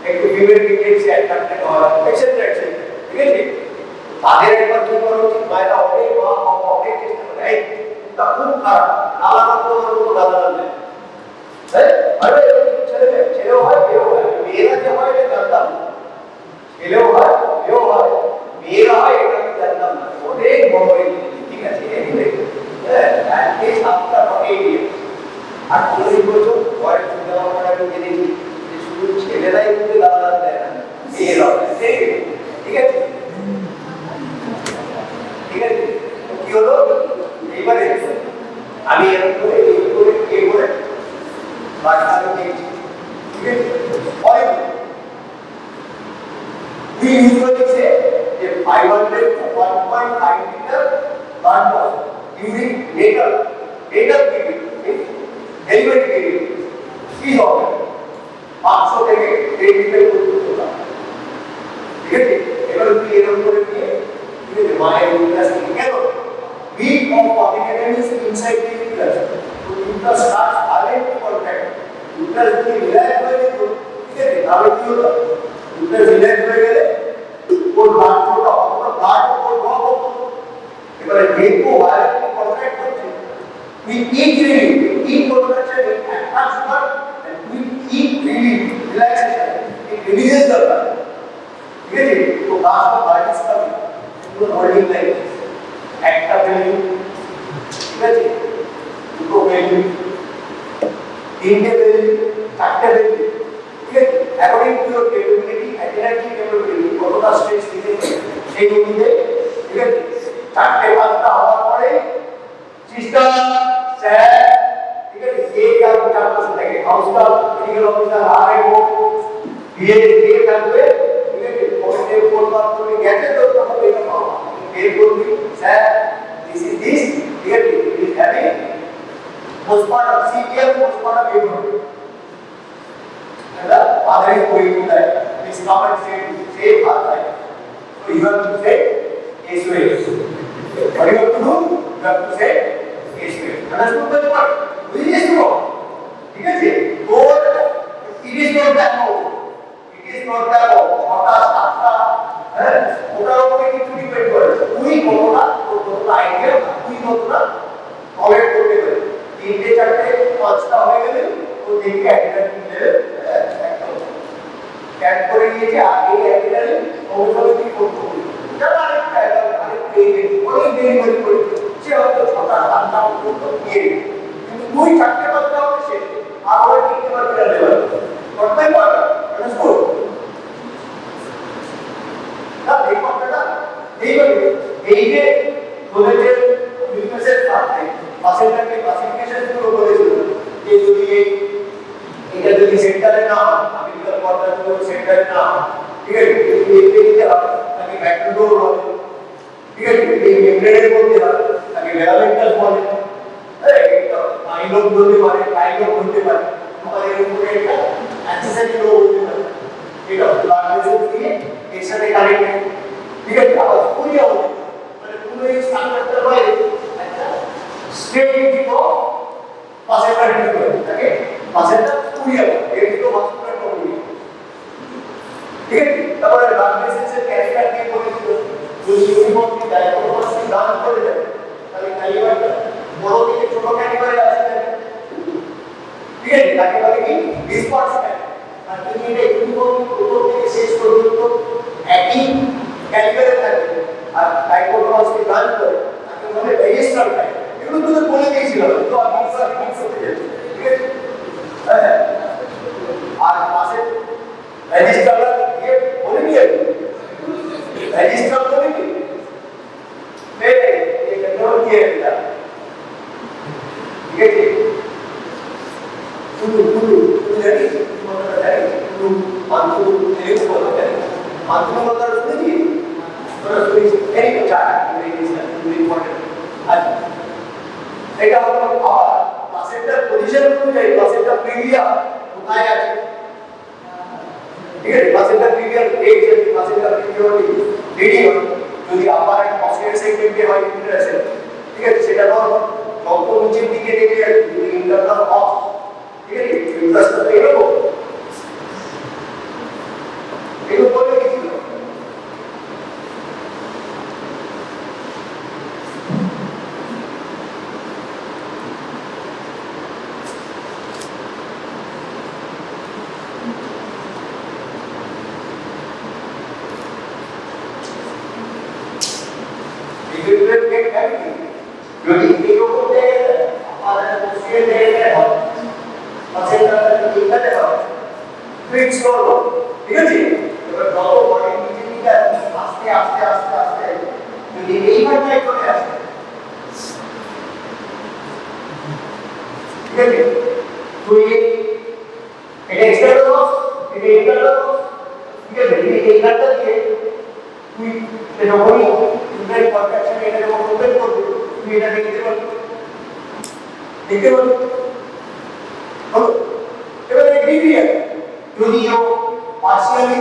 Speaker 4: একটু ফিমেল ডিটেলসে অ্যাট্রাক্টেড হয় এক্সেট্রা এক্সেট্রা ঠিক আছে তাদের একবার কি করা উচিত মায়েরা অনেক অনেক চেষ্টা করে এই তা খুব খারাপ আলাদা কোনো দাদা নেই হ্যাঁ আরে ছেলেও হয় মেয়েও হয় মেয়েরা যে হয় এটা জানতাম ছেলেও হয় মেয়েও হয় মেয়েরা হয় এটা আমি জানতাম না অনেক বড় ঠিক আছে হ্যাঁ এই সাতটা 8 ইয়ার আর 40 বছর বয়স দেওয়া আমি জেনেছি usually say a 500 to 1.5 liter blood loss during natal period, delivery period is ordered. 500 থেকে 1 লিটার পর্যন্ত না, ঠিক আছে? এবার কি এরকম করে নিয়ে ঠিক আছে মায়ের ইউটারাস থেকে কেন weak of polyethylene is inside the uterus, so uterus starts violent contract, uterus যদি রিল্যাক্স হয়ে যেত ঠিক আছে তাহলে কি হতো, uterus রিল্যাক্স হয়ে গেলে ওর ব্লাড ফ্লোটা অথবা ব্লাড ওর ড্রপ হতো। এবারে যেহেতু ভায়োলেন্টলি কন্ট্রাক্ট হচ্ছে we eat relief, eat contraction it attacks blood and we eat relief, relaxation it releases the blood, ঠিক আছে? তো কাজ অফ blood is coming পুরো হোল্ডিং লাইক একটা ভ্যালু, ঠিক আছে? দুটো ভ্যালু, তিনটে ভ্যালু, চারটে ভ্যালু, ঠিক আছে? According to your capability, energy capability, কতটা স্ট্রেস দিতে সেই অনুযায়ী, ঠিক আছে? চারটে পাঁচটা হওয়ার পরে সিস্টেম স্যার, ঠিক আছে? যে কাজ চারপাশে থাকে হাউসটা মেডিকেল অফিসার আরএমও বিএ দিয়ে থাকবে, ঠিক আছে? পয়েন্টে ফোরওয়ার্ড করে গেছে তো তখন এটা পাওয়া বের করবি স্যার this is this, ঠিক আছে? it is having postpartum CPR, postpartum abdomen, and the father is going to that this common say father, so you have to say SOS. What you have to do, you have to say SOS. Understood the word? Which is wrong, ঠিক আছে? or it is not that wrong, it is not that wrong, ছটা সাতটা হ্যাঁ ওটার উপরে কিছু depend করে তুই কতটা আইডিয়া তুই কতটা কমেন্ট করতে পারে, তিনটে চারটে পাঁচটা হয়ে গেলে তো দেখবে অ্যাড্রেনালিন লেভেল একদম ক্যাট করে নিয়েছে, আর এই অ্যাড্রেনালিন ওভাবে কি করতে হবে যারা আরেকটা অনেক ডেলিভারি করে সে হয়তো ছটা সাতটা পর্যন্ত নিয়ে কিন্তু দুই চারটে পাঁচটা হবে সে আর ওরা কিনতে পারবে না লেভেল করতেই পারবে, আন্ডারস্টুড? না এই কথাটা এইভাবে এই যে বলেছে বিজনেসের সাথে পাশেরটাকে ক্লাসিফিকেশন শুরু করেছিল যে যদি এটা যদি সেন্টারে না আমি বিকল্প করতে যদি সেন্টারে না, ঠিক আছে? যদি এতে দিতে হয় তাকে ব্যাকডোর বলে, ঠিক আছে? এই মেমব্রেনের মধ্যে হয় তাকে ভেরামেন্টাল বলে, হ্যাঁ এটা আইলক বলতে পারে, টাইলক বলতে পারে, আমাদের উপরে একটা অ্যাক্সেসরি লো বলতে পারে, এটা ব্লাড ভেসেল দিয়ে এর সাথে কানেক্টেড, ঠিক আছে? আবার পুরিয়া হবে মানে পুরো এই স্ট্রাকচারটার বাইরে একটা স্ট্রেট অফ পাশেরটা ডিল করে থাকে, পাশেরটা পুরিয়া এর দিকে মাসকুলার কমিউনিটি, ঠিক আছে? তারপরে ব্লাড ভেসেলসের ক্যারেক্টার দিয়ে বলেছিল যদি ইউনিফর্মলি ডায়াগনোসিস দান করে দেয় তাহলে ক্যালিবারটা বড় থেকে ছোট ক্যালিবারে আসবে, ঠিক আছে? তাকে বলে কি ডিসপার্সমেন্ট, আর যদি এটা ইউনিফর্মলি প্রথম থেকে শেষ পর্যন্ত একই ক্যালিবারে থাকে আর ডায়াগনোসিস দান করে তাকে বলে রেজিস্টার টাইপ। এগুলো তো বলে দিয়েছিলাম তো আমি সব ফিক্স হতে যাচ্ছি, ঠিক আছে? হ্যাঁ আর পাশে রেজিস্টার দিয়ে বলে নিয়ে রেজিস্টার বলে কি মেরে এই জন্য দিয়ে দিলা, ঠিক আছে? পুরো জানি তোমাদের জানি পুরো মানতুল এই বলে জানি মানতুল কথা শুনেছি তোরা শুনেছি এই চার রেজিস্টার খুবই ইম্পর্টেন্ট। আচ্ছা এটা হলো আবার প্লাসেন্টার পজিশন অনুযায়ী প্লাসেন্টার প্রিভিয়া কোথায় আছে, ঠিক আছে? প্লাসেন্টার প্রিভিয়া এই যে প্লাসেন্টার প্রিভিয়া ভিডিও যদি আপার এন্ড পসটেরিয়র সেগমেন্টে হয় ইন্টারসে, ঠিক আছে? সেটা নরমাল যত নিচের দিকে দেখে যদি ইন্টারনাল অফ, ঠিক আছে? ইন্টারসটা এরকম এগুলো বলে কিছু যদি এরকম জায়গায় আমাদের বসিয়ে জায়গায় হয় পাশেরটা এইখানে হয় ফিক্স করবো, ঠিক আছে? এবার যত বডি নিচে নিচে আস্তে আস্তে আস্তে আস্তে যদি এইখানটায় চলে আসে, ঠিক আছে? তো এটা এক্সটার্নাল লস, এটা ইন্টারনাল লস, ঠিক আছে? এইখানটা দিয়ে যখনই ইনফ্রাই কন্ট্রাকশন এটা যখন ওপেন করবে তুমি এটা দেখতে পারবে হলো এবার এই ডিগ্রি যদিও পার্সিয়ালি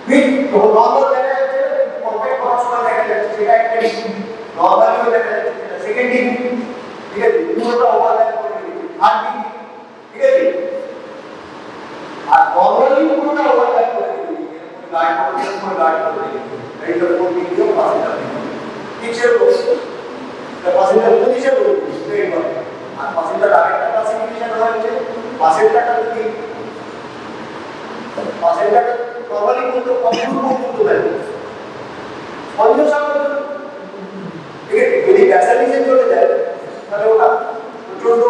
Speaker 4: উইথ নর্মাল দেখা যাচ্ছে কম্পেয়ার করার সময় দেখা যাচ্ছে সেটা একটা ডিগ্রি নর্মালিও দেখা যাচ্ছে সেকেন্ড ডিগ্রি ঠিক আছে পুরোটা ওভারল্যাপ করে দিচ্ছে থার্ড ডিগ্রি ঠিক আছে আর নর্মালি পুরোটা ওভারল্যাপ করে দিচ্ছে গার্ড করে দিচ্ছে এই তো কোন ডিগ্রিও পার্সিয়াল টিচার বলছে the possible position will be straight one and possible direct classification হচ্ছে পাশেরটা যদি পাশেরটা নরমালি বলতে কমপ্লিট করতে পারে পঞ্চম ঠিক আছে যদি ব্যাসালিজে চলে যায় তাহলে ওটা প্রচন্ড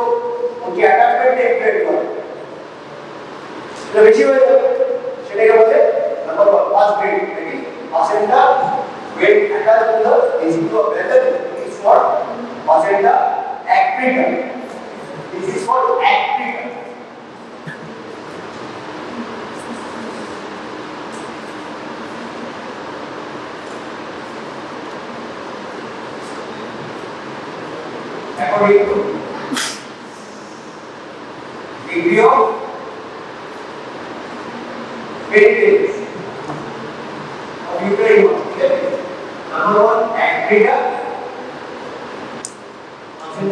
Speaker 4: ওকে অ্যাটাচমেন্ট এক্সপ্রেস করে এটা বেশি হয়ে যাবে সেটাকে বলে নাম্বার 1 ফার্স্ট গ্রেড নাকি পাশেরটা grade attach to the aceto vessel for placenta actricum. This is for actricum. According to degree of penetrance of uterine wall. Number 1 actricum.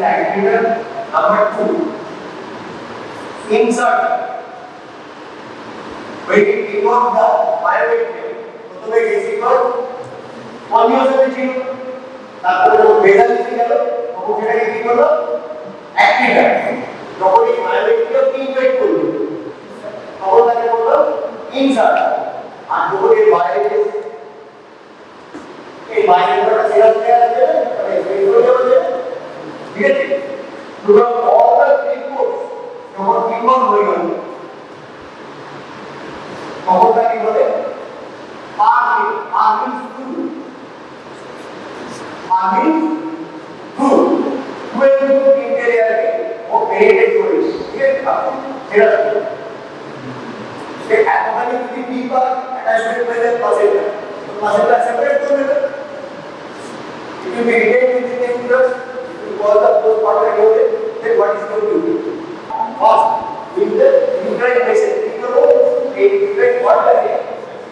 Speaker 4: Activator number 2 insert when it involves the pivot প্রথমে ডেসিকল কনভিউশন ছিল তারপরে বেজাল দিতে গেল তখন সেটাকে কি করলো অ্যাক্টিভেটর যখন এই pivotকে ইনভাইট করলো তখন তাকে বললো ইনসার্ট আর যখন এই বাইরেটা সেরা দেওয়া আছে মানে এইগুলো যাবে ঠিক আছে পুরো অল দ্য রিপোর্টস যখন ইনভলভ হয়ে গেল তখন তাকে বলে আর্মিং টু ইন্টেরিয়রকে ও পেরিটেড করে ঠিক আছে সেটা সে এতখানি যদি ডিপার অ্যাটাচমেন্ট হয়ে যায় পাশেটা সেপারেট করে দেবে if you mediate within the uterus all the those part of the body then what is going to do first in the uterine vessel you know a uterine water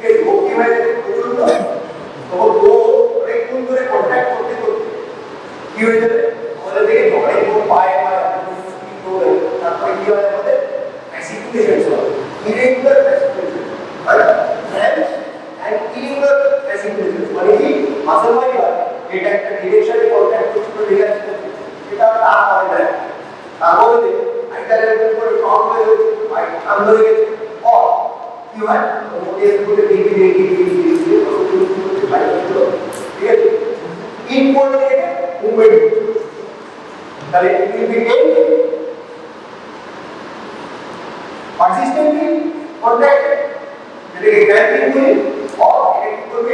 Speaker 4: के रोग की वजह से कुछ होता है तो वो एक खून को कांटेक्ट करते की वजह से बोले थे कि बॉडी को पाए तो ताकि ये वाले होते एक्सिक्यूशन हो irregular execution right and irregular execution মানে কি মাসল वाली बात এটা একটা ডিরেকশনে কন্টাক্ট করতে রিল্যাক্স করতে এটা তা হয় না তাহলে আইটারের উপরে টপ হয়ে গেছে আন্দর হয়ে গেছে ও কি হয় ওদের উপরে ডিগ্রি ঠিক আছে ইনপুট থেকে মুভমেন্ট তাহলে ইনডিকেট পারসিস্টেন্টলি কন্ট্যাক্টেড যেটাকে গ্যাপিং বলি और এটা কি করবে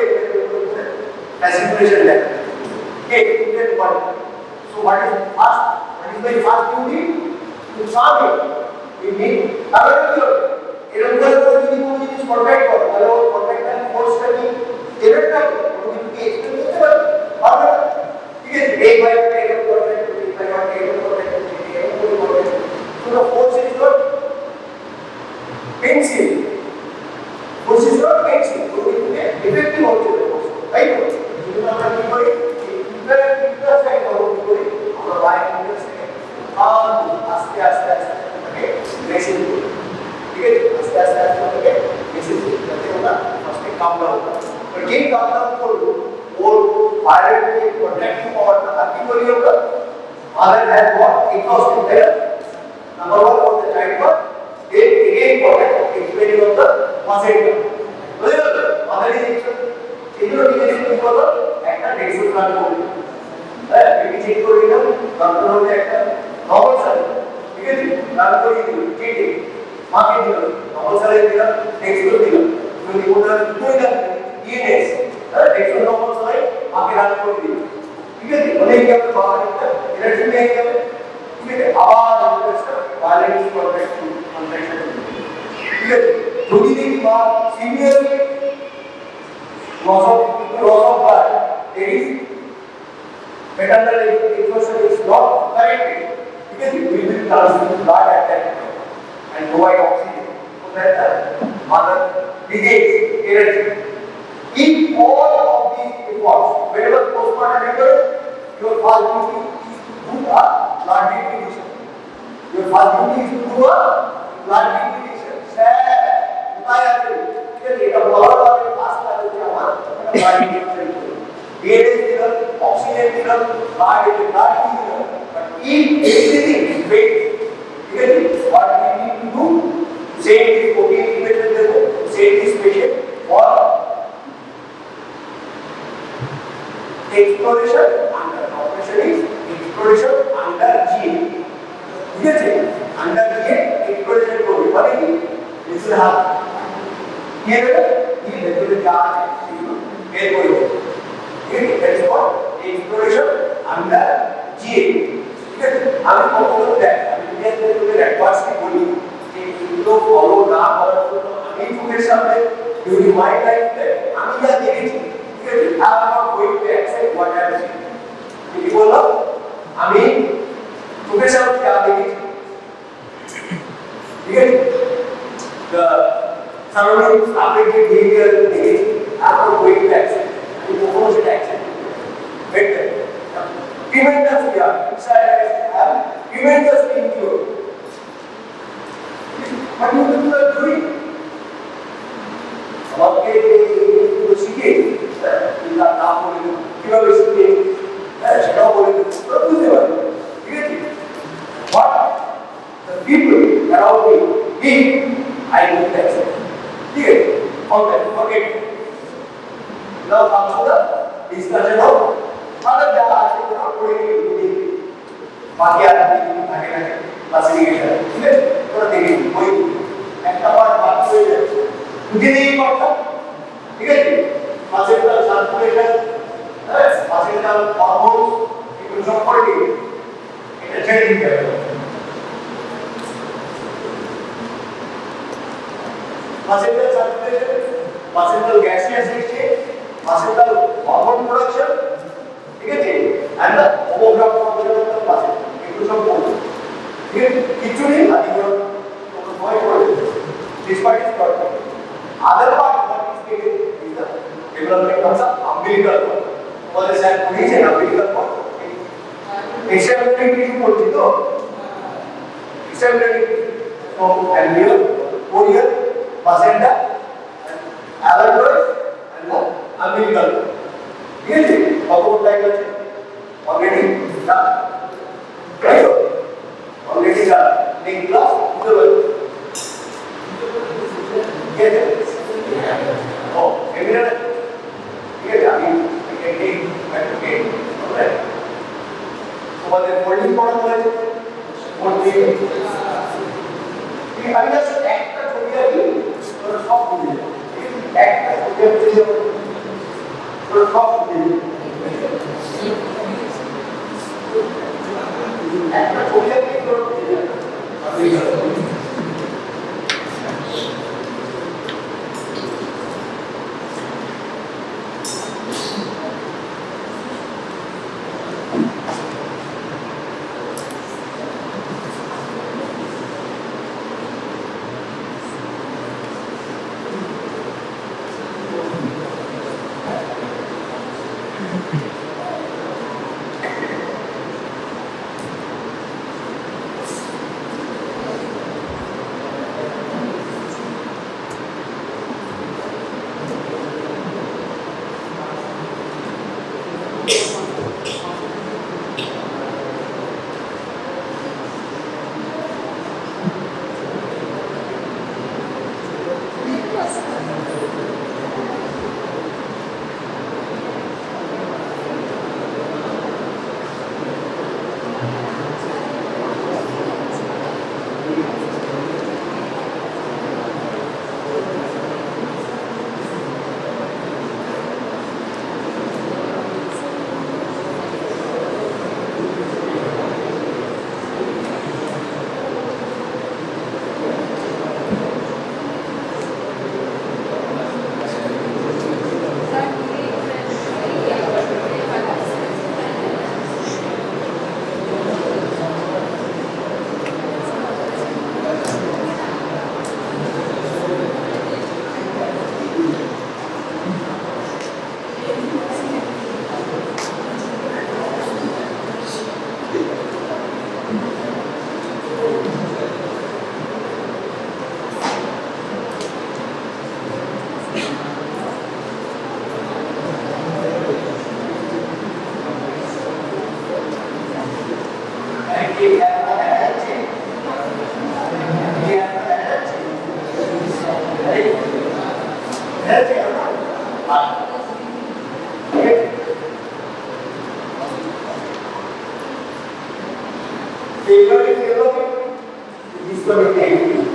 Speaker 4: fasciculation level. Okay, then what? So what is first? What is my first duty? To charm it. We need other cure. এরকম করে যদি কোনো জিনিস কন্ট্যাক্ট করে তাহলে ওর কন্ট্যাক্ট ফোর্সটা কি জেনারেট করে ওকে কি এক্সটেন্ড করতে পারবে ঠিক আছে এক বাই এক contact so the force is not pencil force is not pencil so it is effective also right আমরা কি করি ইন্টার সাইড করব করি আমরা বাইরে ইন্টার সাইড আস্তে আস্তে ওকে মেশিন ঠিক আছে আস্তে আস্তে ওকে মেশিন যাতে ওটা ফার্স্টে কাম ডাউন তো যেই কাম ডাউন করব ওর বাইরে যে কন্ট্যাক্টিং পাওয়ারটা কি করি আমরা mother has what exhausted there number 1 for the child birth then again contact explaining of the placenta বুঝলে তো mother is exhausted এগুলো ঠিক আছে কি করব একটা ডেক্সোর প্ল্যান করব হ্যাঁ বেবি চেক করে দিলাম ডক্টর হলে একটা নর্মাল সাইজ ঠিক আছে তারপরে ঠিক মাকে দিলাম নর্মাল সাইজ দিলাম ডেক্সোর দিলাম যদি ওটা দুইটা ইএনএস হ্যাঁ ডেক্সোর নর্মাল সাইজ মাকে রান করে দিলাম ঠিক আছে অনেক কি আপনি বাবা একটা এনার্জি নিয়ে যাবে ঠিক আছে আবার আমরা ভায়োলেন্স কন্ট্রাকশন ঠিক আছে যদি দেখি বা severely loss of loss of blood, there is maternal exhaustion is not corrected, because it will be transmitting blood at that point and provide oxygen so that the mother regains energy. If all of these efforts, whenever postpartum occurs, your first duty is to do a blood depletion. Your first duty is to do a blood depletion. Sir, কোথায় আছে? ঠিক আছে, এটা বলার আগে first কাজ হচ্ছে আমার blood depletion. Air is given, oxygen given, blood is blood given. But if everything is fake, what we need to do? Send this protein equation, send this patient for exploration under operation is exploration under GA. Yes, under GA exploration protein. What is it? This will happen. Here, he will charge air volume. That is what exploration under GA. Yes, I will follow that. I will get to the advanced volume. If you don't follow now, information during my lifetime, I am not going to accept what I am saying. If you follow, I mean, professor क्या देगी? ठीक है? The surroundings affect the behavior देगी. I am not going to accept. You propose it accept. Better. Tremendous क्या? Tremendous injury. What you are doing? About to सीखे इनका नाम बोले क्यों सीखे ऐसा बोले तो दूसरे बात ठीक है what the people around me think I will accept ठीक है forget now comes the discussion of other data बाकी आगे क्लासिफिकेशन ठीक है थोड़ा देखिए कोई একটা বার বাকি হয়ে যায় বুঝে নেই কথা ঠিক আছে ফাসিটাল সার্কুলেশন ফাসিটাল হরমোনস এগুলো সব করে দিই এটা ছেড়ে দিতে হবে foetal circulation foetal gaseous exchange foetal hormone production ঠিক আছে and the homograph function of the foetal এগুলো সব বলবো ঠিক আছে কিছু নেই আদি করে ভয় করে this part is got other part what is needed is the development of the umbilical cord for the sacrum is an umbilical cord extremity tissue বলছি তো extremity from alveolar podial placenta alveolus and the umbilical ঠিক আছে কত type আছে already done right already done next class tuberous get it oh evident here I mean we can take back again alright so what the folding model was folding I just act the phobia for stop phobia act the phobia for stop phobia act the phobia for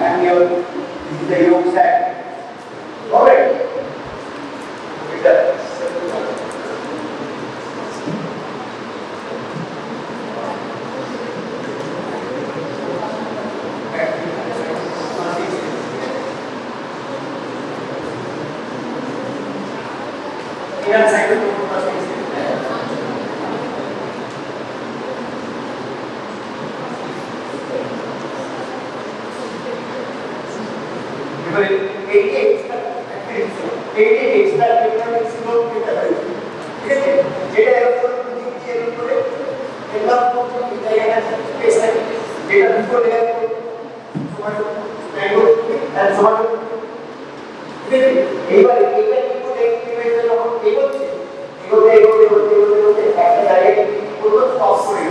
Speaker 4: and here this is the yolk sac. Alright? It does.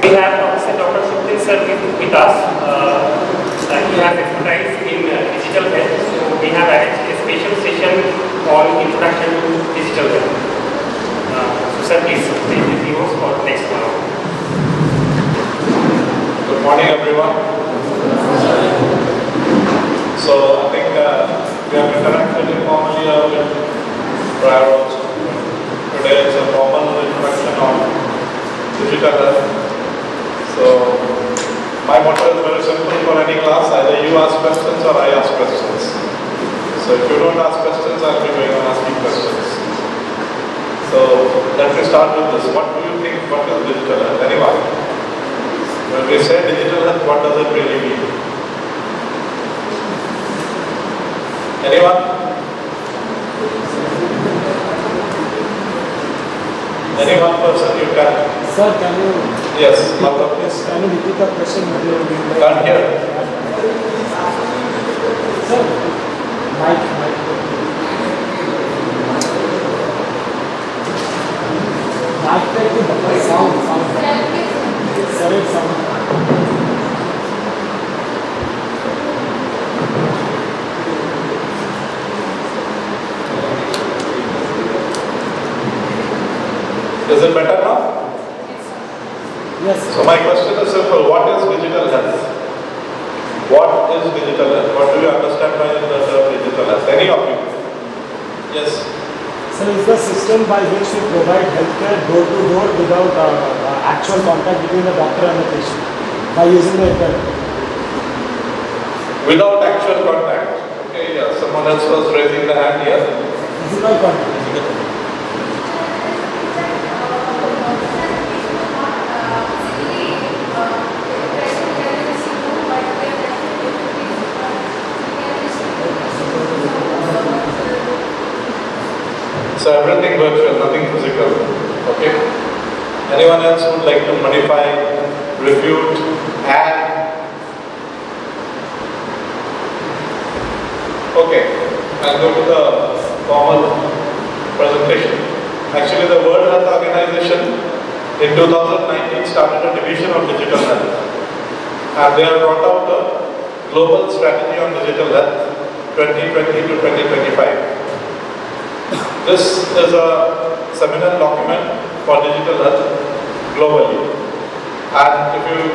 Speaker 6: We have Dr. Shukla sir with us, and he has expertise in digital health. So we have arranged a special session on introduction to digital health. So sir, please take the viewers for next 1 hour.
Speaker 7: Good morning, everyone. So I think we have interacted informally with prior also. Today is a formal introduction on digital health. So my motto is very simple for any class: either you ask questions or I ask questions. So if you don't ask questions, I'll be going on asking questions. So let me start with this. What do you think? What is digital health? Anyone? When we say digital health, what does it really mean? Anyone? Any one person you can?
Speaker 5: Sir, can you?
Speaker 7: Yes, Malcolm, please.
Speaker 5: Can you repeat the question?
Speaker 7: Can't hear.
Speaker 5: Sir, mic. Mic sound.
Speaker 7: Is it better now?
Speaker 5: Yes.
Speaker 7: So my question is simple. What is digital health? What is digital health? What do you understand by the term digital health? Any of you? Yes.
Speaker 5: So it's the system by which we provide healthcare door to door without actual contact between the doctor and the patient by using the internet.
Speaker 7: Without actual contact. Okay, yeah. Someone else was raising the hand here.
Speaker 5: Physical contact.
Speaker 7: So everything virtual, nothing physical. Okay. Anyone else would like to modify, refute, add? Okay. I'll go to the formal presentation. Actually, the World Health Organization in 2019 started a division of digital health, and they have brought out a global strategy on digital health 2020 to 2025. This is a seminal document for digital health globally. And if you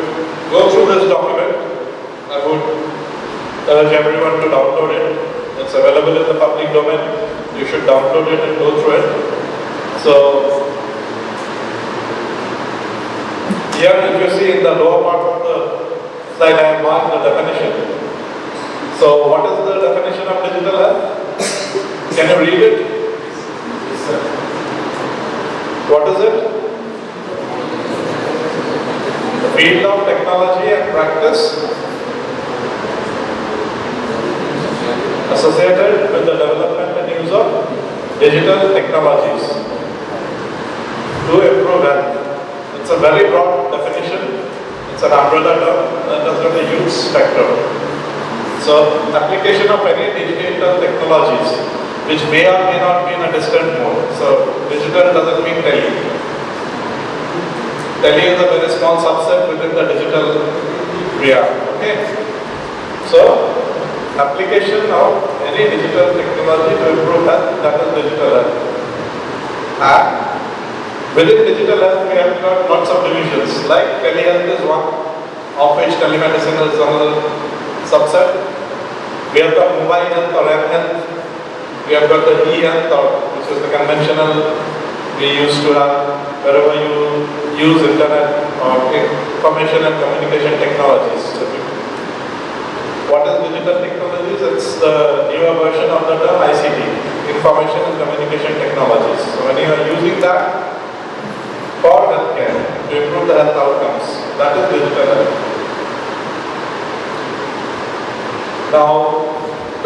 Speaker 7: go through this document, I would urge everyone to download it. It's available in the public domain. You should download it and go through it. So, here if you see in the lower part of the slide, I have marked the definition. So, what is the definition of digital health? Can you read it? What is it? The field of technology and practice associated with the development and use of digital technologies to improve health. It's a very broad definition. It's an umbrella term that has got a huge spectrum. So, application of any digital technologies which may or may not be in a distant mode. So, digital doesn't mean tele. Tele is a very small subset within the digital realm. Okay? So, application of any digital technology to improve health, that is digital health. And within digital health, we have got lots of divisions, like telehealth is one, of which telemedicine is another subset. We have got mobile health or M-health. We have got the e-health, which is the conventional we used to have wherever you use internet or information and communication technologies. What is digital technologies? It's the newer version of the term ICT, information and communication technologies. So when you are using that for healthcare to improve the health outcomes, that is digital health. Now,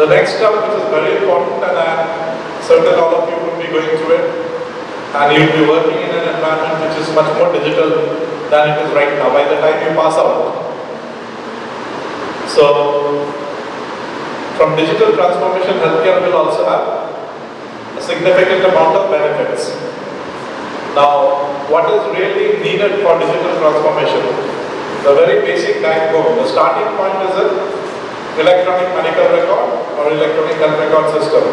Speaker 7: the next term, which is very important, and I'm certain all of you will be going through it, and you'll be working in an environment which is much more digital than it is right now by the time you pass out. So, from digital transformation, healthcare will also have a significant amount of benefits. Now, what is really needed for digital transformation? The very basic backbone, the starting point is an electronic medical record or electronic health record system.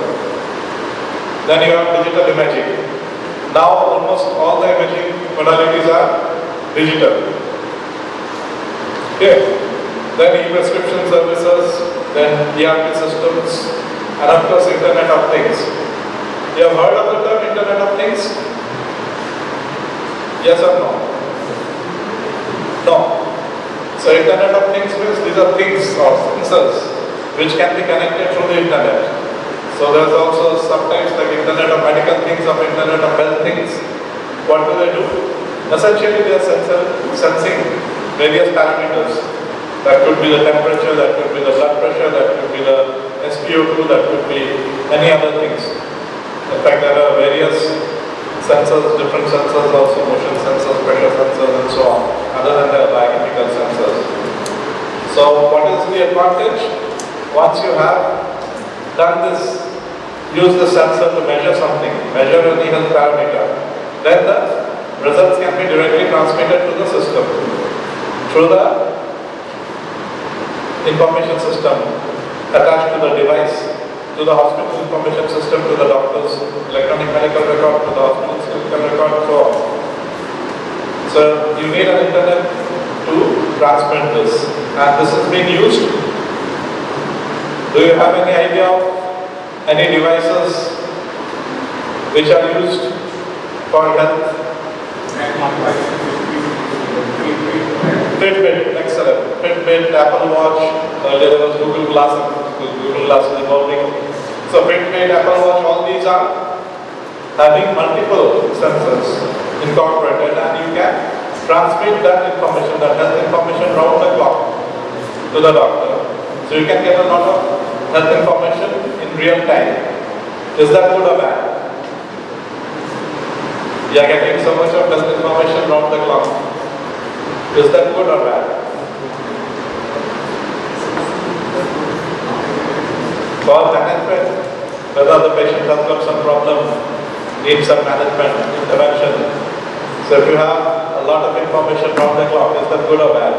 Speaker 7: Then you have digital imaging. Now almost all the imaging modalities are digital. Okay. Then e-prescription services, then ERP systems, and of course Internet of Things. You have heard of the term Internet of Things? Yes or no? No. So Internet of Things means these are things or sensors which can be connected through the Internet. So there's also sometimes like Internet of Medical Things or Internet of Health Things. What do they do? Essentially they are sensing various parameters. That could be the temperature, that could be the blood pressure, that could be the SpO2, that could be many other things. In fact, there are various sensors, different sensors also, motion sensors, pressure sensors and so on, other than the biochemical sensors. So what is the advantage? Once you have done this, use the sensor to measure something, measure any health parameter, then the results can be directly transmitted to the system through the information system attached to the device, to the hospital information system, to the doctor's electronic medical record, to the hospital's clinical record, so on. So you need an internet to transmit this, and this is being used. Do you have any idea of any devices which are used for health? Fitbit, excellent. Fitbit, Apple Watch, earlier there was Google Glass is evolving. So Fitbit, Apple Watch, all these are having multiple sensors incorporated, and you can transmit that information, that health information round the clock to the doctor. So you can get a lot of health information in real time. Is that good or bad? You are getting so much of health information round the clock. Is that good or bad? For management, whether the patient has got some problem, needs some management intervention. So if you have a lot of information round the clock, is that good or bad?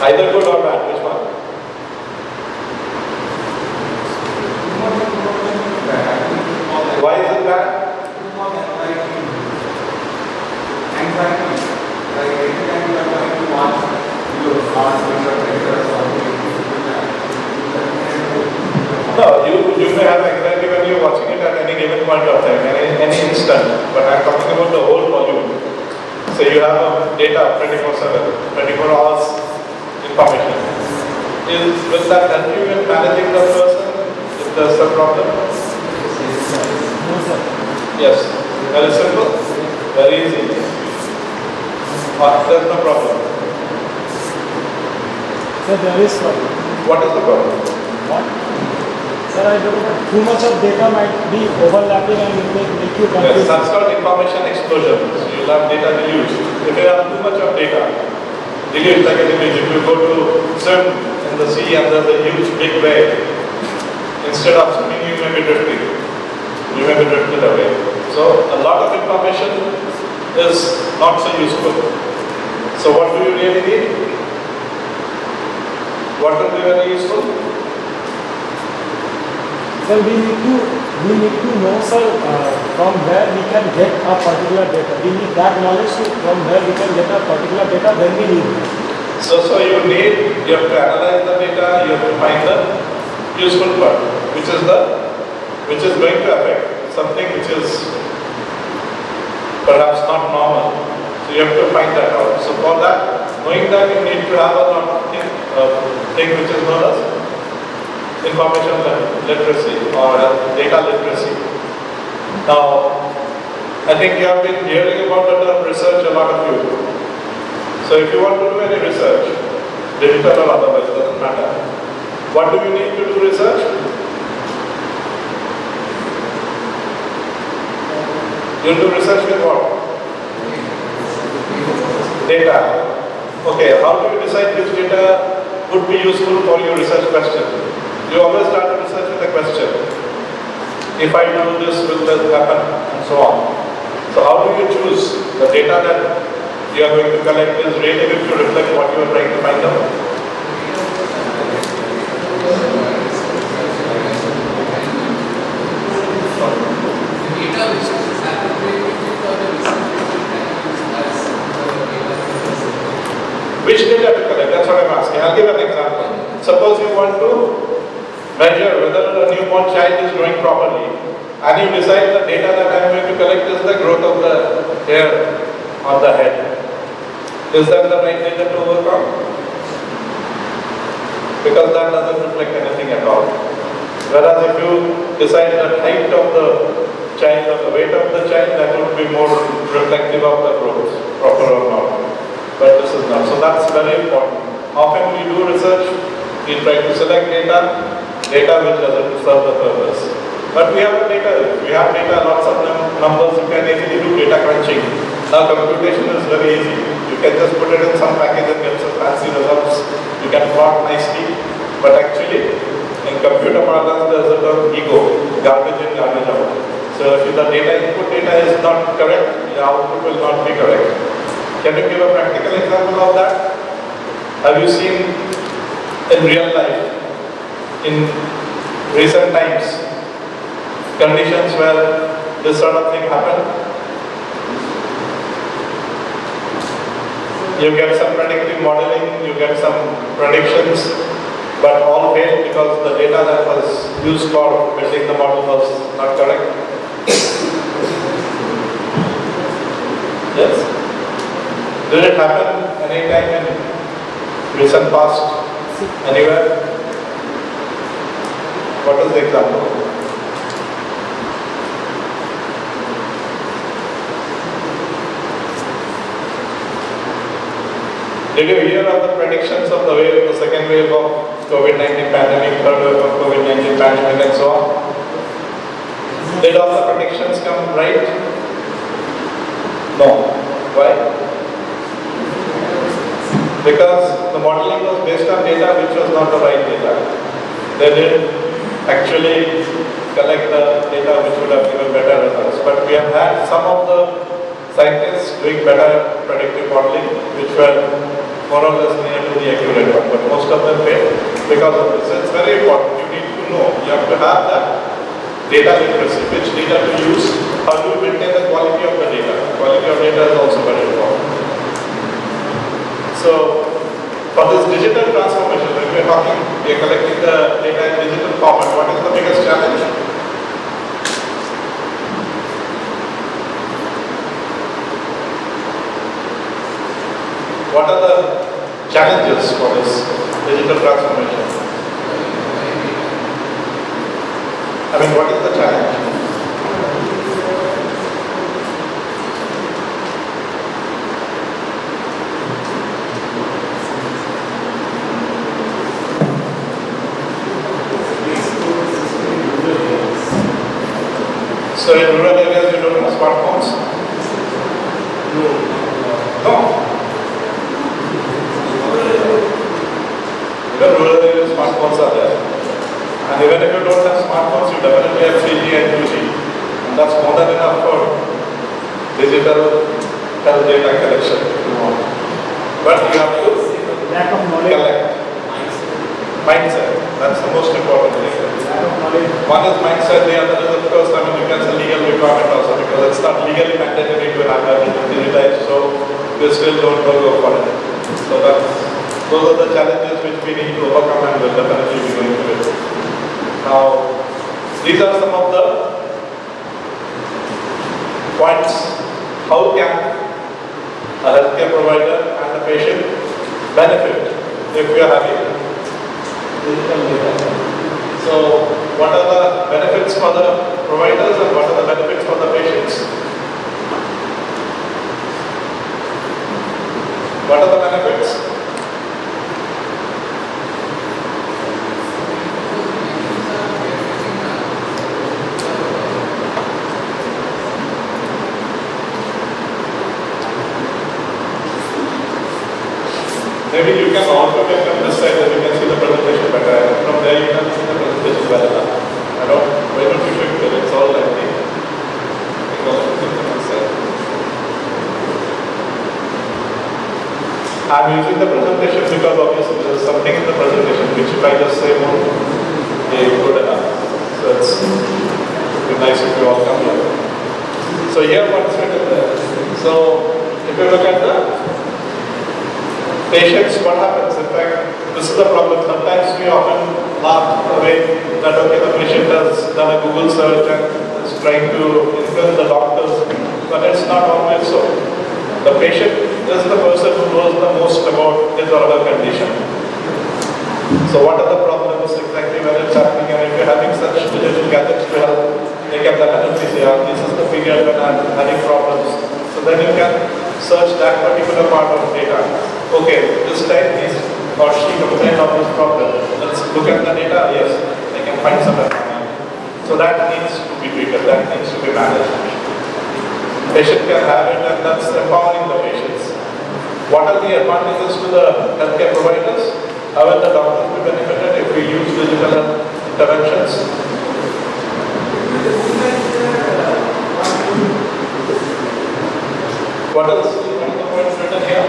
Speaker 7: Either good or bad, which one? Why is it bad? No, you may have anxiety when you're watching it at any given point of time, any instant, but I'm talking about the whole volume. So you have data 24/7, 24 hours information. Will that help you in managing the person if there's a problem?
Speaker 5: No, sir.
Speaker 7: Yes, very simple, very easy. There's no problem.
Speaker 5: Sir, there is problem.
Speaker 7: What is the problem?
Speaker 5: What? Sir, I don't know. Too much of data might be overlapping and it may make you confused.
Speaker 7: Yes, that's called information explosion. So you'll have data deluge. If you have too much of data, deluge like an image. If you go to swim in the sea and there's a huge big wave, instead of swimming you may be drifting. You may be drifted away. So a lot of information is not so useful. So what do you really need? What will be very useful?
Speaker 5: Sir, we need to know, sir, from where we can get a particular data. We need that knowledge from where we can get a particular data when we need it.
Speaker 7: So you have to analyze the data, you have to find the useful part, which is going to affect something which is perhaps not normal. So you have to find that out. So for that, knowing that, you need to have a lot of thing which is known as information literacy or data literacy. Now, I think you have been hearing about the term research, a lot of you. So if you want to do any research, digital or otherwise, it doesn't matter. What do you need to do research? You do research with what? Data. Okay, how do you decide which data would be useful for your research question? You always start the research with a question. If I do this, will this happen? And so on. So how do you choose the data that you are going to collect is really going to reflect what you are trying to find out? Which data to collect? That's what I'm asking. I'll give an example. Suppose you want to measure whether a newborn child is growing properly, and you decide the data that I'm going to collect is the growth of the hair on the head. Is that the right data to work on? Because that doesn't reflect anything at all. Whereas if you decide the height of the child or the weight of the child, that would be more reflective of the growth, proper or not. But this is not. So that's very important. Often we do research, we try to select data which doesn't serve the purpose. But we have data, lots of numbers, you can easily do data crunching. Now computation is very easy. You can just put it in some package and get some fancy results. You can plot nicely. But actually, in computer parlance, there's a term ego, garbage in, garbage out. So if the input data is not correct, the output will not be correct. Can you give a practical example of that? Have you seen in real life, in recent times, conditions where this sort of thing happened? You get some predictive modeling, you get some predictions, but all failed because the data that was used for building the model was not correct. Yes? Did it happen anytime in recent past? Anywhere? What is the example? Did you hear of the predictions of the wave, the second wave of COVID-19 pandemic, third wave of COVID-19 pandemic and so on? Did all the predictions come right? No. Why? Because the modeling was based on data which was not the right data. They did actually collect the data which would have given better results. But we have had some of the scientists doing better predictive modeling which were more or less near to the accurate one. But most of them failed because of this. It's very important. You need to know. You have to have that data literacy. Which data to use? How do you maintain the quality of the data? Quality of data is also very important. So, for this digital transformation, when we are collecting the data in digital format, what is the biggest challenge? What are the challenges for this digital transformation? I mean, what is the challenge? So in rural areas you don't have smartphones? No. Even rural areas smartphones are there. And even if you don't have smartphones, you definitely have 3G and 2G. And that's more than enough for digital health data collection if you want. But you have to collect. Mindset. That's the most important thing. One is mindset, the other is of course, you can say legal requirement also because it's not legally mandatory to have everything digitized, so we still don't go for it. So that's Those are the challenges which we need to overcome and will definitely be going to it. Now, these are some of the points. How can a healthcare provider and a patient benefit if we are having digital data? So, what are the benefits for the providers and what are the benefits for the patients? What are the benefits? Maybe you can also take from this side that you can see the presentation better. From there you can see the presentation better. Why don't you shift it? It's all like me. I'm using the presentation because obviously there is something in the presentation which if I just say won't be good enough. So it's be nice if you all come here. So here what's written there. So if you look at the patients, what happens? In fact, this is the problem. Sometimes we often laugh away that okay, the patient has done a Google search and is trying to influence the doctors, but it's not always so. The patient is the person who knows the most about his or her condition. So what are the problems exactly when it's happening, and if you're having such digital gadgets to help make up that anesthesia, this is the period when I'm having problems. So then you can search that particular part of data. Okay, this time he's or she complained of this problem. Let's look at the data. Yes, they can find some information. So that needs to be treated, that needs to be managed. Patient can have it, and that's empowering the patients. What are the advantages to the healthcare providers? How will the doctors be benefited if we use digital interventions? What are the points written here?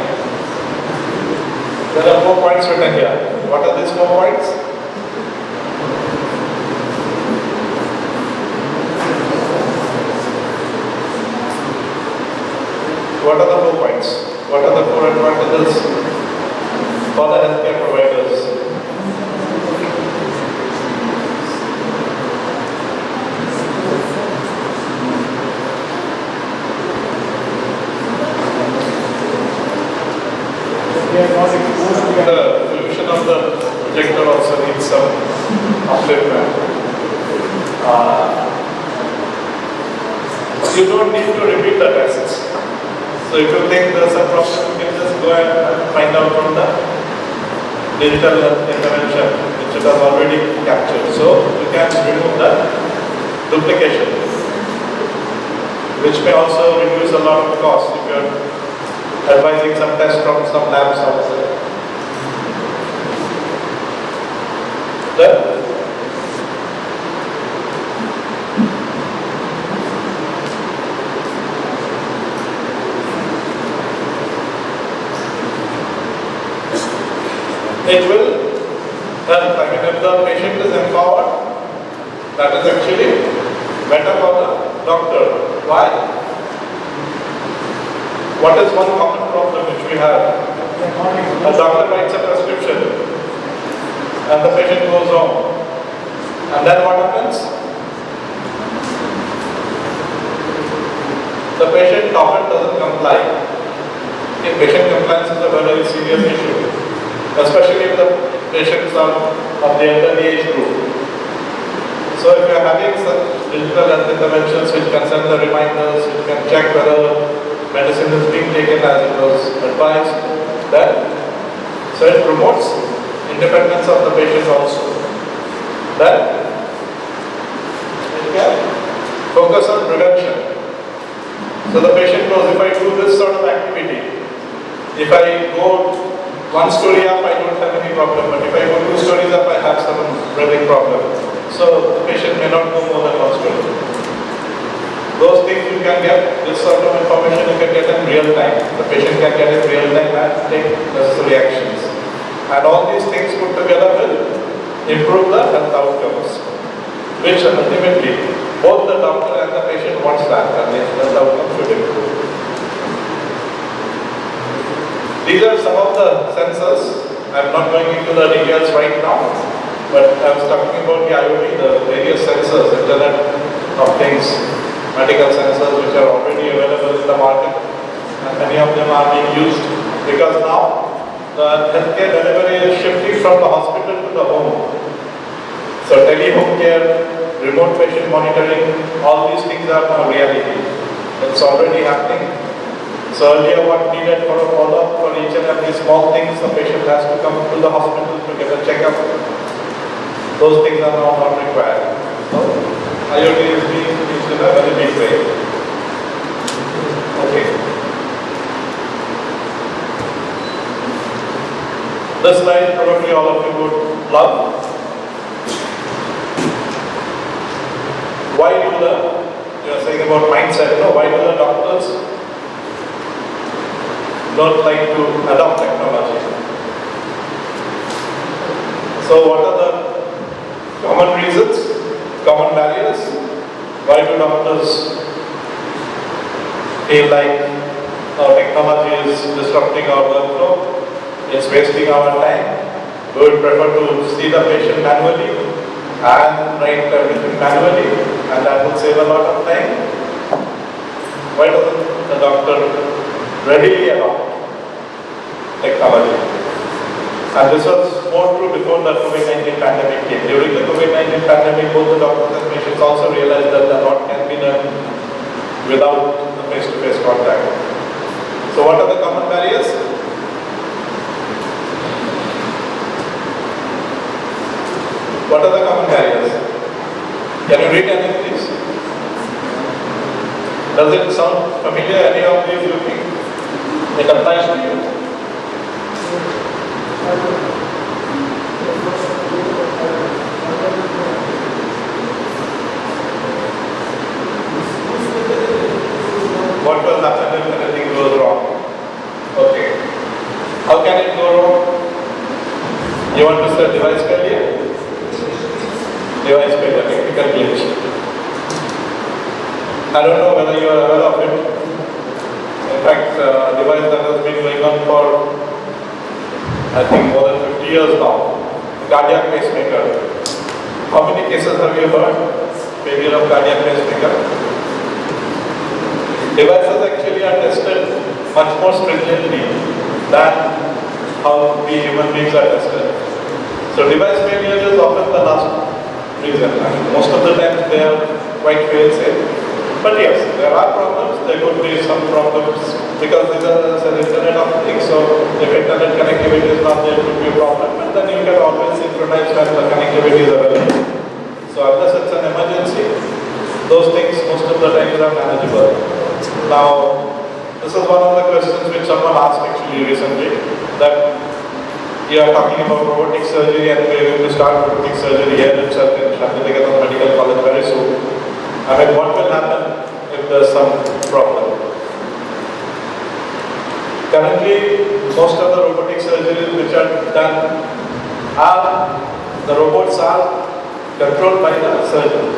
Speaker 7: There are 4 points written here. What are these 4 points? What are the 4 points? What are the 4 advantages for the healthcare providers? The solution of the projector also needs some upliftment. You don't need to repeat the tests. So if you think there's a problem, you can just go and find out from the digital intervention which it has already captured. So you can remove the duplication, which may also reduce a lot of cost if you're advising some tests from some labs outside. It will help. I mean, if the patient is empowered, that is actually better for the doctor. Why? What is one common problem which we have? A doctor writes a prescription and the patient goes home. And then what happens? The patient often doesn't comply. If patient compliance is a very serious issue, especially if the patients are of the elderly age group. So if you are having such digital health interventions which can send the reminders, which can check whether medicine is being taken as it was advised, then so it promotes independence of the patient also. Then it can focus on prevention. So the patient knows if I do this sort of activity, if I go 1 story up, I don't have any problem, but if I go 2 stories up, I have some breathing problem. So the patient may not go more than 1 story. Those things you can get, this sort of information you can get in real time. The patient can get in real time and take necessary actions. And all these things put together will improve the health outcomes, which ultimately both the doctor and the patient wants that, and the health outcomes should improve. These are some of the sensors I'm not going into the details right now, but I was talking about the IoT, the various sensors, Internet of Things, medical sensors which are already available in the market, and many of them are being used because now the healthcare delivery is shifting from the hospital to the home. So tele-home care, remote patient monitoring, all these things are now reality. It's already happening. So earlier what needed for a follow-up for each and every small things, the patient has to come to the hospital to get a checkup. Those things are now not required. So IoT is being used in a very big way. Okay. This slide probably all of you would love. Why do you are saying about mindset, no? Why do the doctors don't like to adopt technology? So what are the common reasons, common barriers? Why do doctors feel like our technology is disrupting our workflow? It's wasting our time. We would prefer to see the patient manually and write everything manually, and that will save a lot of time. Why doesn't the doctor readily adopt technology? And this was more true before the COVID-19 pandemic came. During the COVID-19 pandemic, both the doctors and patients also realized that a lot can be done without the face-to-face contact. So what are the common barriers? What are the common barriers? Can you read any of these? Does it sound familiar, any of these you think? It applies to you? What will happen if anything goes wrong? Okay. How can it go wrong? You want to say device failure? Device failure, technical glitch. I don't know whether you are aware of it. In fact, a device that has been going on for, I think, more than 50 years now. Cardiac pacemaker. How many cases have you heard? Failure of cardiac pacemaker. Devices actually are tested much more stringently than how we human beings are tested. So device failure is often the last reason. Most of the time they are quite fail-safe. But yes, there are problems. There could be some problems because these are an Internet of Things. So if Internet connectivity is not there, it could be a problem. But then you can always synchronize when the connectivity is available. So unless it's an emergency, those things most of the time are manageable. Now, this is one of the questions which someone asked actually recently, that you are talking about robotic surgery and we are going to start robotic surgery here itself in Shantinikethan Medical College very soon. I mean, what will happen if there is some problem? Currently, most of the robotic surgeries which are done the robots are controlled by the surgeon,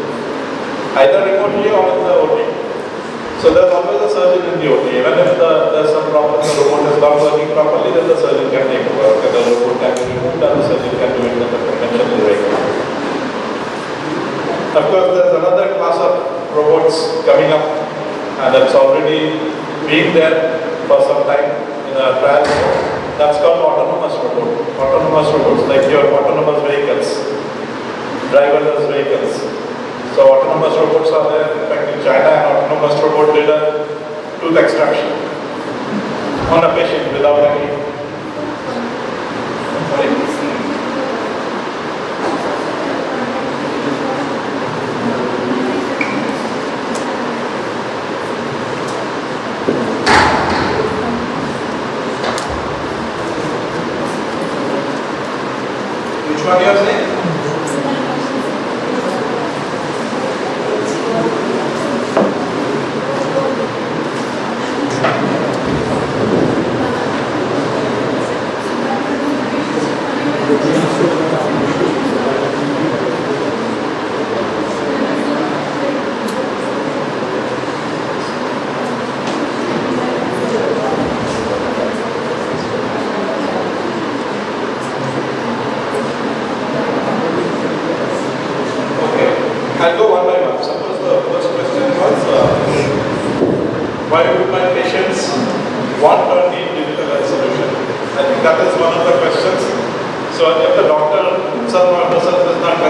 Speaker 7: either remotely or in the OT. So there's always a surgeon in the OT. Even if there's some problem, the robot is not working properly, then the surgeon can take over. The robot can be removed and the surgeon can do it in the conventional way. Of course, there's another class of robots coming up, and that's already been there for some time in a trial. That's called autonomous robot. Autonomous robots, like your autonomous vehicles, driverless vehicles. So autonomous robots are there. In fact, in China, an autonomous robot did a tooth extraction on a patient without any. Sorry. Which one you are saying? I'll go one by one. Suppose the first question was, why would my patients want or need digital health solution? I think that is one of the questions. So if the doctor himself or herself is not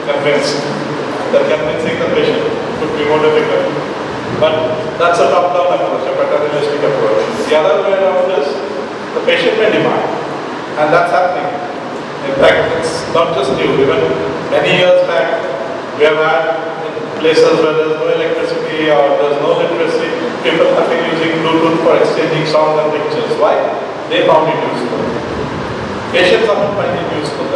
Speaker 7: convinced, then convincing the patient could be more difficult. But that's a top-down approach, a paternalistic approach. The other way around is the patient may demand, and that's happening. In fact, it's not just new. Even many years back, we have had places where there's no electricity or there's no literacy, people have been using Bluetooth for exchanging songs and pictures. Why? They found it useful. Patients often find it useful.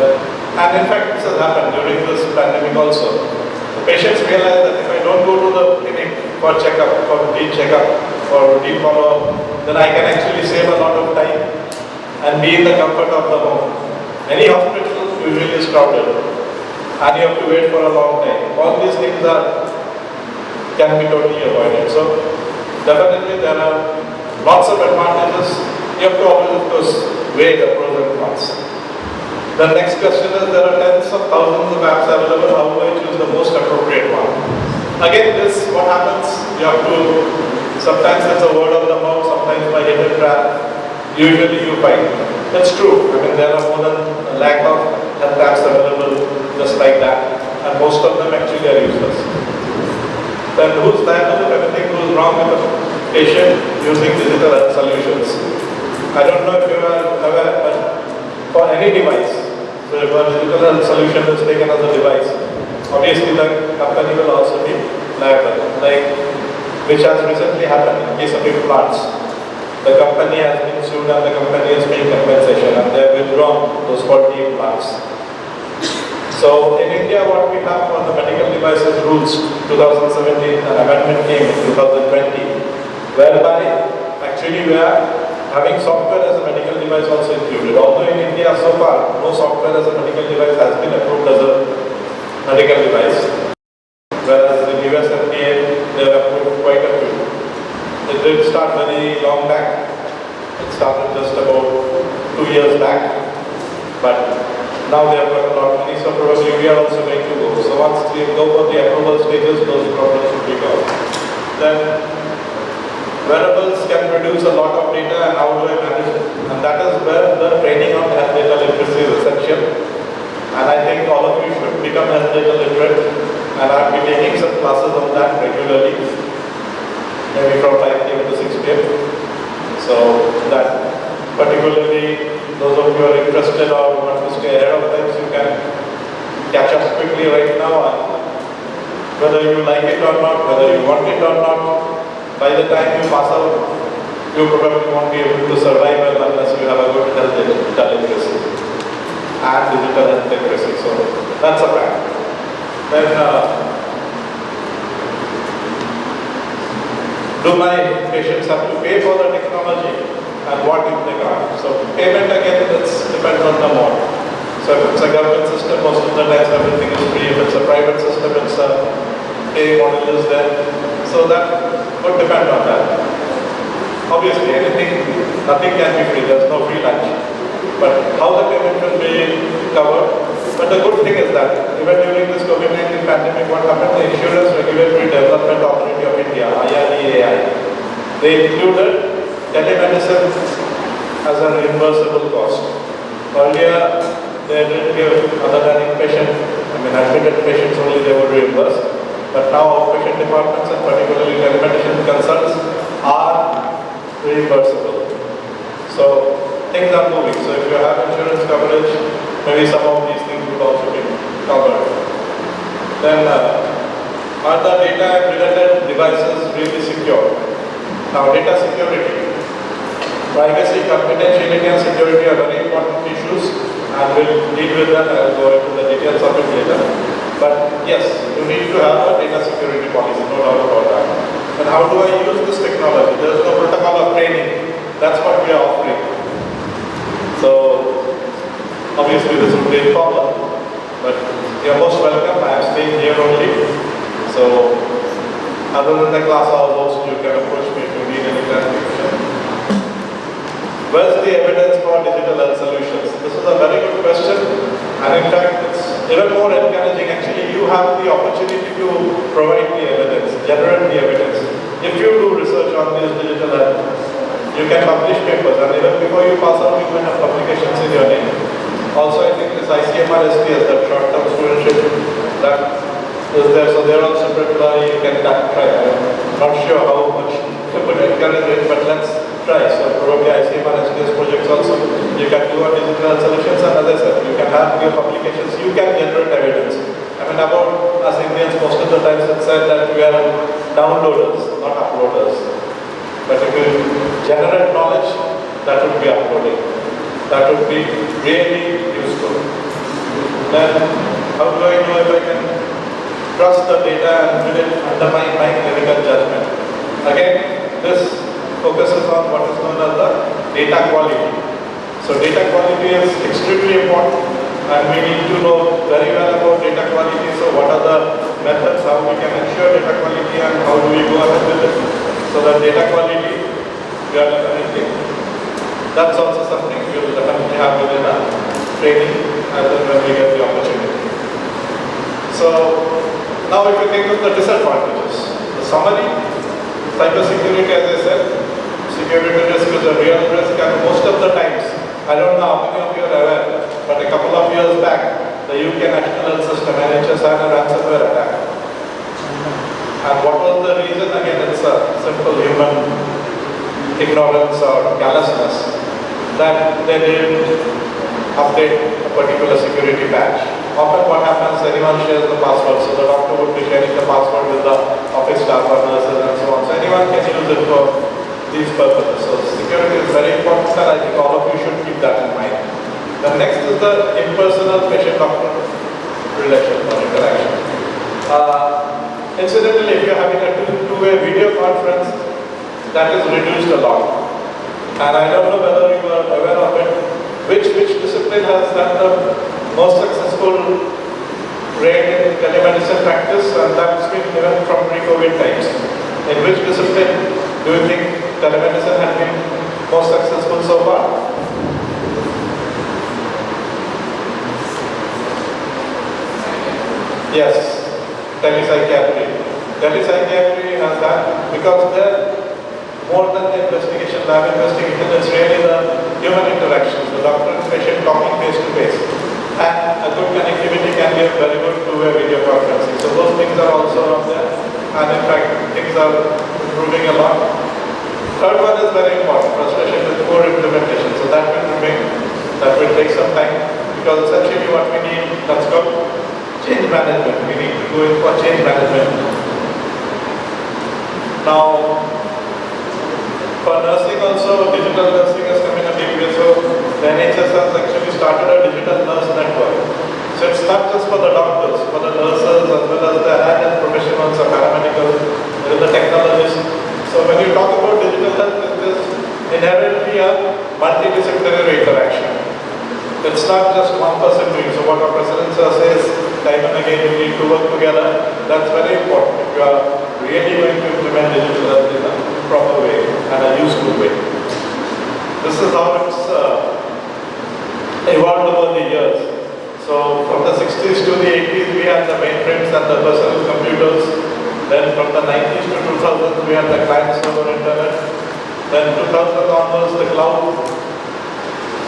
Speaker 7: And in fact, this has happened during this pandemic also. The patients realize that if I don't go to the clinic for checkup, for routine checkup, for routine follow-up, then I can actually save a lot of time and be in the comfort of the home. Any hospital usually is crowded and you have to wait for a long time. All these things can be totally avoided. So definitely there are lots of advantages. You have to always, of course, weigh the pros and cons. The next question is, there are tens of thousands of apps available. How do I choose the most appropriate one? Again, this what happens, you have to, sometimes it's a word of the mouth, sometimes by hidden trap. Usually you find. That's true. I mean, there are more than a lakh of health apps available just like that, and most of them actually are useless. Then who's liable if everything goes wrong with the patient using digital health solutions? I don't know if you are aware, but for any device, so if a digital health solution is taken as a device, obviously the company will also be liable, like which has recently happened in case of implants. The company has been sued and the company is paying compensation and they have withdrawn those 40 implants. So in India, what we have for the medical devices rules, 2017, an amendment came in 2020, whereby actually we are having software as a medical device also included. Although in India so far, no software as a medical device has been approved as a medical device. Whereas in US FDA, they have approved quite a few. It did start very long back. It started just about 2 years back. But now they have got a lot many, so probably we are also going to go. So once we go for the approval stages, those problems will be gone. Then wearables can produce a lot of data, and how do I manage it? And that is where the training on health data literacy is essential. And I think all of you should become health data literate, and I'll be taking some classes on that regularly, maybe from 5 p.m. to 6 p.m. So that particularly those of you who are interested or want to stay ahead of things, you can catch up quickly right now, and whether you like it or not, whether you want it or not, by the time you pass out, you probably won't be able to survive well unless you have a good health data literacy and digital health literacy. So that's a fact. Then, do my patients have to pay for the technology, and what if they can't? So payment again, it depends on the model. So if it's a government system, most of the times everything is free. If it's a private system, it's a pay model is there. So that would depend on that. Obviously, nothing can be free. There's no free lunch. But how the payment will be covered. But the good thing is that even during this COVID-19 pandemic, what happened? The Insurance Regulatory Development Authority of India, IRDAI, they included telemedicine as a reimbursable cost. Earlier, they didn't give, other than inpatient, admitted patients only they would reimburse. But now outpatient departments and particularly telemedicine consults are reimbursable. So things are moving. So if you have insurance coverage, maybe some of these things would also be covered. Then are the data and related devices really secure? Now data security. Privacy, confidentiality and security are very important issues, and we'll deal with that. I'll go into the details of it later. But yes, you need to have a data security policy, no doubt about that. And how do I use this technology? There is no protocol of training. That's what we are offering. So obviously this would be informal, but you're most welcome. I am staying here only. So other than the class hour host, you can approach me if you need any clarification. Where's the evidence for digital health solutions? This is a very good question, and in fact it's even more encouraging, actually you have the opportunity to provide the evidence, generate the evidence. If you do research on these digital health, you can publish papers, and even before you pass out, you can have publications in your name. Also, I think this ICMRST has that short-term studentship that is there, so they're on separate you can try. I'm not sure how much to put encourage it, but let's try. So probably ICMRST's projects also, you can do a digital health solutions, and as I said, you can have your publications, you can generate evidence. I mean, about us Indians, most of the times it's said that we are downloaders, not uploaders. But if you generate knowledge, that would be uploading. That would be really useful. Then, how do I know if I can trust the data and will it undermine my clinical judgment? Again, this focuses on what is known as the data quality. So data quality is extremely important, and we need to know very well about data quality. So what are the methods, how we can ensure data quality, and how do we go ahead with it? So that data quality, we are definitely, that's also something we will definitely have within our training as and when we get the opportunity. So now if we think of the disadvantages, the summary, cybersecurity, as I said, security risk is a real risk, and most of the times, I don't know how many of you are aware, but a couple of years back, the UK National Health System, NHS, had a ransomware attack. And what was the reason? Again, it's a simple human ignorance or callousness that they didn't update a particular security patch. Often what happens, anyone shares the password, so the doctor would be sharing the password with the office staff or nurses and so on. So anyone can use it for these purposes. So security is very important, and I think all of you should keep that in mind. The next is the impersonal patient-doctor relation or interaction. Incidentally, if you're having a two-way video conference, that is reduced a lot. And I don't know whether you are aware of it. Which discipline has done the most successful rate in telemedicine practice, and that's been given from pre-COVID times. In which discipline do you think telemedicine has been most successful so far? Yes. Telepsychiatry. Telepsychiatry has done, because they're more than the investigation, lab investigation, it's really the human interactions, the doctor and patient talking face to face. And a good connectivity can be a very good two-way video conferencing. So those things are also out there, and in fact things are improving a lot. Third one is very important, frustration with poor implementation. So that will remain, that will take some time, because essentially what we need, that's called change management. We need to go in for change management. Now, for nursing also, digital nursing has come in a big way. So the NHS has actually started a digital nurse network. So it's not just for the doctors, for the nurses as well as the allied professionals or paramedicals, the technologists. So when you talk about digital health, it is inherently a multidisciplinary interaction. It's not just one person doing. So what our President says, time and again, we need to work together. That's very important. If you are really going to implement digital health in a proper way and a useful way. This is how it's evolved over the years. So from the 60s to the 80s, we had the mainframes and the personal computers. Then from the 90s to 2000s, we had the client-server internet. Then 2000 onwards, the cloud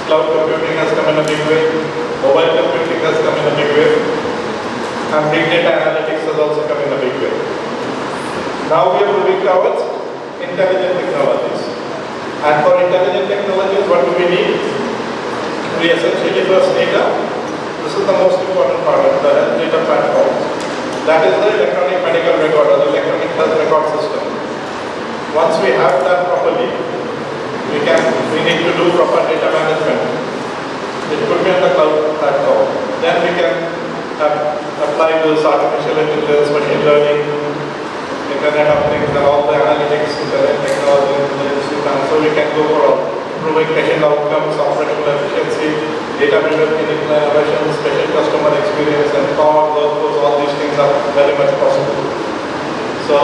Speaker 7: computing has come in a big way. Mobile computing has come in a big way. And big data analytics has also come in a big way. Now we are moving towards intelligent technologies. And for intelligent technologies, what do we need? We essentially first need this is the most important part of the health data platform. That is the electronic medical record or the electronic health record system. Once we have that properly, we need to do proper data management. It could be on the cloud platform. Then we can apply this artificial intelligence, machine learning, Internet of Things, and all the analytics, internet technology, so we can go for improving patient outcomes, operational efficiency, data-driven clinical innovations, patient customer experience, and power workflows. All these things are very much possible. So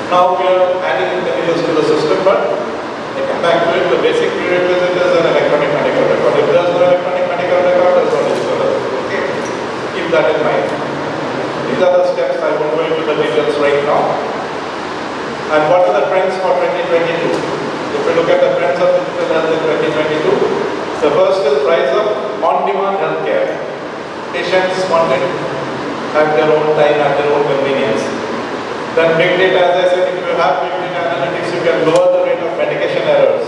Speaker 7: now we are adding intelligence to the system, but I come back to it. The basic prerequisite is an electronic medical record. If there is no electronic medical record, there is no digital health. Okay. Keep keep that in mind. These are the steps. I won't go into the details right now. And what are the trends for 2022? If we look at the trends of digital health in 2022, the first is rise of on-demand healthcare. Patients want it at their own time, at their own convenience. Then big data, as I said, if you have big data analytics, you can lower the rate of medication errors.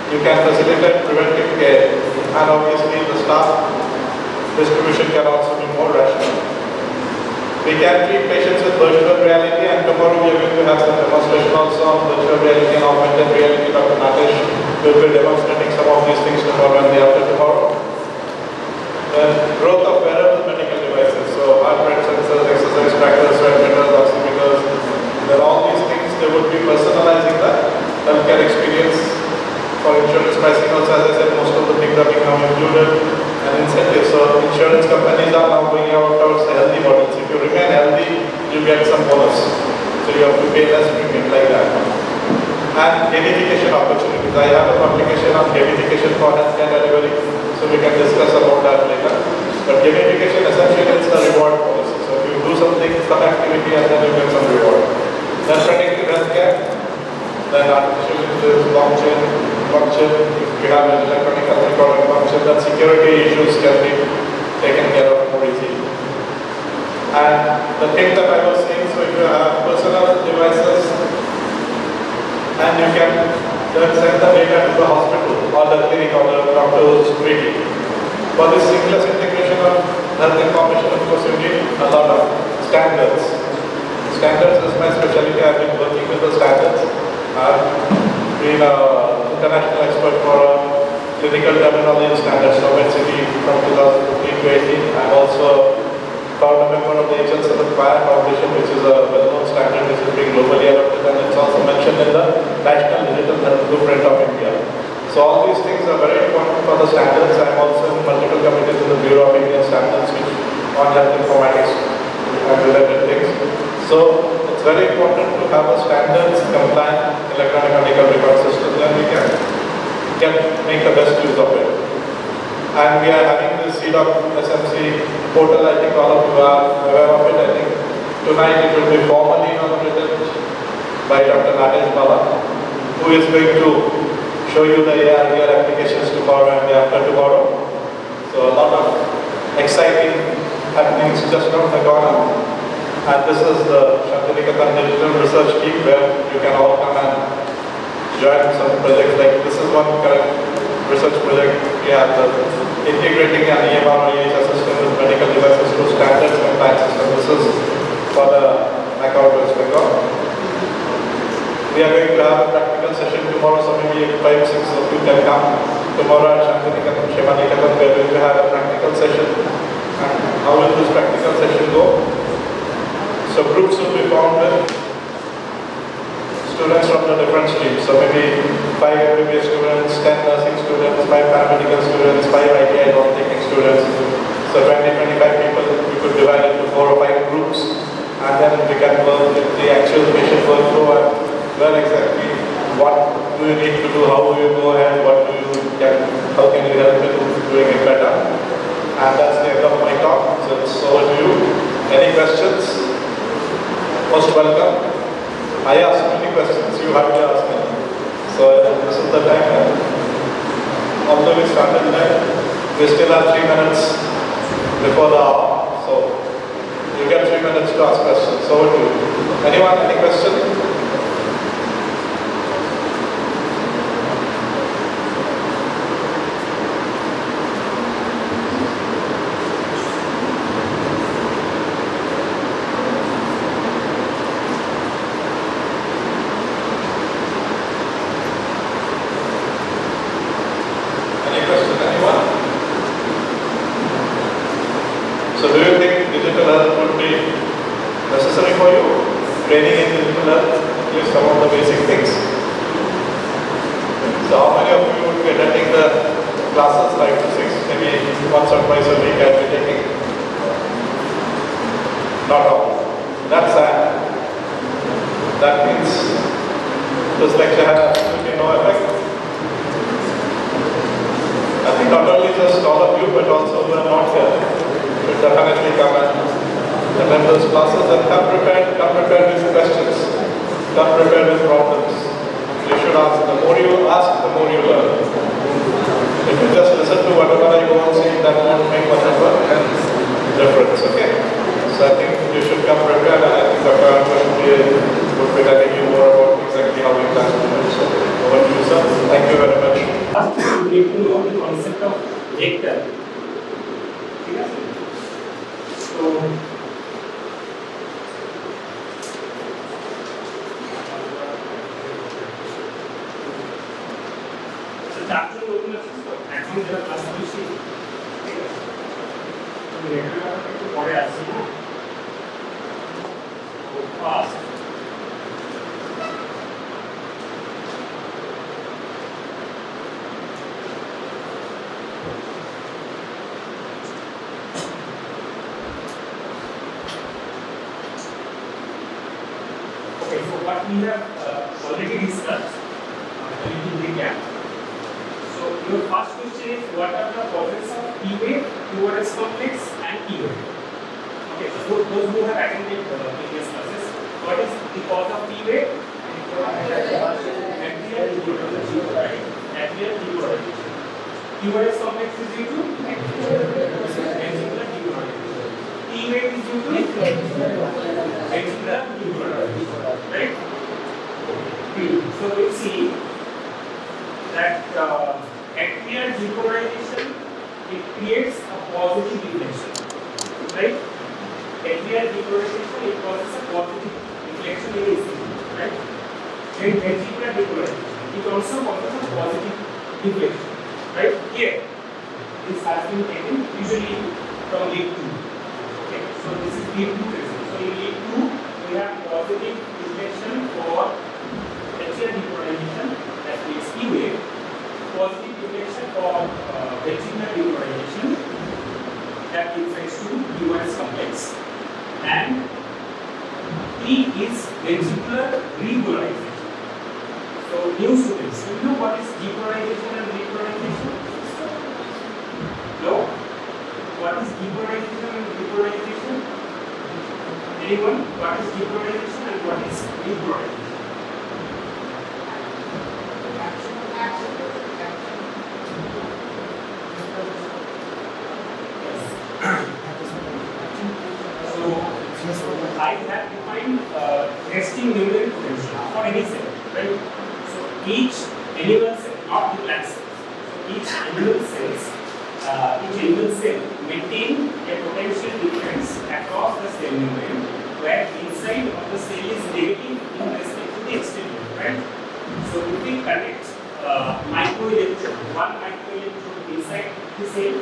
Speaker 7: You can facilitate preventive care, and obviously the staff distribution can also be more rational. We can treat patients with virtual reality, and tomorrow we are going to have some demonstration also on virtual reality and augmented reality. Dr. Natesh will be demonstrating some of these things tomorrow and the after tomorrow. Then growth of wearable medical devices, so heart rate sensors, exercise trackers, sweat meters, oximeters, then all these things, they would be personalizing the healthcare experience. For insurance pricing also, as I said, most of the things are being now included, and incentives. So insurance companies are now going out towards the healthy models. If you remain healthy, you get some bonus. So you have to pay less premium like that. And gamification opportunities. I have a publication on gamification for healthcare delivery, so we can discuss about that later. But gamification essentially is the reward policy. So if you do something, some activity, and then you get some reward. Then predictive healthcare, then artificial intelligence, blockchain, if you have an electronic health record and blockchain, then security issues can be taken care of more easily. And the thing that I was saying, so if you have personal devices, and you can then send the data to the hospital or the clinic or the doctor who's waiting. For this seamless integration of health information, of course, you need a lot of standards. Standards is my specialty. I've been working with the standards. I've been an international expert for clinical terminology standards, Tuberosity from 2015 to 18. I'm also proud member of the HL7 Foundation, which is a well-known standard which is being globally adopted, and it's also mentioned in the National Digital Health Blueprint of India. So all these things are very important for the standards. I'm also in multiple committees in the Bureau of Indian Standards, which on health informatics and related things. So it's very important to have a standards compliant electronic medical record system, then we can make the best use of it. And we are having this CDOC SMC portal. I think all of you are aware of it. I think tonight it will be formally inaugurated by Dr. Natesh Bala, who is going to show you the AR/VR applications tomorrow and the after tomorrow. So a lot of exciting happenings just around the corner. And this is the Shantinikatan Digital Research Team, where you can all come and join some projects. Like this is one current research project. We have the integrating an EMR or EHS system with medical devices to standards compliance system. This is for the account West Bengal. We are going to have a practical session tomorrow, so maybe 5-6 of you can come. Tomorrow at Shantinikatan, Shemanikatam, we are going to have a practical session. And how will this practical session go? So groups will be formed with students from the different streams. So maybe 5 MBBS students, 10 nursing students, 5 paramedical students, 5 ITI non-taking students. So 20-25 people, we could divide into 4 or 5 groups, and then we can work with the actual patient workflow and learn exactly what do you need to do, how do you go ahead, how can you help in doing it better. And that's the end of my talk. So it's over to you. Any questions? Most welcome. I asked many questions, you have to ask me. So this is the time. Although we started late, we still have 3 minutes before the hour. So you get 3 minutes to ask questions. Over to you. Anyone, any question? then come prepared with questions, come prepared with problems. You should ask. The more you ask, the more you learn. If you just listen to whatever I go on saying, that won't make much of a difference, okay? So I think you should come prepared, and I think Dr. would be telling you more about exactly how we plan to do it. So over to you, sir. Thank you very much.
Speaker 6: First, you need to know the concept of vector. So chapter open actually there are class পরে আসি first Okay, so what we have already discussed, a little recap. So your first question is, what are the causes of T-wave, Tuberous complex, and T-wave? Okay, so those who have attended previous classes, what is the cause of T-wave? Atrial depolarization, right? Atrial depolarization. Tuberous complex is due to ventricular depolarization. T-wave is due to ventricular depolarization, right? So we see that atrial depolarization, it creates a positive deflection, right? Atrial depolarization, it causes a positive deflection in ischium, right? Then ventricular depolarization, it also causes a positive deflection, right? Here, this has been taken usually from leg 2. Okay, so this is leg 2 result. So in leg 2, we have positive deflection for atrial depolarization, that creates T wave. Positive deflection for ventricular depolarization, that gives rise to Tuberous complex, and T is ventricular repolarization. So new students, do you know what is depolarization and repolarization? No? What is depolarization and repolarization? Anyone? What is depolarization and what is repolarization? So I have defined resting membrane potential for any cell, right? So each animal cell, not the plant cells. So each animal cell maintain a potential difference across the cell membrane, where inside of the cell is negative in respect to the exterior, right? So if we connect microelectrode, one microelectrode inside the cell,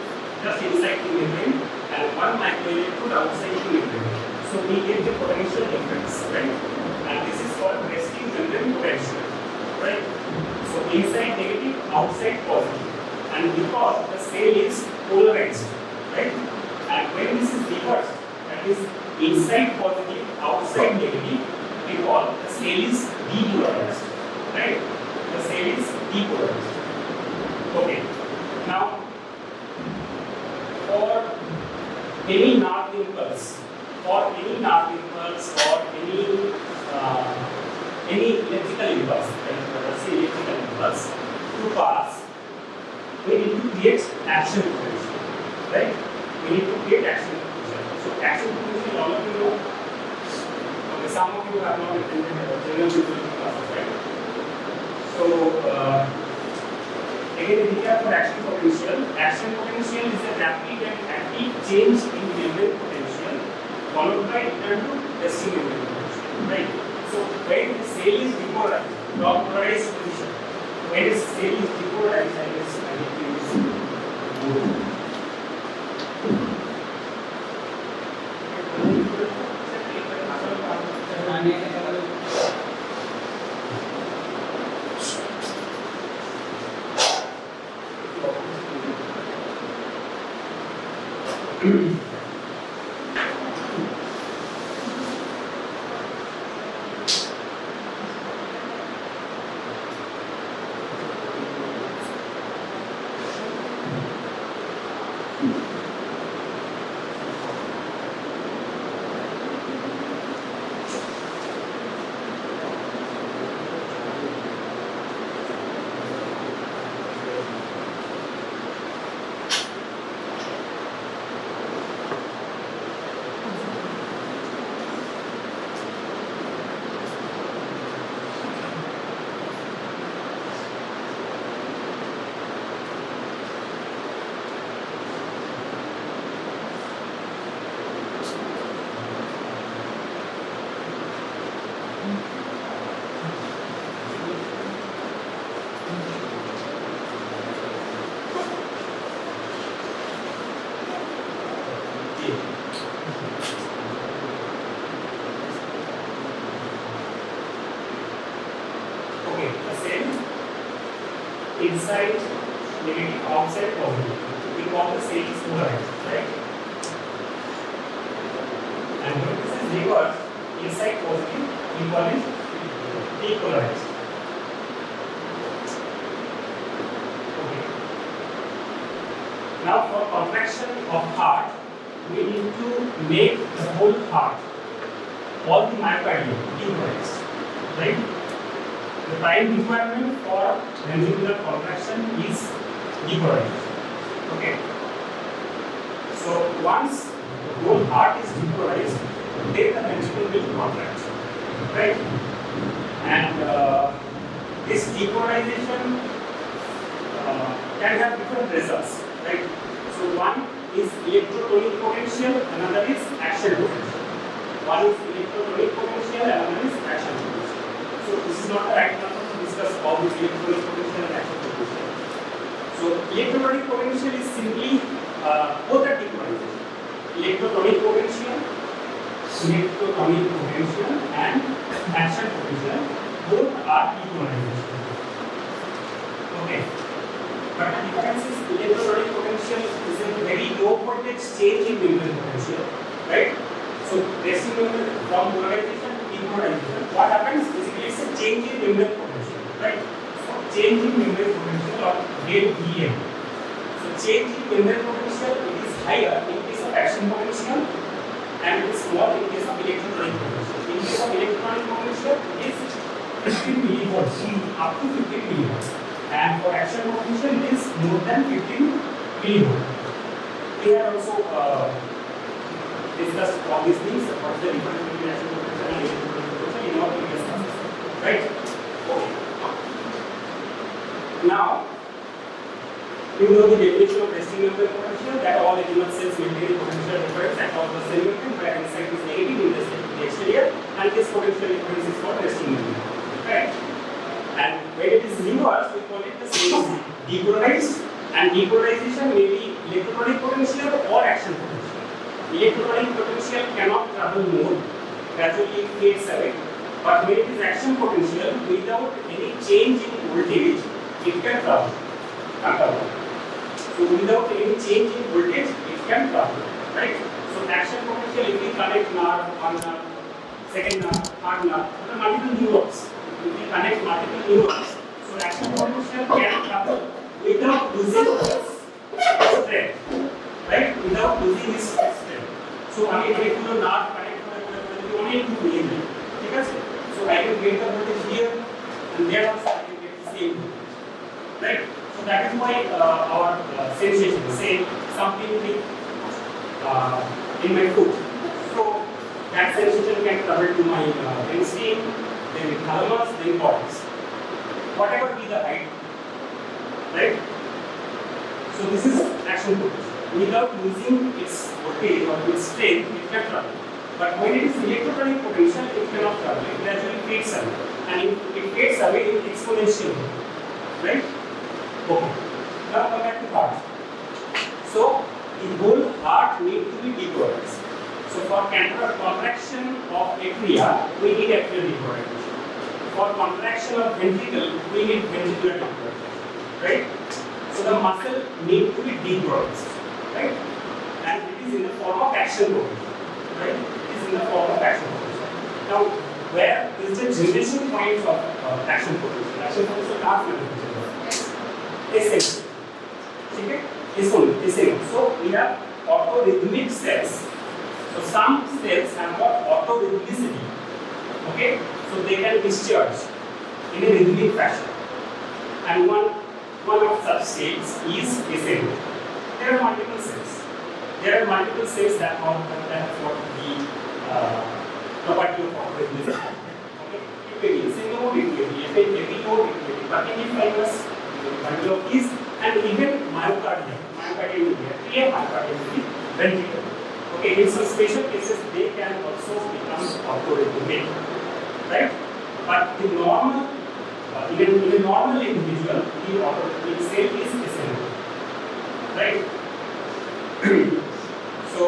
Speaker 6: just inside the membrane, and one microelectrode outside the membrane. So we get the potential difference, right? And this is called resting membrane potential, right? So inside negative, outside positive. And because the cell is polarized, right? And when this is reversed, that is inside positive, outside negative, we call the cell is depolarized, right? The cell is depolarized. Okay. Now, for any nerve impulse, or any electrical impulse, to pass, we need to create action potential, right? We need to create action potential. So action potential, all of you know. Okay, some of you have not attended general physiology classes, right? So again, the recap for action potential. Action potential is a rapid and active change in membrane potential, followed by return to resting membrane potential, right? So when the cell is depolarized, polarized position, when the cell is depolarized, I guess I need to use inside negative, outside positive. We call the same is polarized, right? And when this is reversed, inside positive, we call it depolarized. Okay. Now for contraction of heart, we need to make the whole heart, all the myocardium, depolarized, right? The prime requirement for ventricular contraction is depolarization. Okay. So once the whole heart is depolarized, then the ventricle will contract, right? And this depolarization can have different results, right? So one is electrotonic potential, another is action potential. One is electrotonic potential, another is action potential. So this is not the right number to discuss all this electrotonic potential and action potential. So electrotonic potential is simply both are depolarization. Electrotonic potential and action potential both are depolarization. Okay. But the difference is electrotonic potential is a very low voltage change in membrane potential, right? So resting membrane from polarization to depolarization, what happens is it's a change in membrane potential, right? So change in membrane potential or ilium. So change in membrane potential, it is higher in case of action potential and it is small in case of electrotonic potential. In case of electrotonic potential, it is 15 millivolts up to 15 millivolts. And for action potential, it is more than 15 millivolts. We have also discussed all these things, what is the difference between action potential and electrotonic potential in our previous classes, right? Okay. Now, you know the definition of resting membrane potential, that all animal cells maintain potential difference across the cell membrane, where inside is negative in the exterior, and this potential difference is called resting membrane, right? And when it is reversed, we call it the same as depolarized, and depolarization may be electrotonic potential or action potential. Electrotonic potential cannot travel more, gradually it fades away. But when it is action potential, without any change in voltage, it can travel. So without any change in voltage, it can travel, right? So action potential, if we connect nerve, one nerve, second nerve, third nerve, there are multiple neurons. If we connect multiple neurons, so action potential can travel without losing its strength, right? Without losing its strength. So I can get to the nerve, connect to the only two ways. So I can get the voltage here, and there also I can get the same voltage, right? So that is why our sensation, say something in my foot. So that sensation can travel to my brainstem, then thalamus, then cortex. Whatever be the height, right? So this is action potential. Without losing its voltage or its strength, it can travel. But when it is electrotonic potential, it cannot travel. It gradually fades away, and it fades away in exponential, right? Okay. Now come back to heart. So the whole heart needs to be depolarized. So for contraction of atria, we need atrial depolarization. For contraction of ventricle, we need ventricular depolarization, right? So the muscle needs to be depolarized, right? And it is in the form of action potential, right? It is in the form of action potential. Now, where is the generation point of action potential? Action potential are manifested. SM. Okay? SM. So we have autorhythmic cells. So some cells have got autorhythmicity. Okay? So they can discharge in a rhythmic fashion. And one of such cells is SM. There are multiple cells. There are multiple cells that have got the property of autorhythmicity. Okay? It may be single, it may be epinode, it may be Purkinje fibers, bundle of keys, and even myocardium. Myocardium will be atria, myocardium will be ventricle. Okay, in some special cases, they can also become autorhythmic, right? But the normal, in a normal individual, the autorhythmic cell is essential, right? So,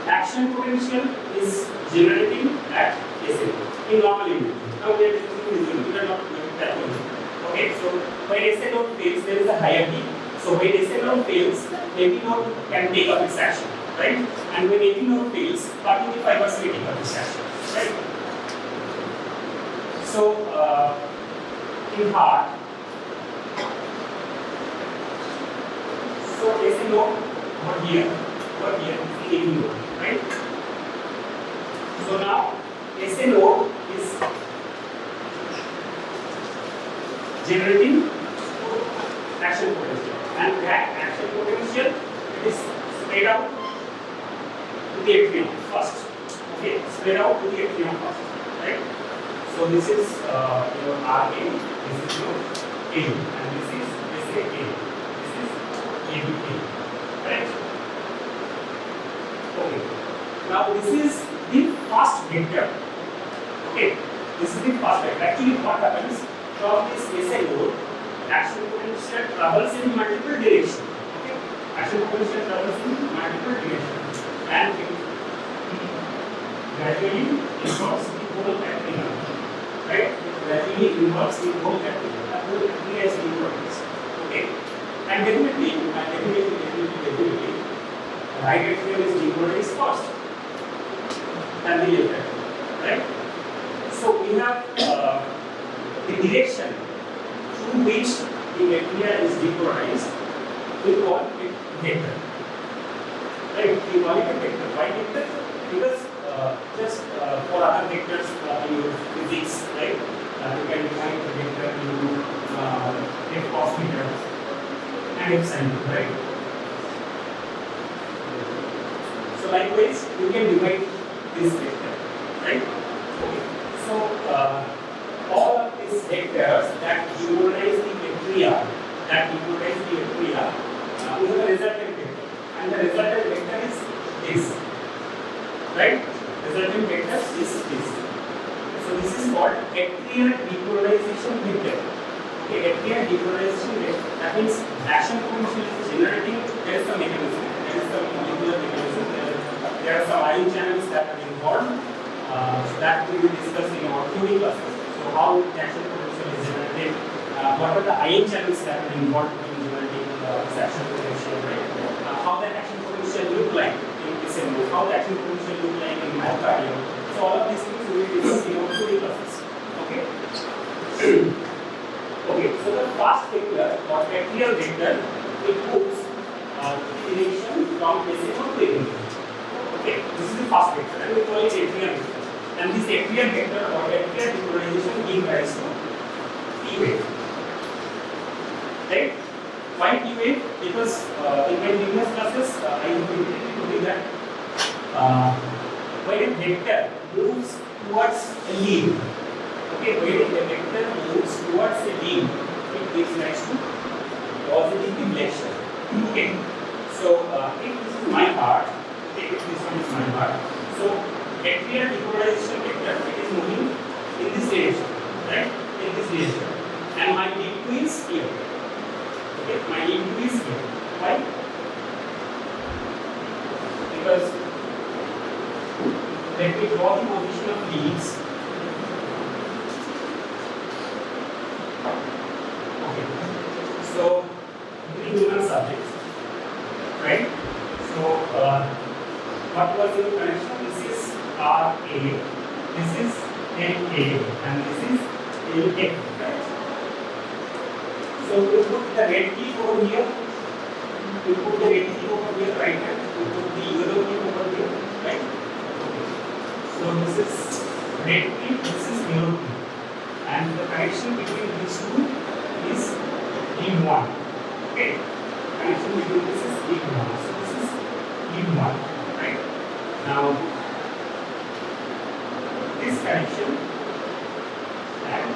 Speaker 6: action potential is generating at SM in normal individual. Now we are discussing visual, we are not going to tackle Okay, so when SA node fails, there is a hierarchy. So when SA node fails, AP node can take up its action, right? And when AP node fails, Purkinje fibers will take up its action, right? So in heart, so SA node over here is the AP node, right? So now SA node is generating action potential, and that action potential is spread out to the atrium first. Okay, spread out to the atrium first, right? So this is your RA, this is your A, and this is SA A, this is ABA, right? Okay. Now this is the first vector. Okay, this is the first vector. Actually, what happens from this SA node, action potential travels in multiple directions. Okay, action potential travels in multiple directions, and it gradually involves the whole atrium. Right? It gradually involves the whole atrium. The whole atrium is importance. Okay, and definitely, right atrium is depolarized first, and the left atrium. Right? So we have the direction through which the atria is depolarized, we call it vector. Right? We call it a vector. Why vector? Because just for other vectors in your physics, right? You can define the vector into f cos theta and f sin theta, right? So likewise, you can divide this vector, right? Okay. So all of these vectors that depolarize the atria, we have a resultant vector, and the resultant vector is this, right? Resultant vector is this. So this is called atrial depolarization vector. Okay, atrial depolarization vector. That means action potential is generating. There is some mechanism. There is some molecular mechanism. There are some ion channels that are involved. That we will discuss in our theory classes. So how action potential is generated. What are the ion channels that are involved in generating this action potential, right? How that action potential look like in SMO, how the action potential look like in myocardium. So all of these things we will discuss in our theory classes. Okay. Okay. So the first vector or atrial vector, it moves the direction from SMO to ABM. Okay. This is the first vector, and we call it atrial vector. And this atrial vector or atrial depolarization gives rise to T wave. Right? Why T wave? Because in my previous classes, I indicated to you that when a vector moves towards a limb, okay, when a vector moves towards a limb, it gives rise to positive deflection. Okay. So if this is my heart, okay, if this one is my heart, so atrial depolarization vector, it is moving in this direction, right? In this direction, and my limb is here. Okay, my limb is here. Why? Because let me draw the position of leaves. Okay, so three human subjects, right? So what was your connection? This is RA, this is NA, and this is LA, right? So we put the red key over here, we put the red key over here, right hand, we put the yellow key over here, right? Okay. So this is red key, this is yellow key, and the connection between these two is limb 1. Okay, connection between this is limb 1. So this is limb 1, right? Now this connection and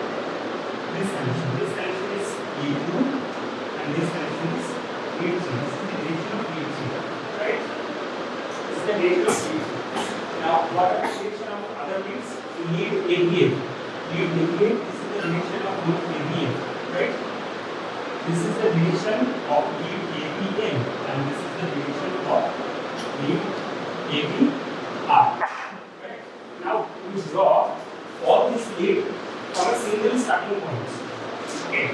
Speaker 6: this connection is limb 2, and this connection is limb 3. This is the direction of limb 3, right? This is the direction of limb 3. Now what are the direction of other limbs? Lead ABM. Lead ABM, this is the direction of lead ABM, right? This is the direction of lead ABM, and this is the direction of lead ABR. Right? Now we draw all this lead from a single starting point. Okay.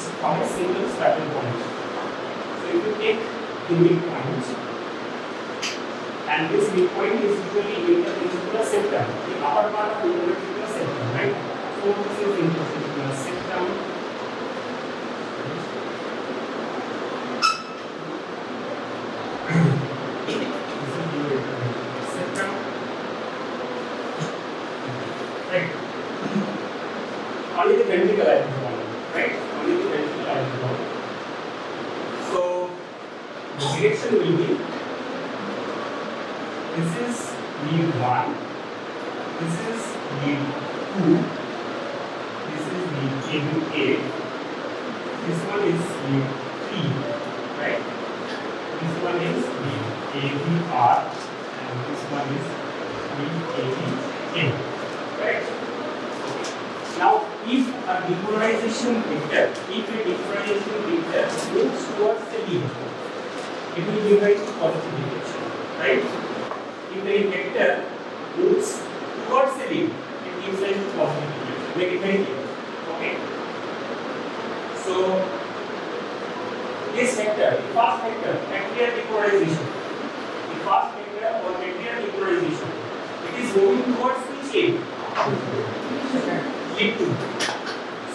Speaker 6: is from a single straddle point. So if you take the midpoint, and this midpoint is usually interventricular septum, the upper part of the interventricular septum, right? So this is interventricular septum. Right. Only the ventricle is wrong, right? Only the ventricle is wrong. So the direction will be, this is lead 1, this is lead 2, this is lead A, this one is lead 3, right? This one is lead ABR, and this one is lead ABN, right? Now, if a depolarization vector, moves towards the lead, it will give rise to positive deflection, right? If the vector moves towards the lead, it gives rise to positive deflection. Make it very clear. Okay. So, this vector, the first vector, atrial depolarization, it is moving towards which lead? Lead 2.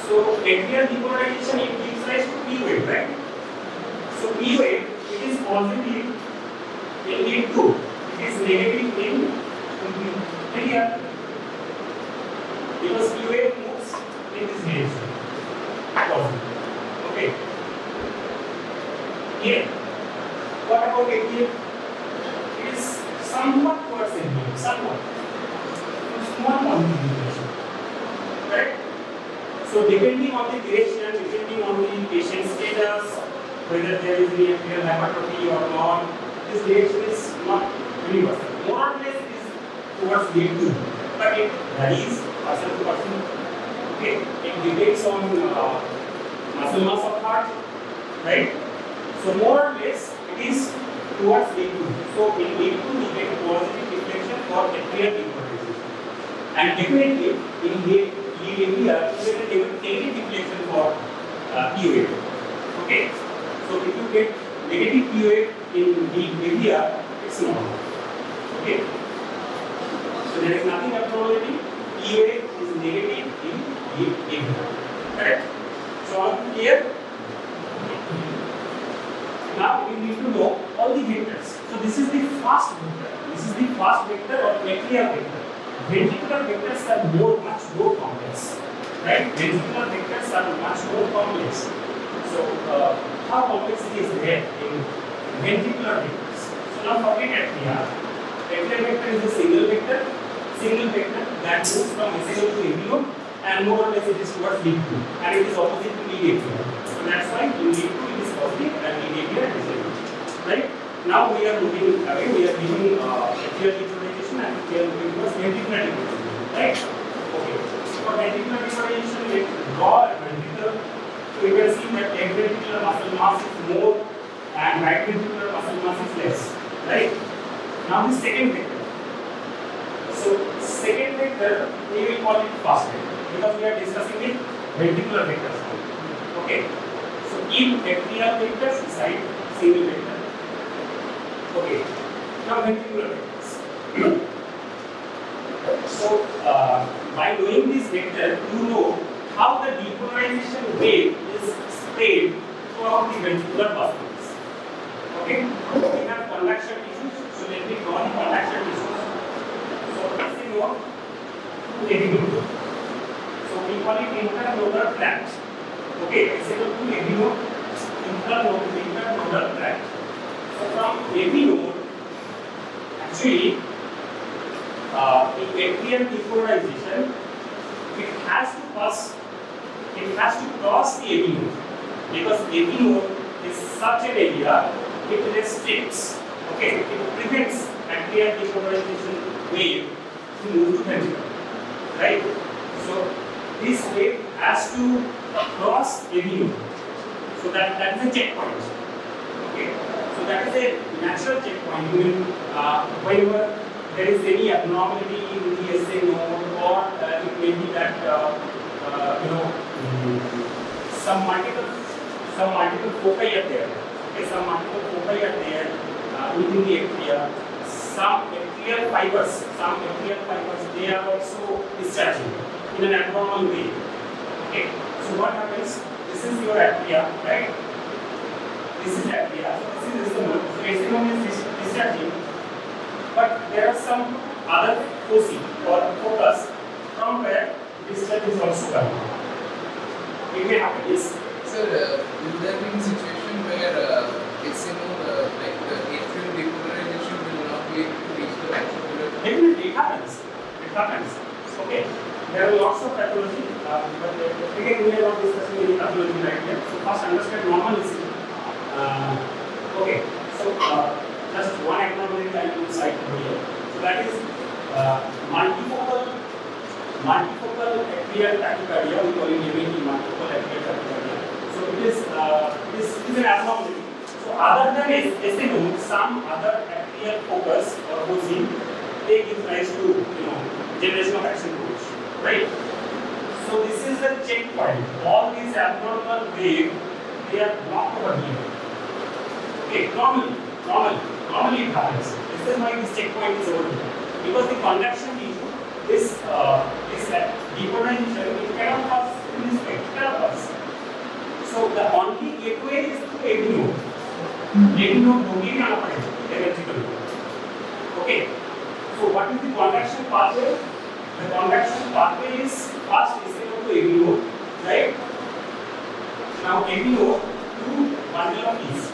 Speaker 6: So, atrial depolarization, it gives rise to P wave, right? So, P wave, it is positive in lead 2. It is negative in area, because P wave moves in this direction. Positive. Okay. Here, what about atrial? It is somewhat towards the lead, somewhat. Small modification. Right? So depending on the direction, depending on the patient's status, whether there is any atrial hypertrophy or not, this direction is not universal. More or less it is towards lead 2, but it varies person to person. Okay, it depends on muscle mass of heart, right? So more or less it is towards lead 2. So in lead 2 we get positive deflection for atrial depolarization, and definitely in lead area you get a negative deflection for P wave. Okay, so if you get negative P wave in lead area, it's normal. Okay, so there is nothing abnormality. P wave is negative in lead area. Correct? So are you clear? Now we need to know all the vectors. So this is the first vector. This is the first vector or atrial vector. Ventricular vectors are much more complex, right? Ventricular vectors are much more complex. So how complexity is there in ventricular vectors? So now forget atria. Atrial vector is a single vector that moves from ischial to ilium, and more or less it is towards lead 2, and it is opposite to lead atria. So that's why in lead 2 it is positive and lead atria is negative, right? Now we are looking again. We are giving atrial depolarization and we are looking towards ventricular depolarization, right? Okay. For ventricular depolarization, let's draw a ventricle. So you can see that left ventricular muscle mass is more and right ventricular muscle mass is less, right? Now the second vector. So second vector, we will call it first vector because we are discussing the ventricular vectors. Okay. So if atrial vectors inside single vector. Okay. Now ventricular vectors. So by knowing this vector, you know how the depolarization wave is spread throughout the ventricular muscles. Okay. We have conduction tissues. So let me draw the conduction tissues. So let's say what? So we call it internodal tract. Okay, it's equal to AV node, internodal tract. So from AV node, actually, the atrial depolarization, it has to cross the AV node, because AV node is such an area, it restricts, okay, it prevents atrial depolarization wave to move to ventricle, right? So this wave has to cross AV node. So that is a checkpoint. Okay. So that is a natural checkpoint. Whenever there is any abnormality in the SA node, or it may be that some multiple some multiple foci are there. Okay, some multiple foci are there within the atria. Some atrial fibers, they are also discharging in an abnormal way. Okay, so what happens? This is your atria, right? This is atria. So this is ischium. So ischium is discharging, but there are some other foci or focus from where discharge is also coming. It may happen. Yes.
Speaker 2: Sir, will there be a situation where it's like the atrial depolarization will not be able to reach the ventricular?
Speaker 6: Definitely, it happens. It happens. Okay. There are lots of pathology, but again we are not discussing any pathology right here. So first understand normal ECG. Okay. So just one abnormality I will cite over here. So that is multifocal atrial tachycardia. We call it MAT, multifocal atrial tachycardia. So it is an abnormality. So other than SNO, some other atrial focus or foci, they give rise to generation of action codes, right? So this is the checkpoint. All these abnormal waves, they are blocked over here. Okay, normally it happens. This is why this checkpoint is over here. Because the conduction tissue, this depolarization, it cannot pass in this way. It cannot pass. So the only gateway is through AV node. Okay. So what is the conduction pathway? The conduction pathway is first is to AV node, right? Now AV node to bundle of keys.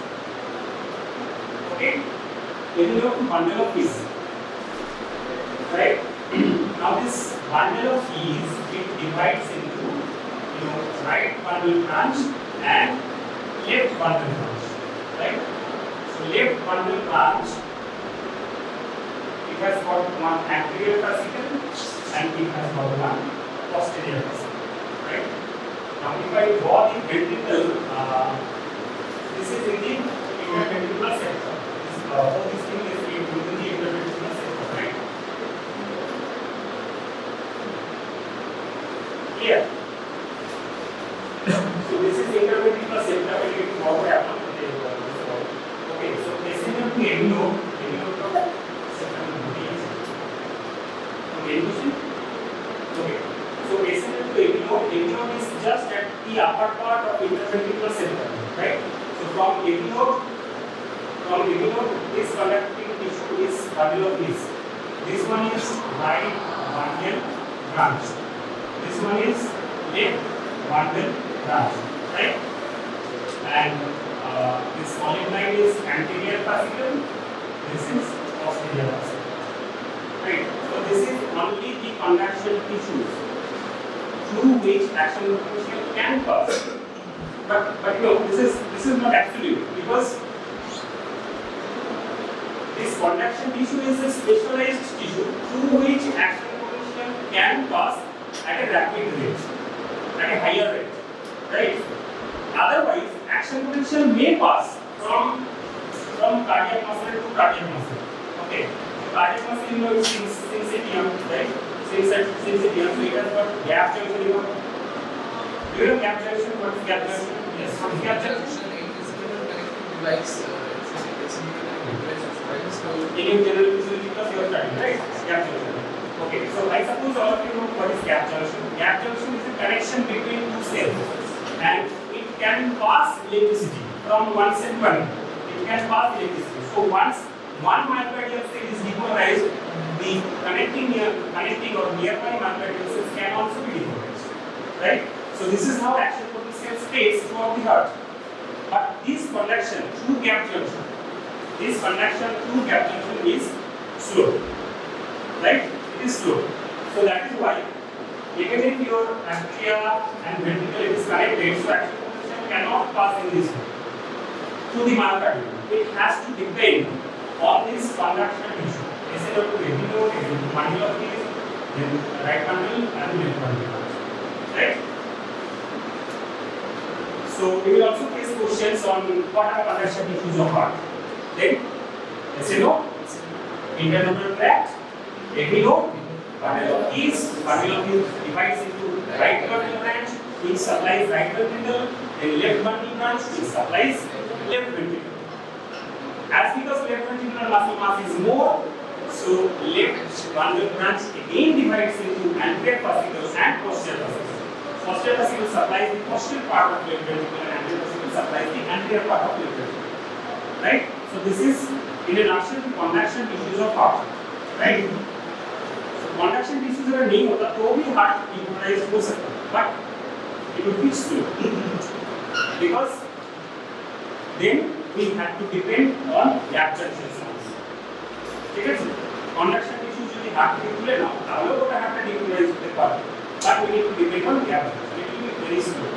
Speaker 6: Okay? AV node to bundle of keys. Right? Now this bundle of keys, it divides into right bundle branch and left bundle branch. Right? So left bundle branch, it has got one anterior fascicle and it has got one posterior fascicle. Right? Now if I draw the ventricle, this is in the interventricular septum. All these things is within the interventricular septum. Right? Here. So this is interventricular septum and it is what happens. Okay, so SNM to AV node to septum bodies. Okay, so SNM to AV node is just at the upper part of interventricular septum, right? So from AV node, this conducting tissue is bundle of this. This one is right bundle branch. This one is left bundle branch, right? And this solid line is anterior fascicle. This is posterior fascicle, right? So this is only the conduction tissues through which action potential can pass. But this is not absolute, because this conduction tissue is a specialized tissue through which action potential can pass at a rapid rate, at a higher rate, right? Otherwise, action potential may pass from cardiac muscle to cardiac muscle. Okay, so cardiac muscle is syncytium, right? Syncytium, so it has got gap junction. Do you know gap junction? What is gap junction? Yes, what is gap junction? In your general physiology class, you are studying, right? Gap junction. Okay, so I suppose all of you know what is gap junction. Gap junction is a connection between two cells, and it can pass electricity from one cell to another. It can pass electricity. So once one myocardial cell is depolarized, the connecting or nearby myocardial cells can also be depolarized, right? So this is how action potential spreads throughout the heart. But this conduction through gap junction, is slow, right? It is slow. So that is why even if your atria and ventricle is connected, so action potential cannot pass in this way to the myocardium. It has to depend on this conduction tissue. SNO to AV node, bundle of keys, then right bundle and left bundle. Right? So we will also face questions on what are conduction tissues of heart. Then SNO, internal tract, AV node, bundle of keys divides into right ventricle branch, which supplies right ventricle, then left bundle branch which supplies left ventricle. As because left ventricular muscle mass is more, so left bundle branch again divides into anterior fascicle and posterior fascicle. Posterior fascicle supplies the posterior part of left ventricle and anterior fascicle supplies the anterior part of left ventricle. Right? So this is in a nutshell the conduction tissues of heart. Right? So conduction tissues are नहीं होता तो भी heart depolarized हो सकता है, but it would be slow because then we have to depend on gap junction cells. ठीक है? Conduction tissues যদি heart depolarize না তাহলে ওটা heart depolarize হতে পারে, but we need to depend on gap junction. It will be very slow.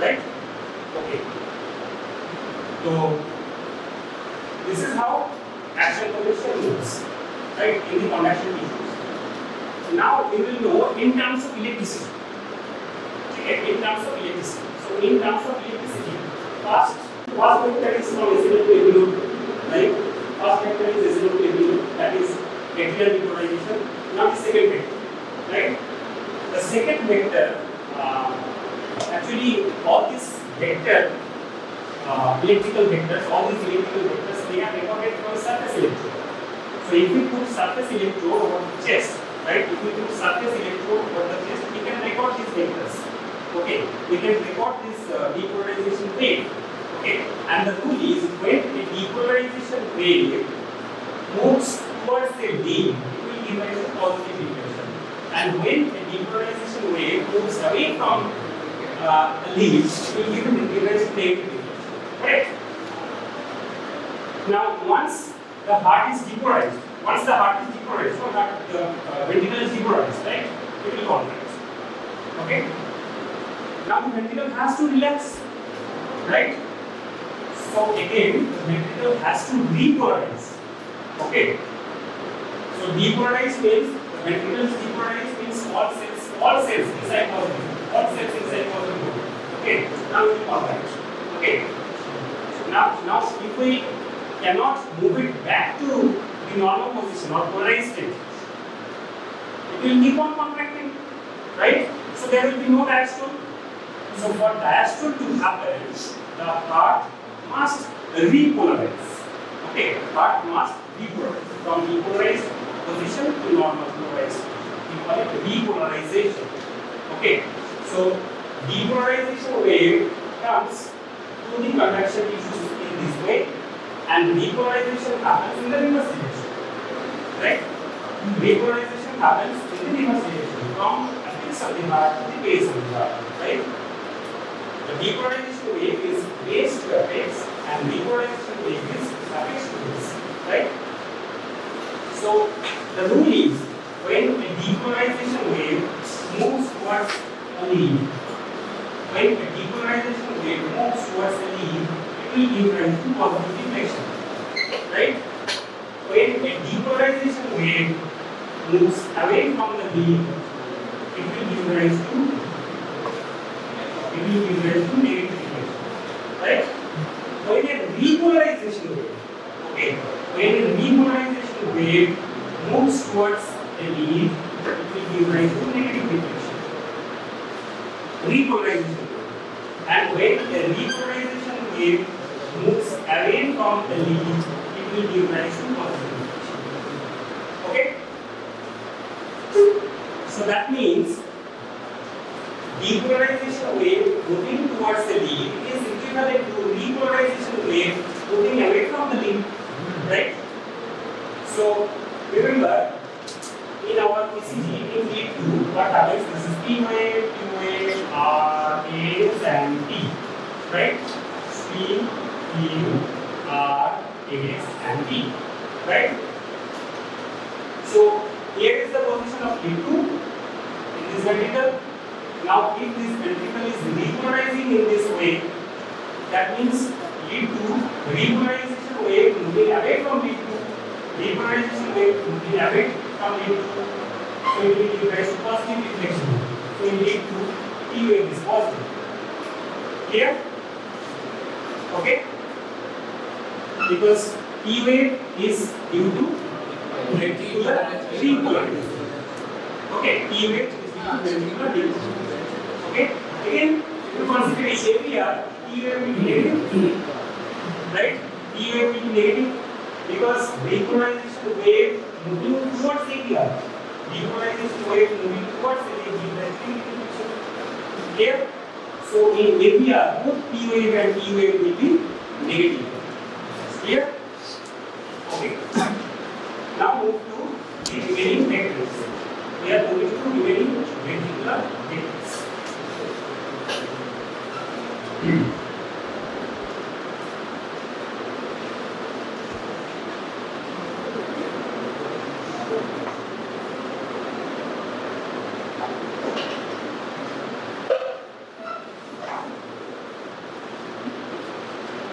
Speaker 6: Right? Okay. So this is how action potential moves, right, in the conduction tissues. Now we will know in terms of electricity. Okay, in terms of electricity. So in terms of electricity, first vector is from azimuth to azimuth, right? First vector is azimuth to azimuth, that is atrial depolarization. Now the second vector, right? The second vector, actually all these vector electrical vectors, all these electrical vectors, they are recorded from surface electrode. So if we put surface electrode over the chest, right? If we put surface electrode over the chest, we can record these vectors. Okay, we can record this depolarization wave. Okay, and the rule is when a depolarization wave moves towards a beam, it will give rise to positive deflection. And when a depolarization wave moves away from a leaf, it will give rise to negative. Correct? Now, once the heart is depolarized, so that the ventricle is depolarized, right? It will contract. Okay? Now the ventricle has to relax, right? So again, the ventricle has to repolarize. Okay? So depolarize means the ventricle is depolarized means all cells inside positive. Okay? Now it will contract. Okay? Now, if we cannot move it back to the normal position or polarized state, it will keep on contracting, right? So there will be no diastole. So for diastole to happen, the heart must repolarize. Okay, heart must repolarize from depolarized position to normal polarized. We call it repolarization. Okay, so depolarization wave comes to the conduction tissues in this way, and repolarization happens in the reverse direction, right? Repolarization happens in the reverse direction from apex of the heart to the base of the heart, right? The depolarization wave is base to apex, and repolarization wave is apex to base, right? So the rule is when a depolarization wave moves towards a leaf, when a depolarization wave moves towards the leaf, it will give rise to positive deflection, right? When a depolarization wave moves away from the leaf, it will give rise to negative deflection, right? When a repolarization wave, when a repolarization wave moves towards the leaf, it will give rise to negative deflection. Repolarization. And when the repolarization wave moves away from the leaf, it will give rise to positive deflection. Okay? So that means depolarization wave moving towards the leaf is equivalent to repolarization wave moving away from the leaf. Right? So remember, in our ECG, in lead 2, what happens? This is P wave, Q wave, R, A, and T. Right? P, Q, R, A, and T. Right? So here is the position of lead 2 in this ventricle. Now, if this ventricle is repolarizing in this way, that means lead 2 repolarization wave moving away from lead 2. Repolarization wave moving away from lead 2. So it will give rise to positive deflection. So in lead 2, T wave is positive. Clear? Okay? Because T wave is due to ventricular repolarization. Okay, T wave is due to ventricular repolarization. Okay? Again, if you consider area, T P wave will be negative, right? P wave will be negative because depolarization wave moving towards area. Depolarization wave moving towards area gives the extremity friction. Clear? So in AVR, both P wave and E wave will be negative. Clear? Okay. Now move to the remaining vectors. We are moving to remaining ventricular vectors.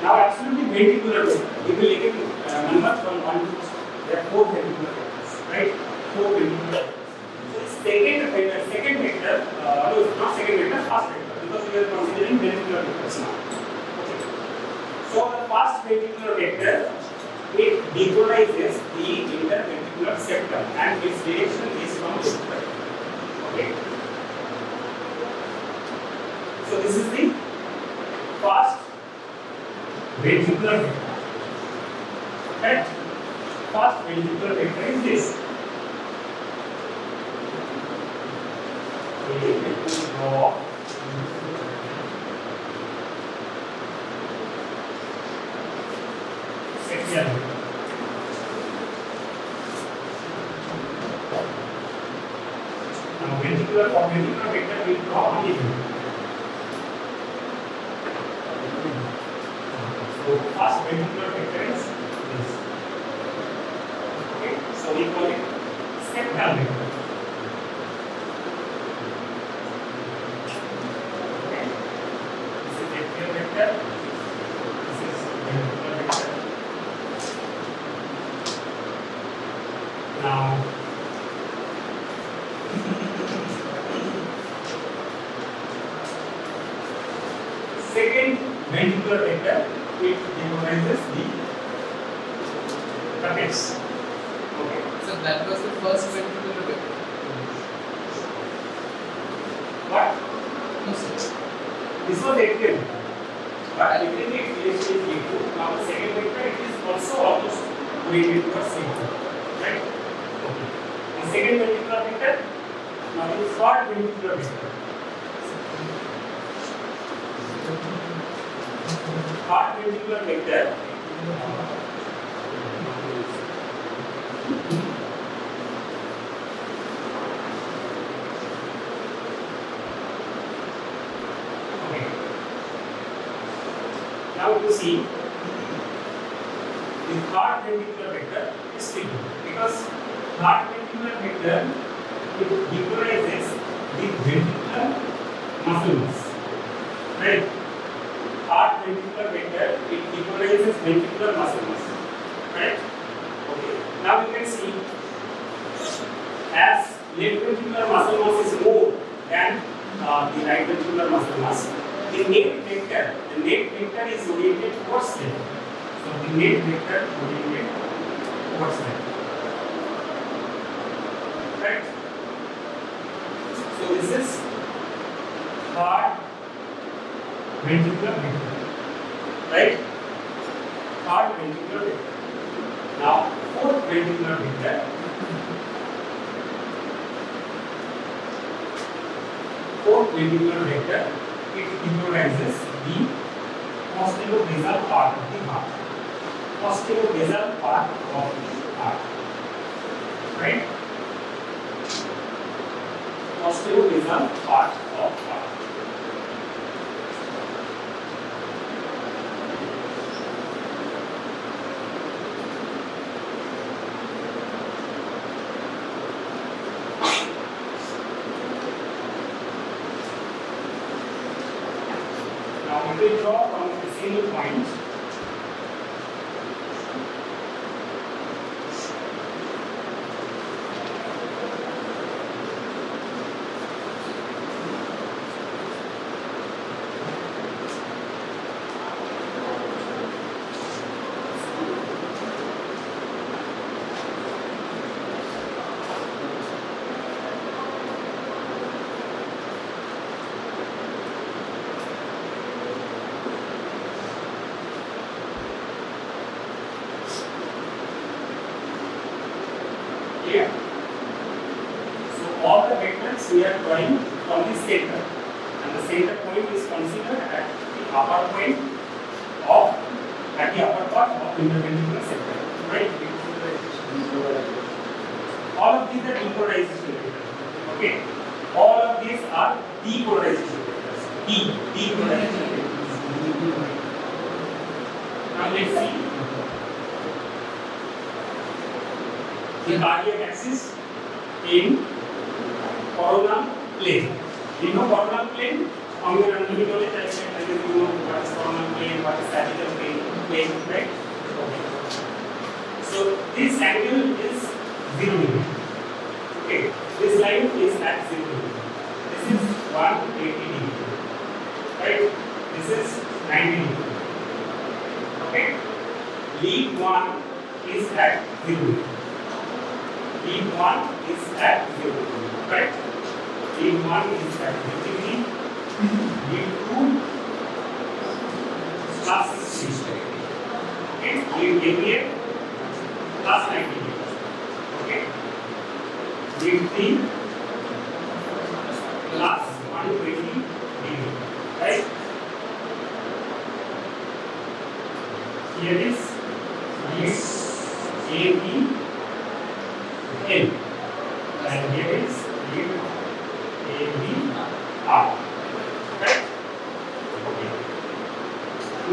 Speaker 6: Now, absolutely ventricular vector. We will take numbers from 1 to 2. There are 4 ventricular vectors, right? 4 ventricular vectors. So, second vector, no, not second vector, first vector, because we are considering ventricular vectors now. Okay. So, the first ventricular vector, it depolarizes the interventricular septum and its direction is from left to right. Okay. So, this is the first ventricular vector. Right? First ventricular vector is this. Okay, let me draw. Section. Now, ventricular vector will draw only here. So, first ventricular vector is this. Okay, so we call it sacral vector. Okay, this is atrial vector. This is ventricular vector. Now, second ventricular vector, it depolarizes the trapeze. Okay.
Speaker 2: So that was the first ventricular vector.
Speaker 6: What?
Speaker 2: No, sir.
Speaker 6: This was atrial. But ultimately it is V2. Now the second vector, it is also almost oriented towards C2. Right? Okay. The second ventricular vector, now the third ventricular vector. Third ventricular vector. Okay. Now you see the third ventricular vector is T2 because third ventricular vector it depolarizes the ventricular muscle mass. Right? Third ventricular vector it depolarizes ventricular muscle mass. Right? Okay. Now you can see as left ventricular muscle mass is more than the right ventricular muscle mass. The net vector is oriented towards left. So the net vector oriented towards left. Right? So this is third ventricular vector. Right? Third ventricular vector. Now fourth ventricular vector. Fourth ventricular vector, it depolarizes the posterior-basal part of the heart. Posterior-basal part of the heart. Right? Posterior-basal part of heart. Now we will draw from a single point. drawing from the center, and the center point is considered at the upper point of at the upper part of interventional septum, right? All of these are depolarization vectors. Okay, all of these are depolarization vectors. Depolarization vectors. Now let's see the cardiac axis in coronal plane. You know coronal plane? On your anatomy knowledge, I said you know what is coronal plane, what is sagittal plane, right? Okay. So this angle is 0 degree. Okay, this line is at 0 degree. This is 180 degree. Right? This is 90 degree. Okay? Lead 1 is at 0 degree. Lead 1 is at 0 degree. Right? Lead 1 is at 0 degree. Lead 2 plus 60 degree. Okay? Lead iliac plus 90 degree. Okay? Lead 3 plus 120 degree. Right? Here is lead A, B, L, and here is lead A, B, R. Right? Okay.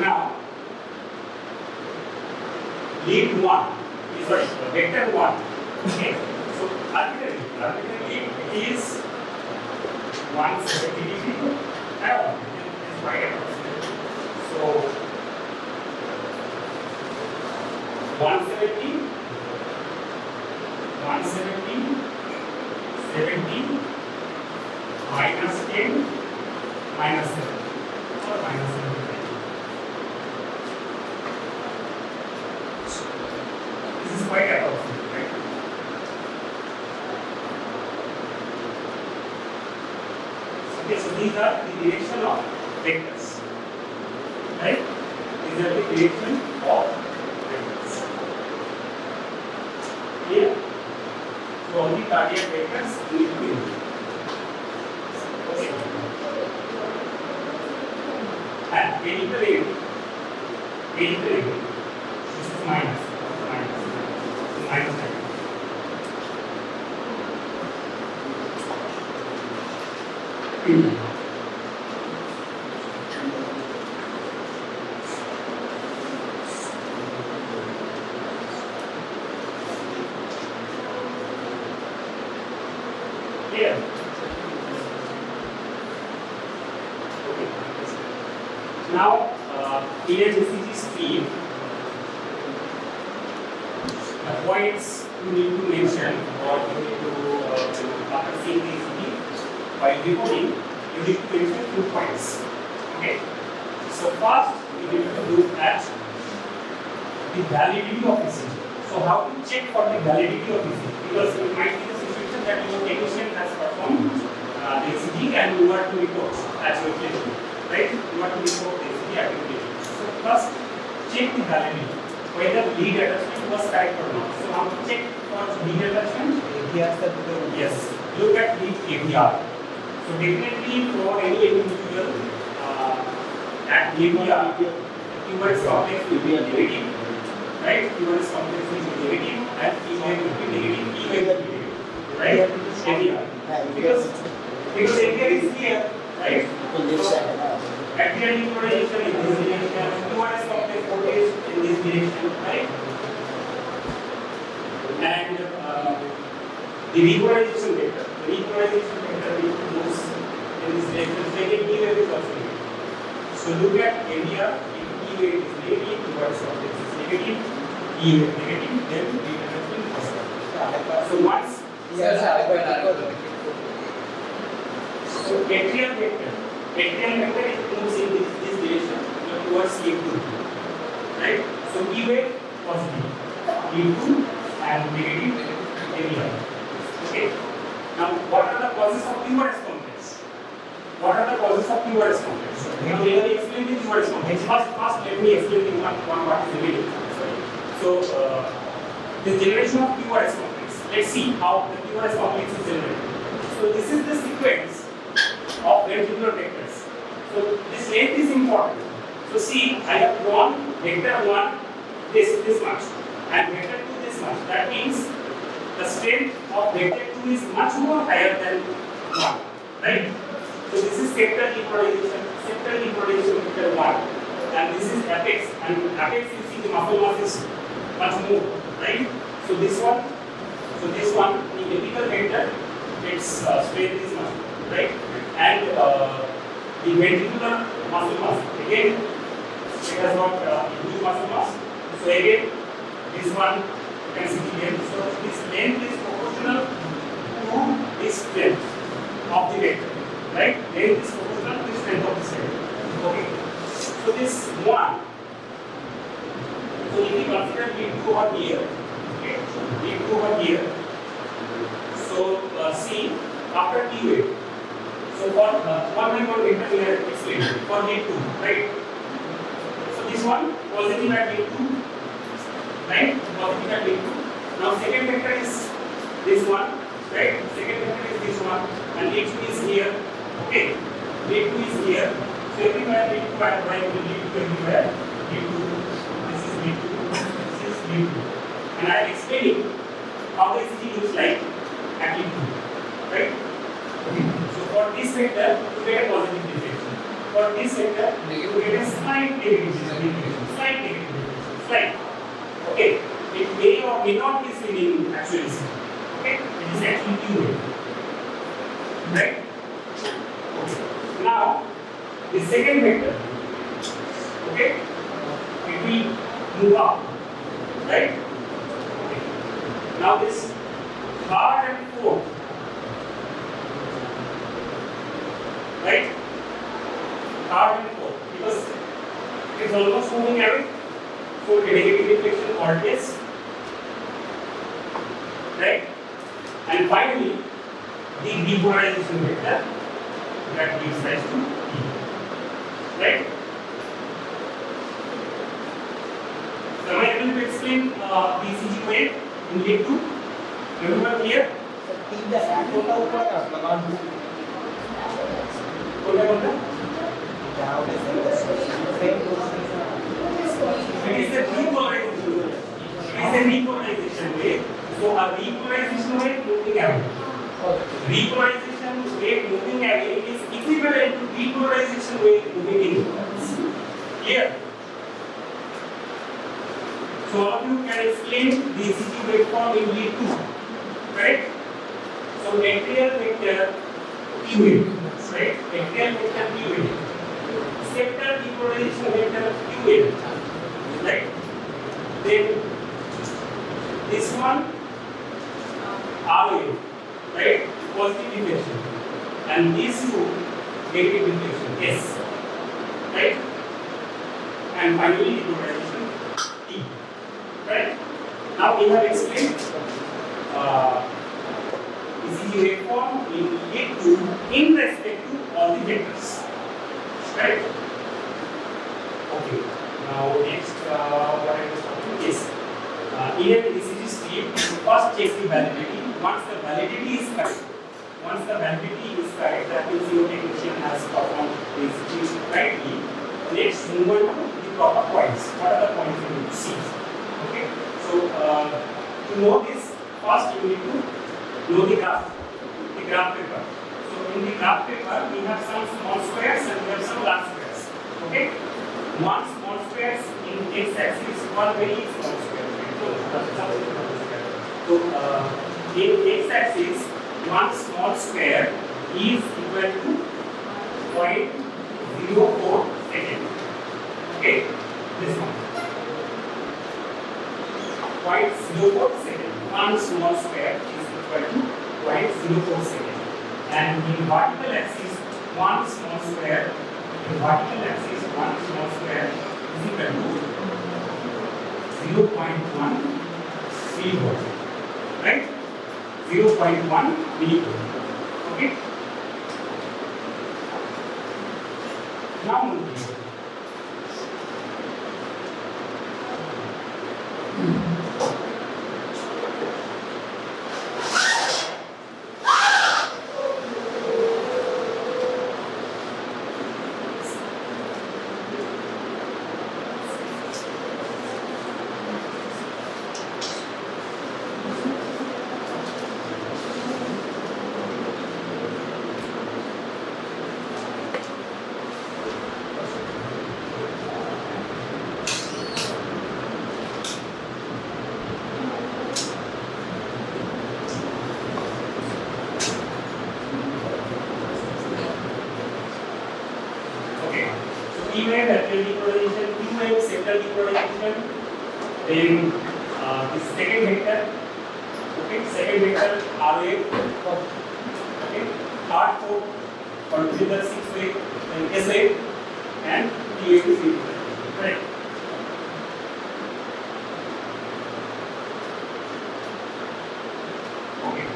Speaker 6: Now, lead 1 is sorry, vector 1. Okay. So arbitrarily it is 170 degree. Now, this is quite approximate. So 170, 70, minus 10, minus 7, or minus 75. This is quite approximate, right? Okay, so these are the direction of vectors, right? These are the direction of vectors. Here, so all the cardiac vectors need to be known. Okay. And penital area, this is minus, minus 9. Here. Okay. Now, ECG speed. The points you need to mention, or you need to after seeing the ECG, while decoding, you need to mention 2 points. Okay. So first, you need to look at the validity of ECG. So how to check for the validity of ECG? Because it might be the situation that your technician has performed the ECG and you want to report as your patient, right? You want to report the ECG at your patient. So first, check the validity, whether lead attachment was correct or not. So how to check for lead attachment? Yes. Look at the AVR. So definitely for any individual at AVR, Tuberous complex will be negative, right? Tuberous complex will be negative and iliac will be negative, iliac will be negative, right? AVR. Because AVR is here, right? So atrial depolarization in this direction, Tuberous complex voltage in this direction, right? And the repolarization vector. The repolarization vector moves in this direction. Second, E wave is also negative. So look at area. If E wave is negative, Tuberous complex is negative. E wave negative, then lead attachment is positive. So once so atrial vector it moves in this direction towards E2, right? So E wave positive, E2 and negative area. Okay. Now, what are the causes of tuberous complex? What are the causes of tuberous complex? Now, let me explain the tuberous complex. First, let me explain the one what is the sorry. So, the generation of tuberous complex. Let's see how the tuberous complex is generated. So, So this is the sequence of ventricular vectors. So this length is important. So see, I have drawn vector 1 this much and vector 2 this much. That means the strength of vector 2 is much more higher than 1, right? So this is septal depolarization vector 1, and this is apex, and apex you see the muscle mass is much more, right? So this one, the apical vector, its strength is much more, right? And the ventricular muscle mass, again, it has got huge muscle mass. So again, this one you can see the length. So this length is proportional to this strength of the vector, right? Length is proportional to the strength of the vector. Okay. So this one. So if we consider lead over here, okay, lead over here. So see after T wave. So for one by one vector we have explained for lead 2, right? So this one positive at lead 2. Right? Positive at lead 2. Now second vector is this one, right? Second vector is this one, and lead 2 is here. Okay, lead 2 is here. So everywhere lead 2 and right will lead 2 everywhere. Lead 2. This is lead 2. This is lead 2. And I am explaining how the ECG looks like at lead 2. Right? Okay. So for this vector, you get a positive deflection. For this vector, you get a slight negative deflection. Slight negative deflection. Slight. Okay, it may or may not be seen in actual ECG. Okay, it is actually Q-wave. Right? Okay. Now, the second vector, okay, it will move up. Right? Okay. Now this third and fourth, right? Third and fourth, because it is almost moving away. So negative deflection always, right? And finally, the depolarization vector that gives rise to T, right? So am I able to explain the ECG wave in lead 2? Everyone clear? It is a depolarization. It is a depolarization wave. So a depolarization wave moving away. Depolarization wave moving away is equivalent to depolarization wave moving in. Clear? So all of you can explain the ECG waveform in lead 2. Correct? So atrial vector P wave. Right? Atrial vector P wave. Septal depolarization vector Q wave. Right? Then this one R wave, right? Positive deflection. And these two negative deflection, S. Right? And finally depolarization T. Right? Now we have explained ECG waveform in lead 2 in respect to all the vectors. Right? Okay. Now next, what I was talking is in an ECG strip, first check the validity. Once the validity is correct, that means your technician has performed the ECG rightly. Next, move on to the proper points. What are the points you need to see? Okay. So to know this, first you need to know the graph paper. So in the graph paper, we have some small squares and we have some large squares. Okay. One small square in x-axis, one very small square. So in x-axis, one small square is equal to 0.04 second. Okay, this one. 0.04 second. One small square is equal to 0.04 second. And in vertical axis, one small square. In vertical axis, one small square is equal to 0.1 millivolt. Right? 0.1 millivolt. Okay? Now move. extension. Then the second vector, okay, second vector RA, okay, third, fourth, consider 6 way, then SA, and TA is equal. Correct. Okay.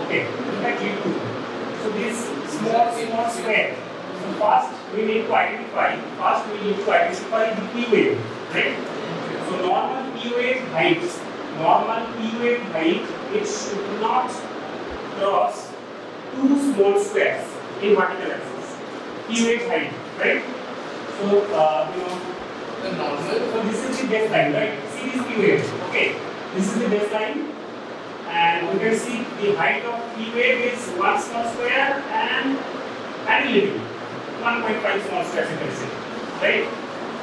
Speaker 6: Okay, look at G2. So this small square. So first we need to identify the P wave, right? So normal P wave height, it should not cross two small squares in vertical axis. P wave height, right? So
Speaker 2: The normal.
Speaker 6: So this is the baseline, right? See this P wave, okay? This is the baseline. And you can see the height of P wave is 1 small square and ilium 1.5 small squares, you can see, right?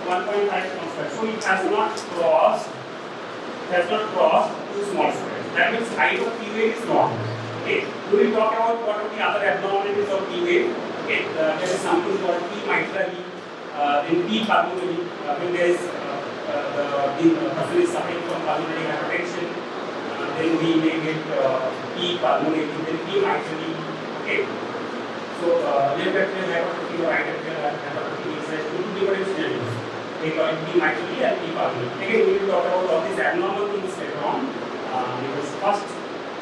Speaker 6: 1.5 small squares. So it has not crossed 2 small squares. That means height of P wave is normal. Okay. We will talk about what are the other abnormalities of P wave. Okay. There is something called P mitrally, then P pulmonary. When there is the person is suffering from pulmonary hypertension. Then we may get P pulmonary, then P mitrally. Okay. So left atrial hypertrophy or right atrial hypertrophy is two different scenarios. They call it P mitrally and P pulmonary. Again, we will talk about all these abnormal things later on. Because first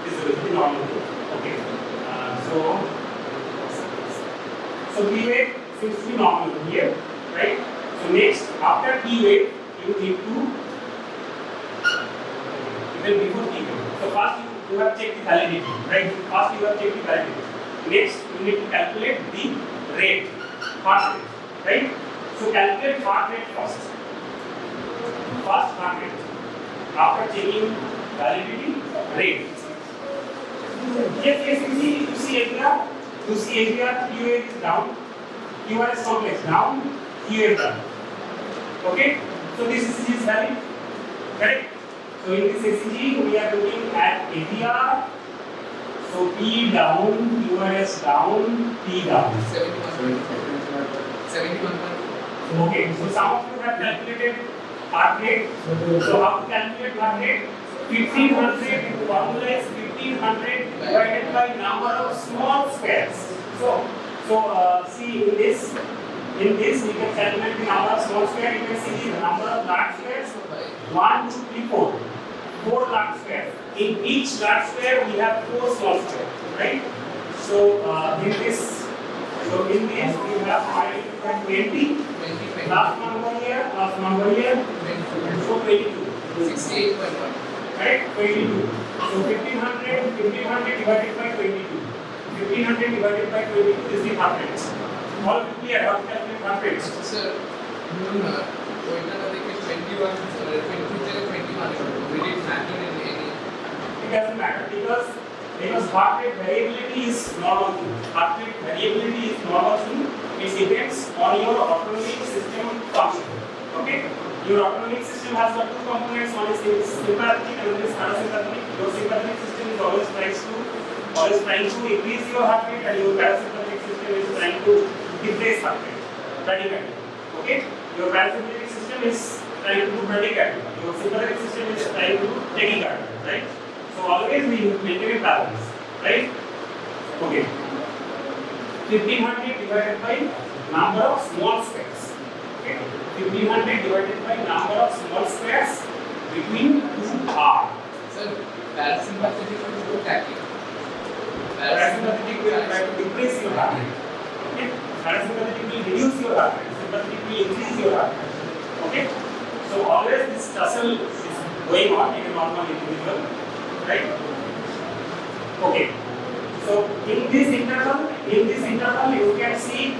Speaker 6: is the normal thing. Okay. So P wave seems to be normal here, right? So next, after P wave, you need to even before P wave. So first you have checked the validity, right? Next, you need to calculate the rate, heart rate, right? So calculate heart rate first. First heart rate. After checking validity, rate. Yes, you see area. P wave is down. QRS complex down. P wave down. Okay. So this is his value, correct? So in this ECG, we are looking at AVR. So P down, QRS down, P down.
Speaker 2: 71.
Speaker 6: Okay, so some of you have calculated heart rate. So how to calculate heart rate? 1500, formula is 1500 divided by number of small squares. So see in this we can calculate the number of small squares. You can see the number of large squares. 1, 2, 3, 4. 4 large squares. In each large square we have 4 small squares, right? So in this we have 20. Last number here, so 22.
Speaker 2: 68.1.
Speaker 6: Right? 22. So 1500 divided by 22. 1500 divided by 22 is the heart rate. All clear, how to calculate heart rate?
Speaker 2: Sir, will it happen in any?
Speaker 6: It doesn't matter because heart rate variability is normal thing. Heart rate variability is normal thing. It depends on your autonomic system function. Okay? Your autonomic system has got 2 components. One is sympathetic and one is parasympathetic. Your sympathetic system is always trying to increase your heart rate, and your parasympathetic system is trying to decrease heart rate. Bradycardia. Okay? Your parasympathetic system is trying to do bradycardia. Your sympathetic system is trying to do tachycardia. Right? So always we maintain a balance. Right? Okay. 1500 divided by number of small squares. Okay. 1500 divided by number of small squares between 2 R.
Speaker 2: Sir, parasympathetic will go tachy.
Speaker 6: Parasympathetic will try to decrease your heart rate. Okay. Parasympathetic will reduce your heart rate. Sympathetic will increase your heart rate. Okay. So always this tussle is going on in a normal individual, right? Okay. So in this interval, you can see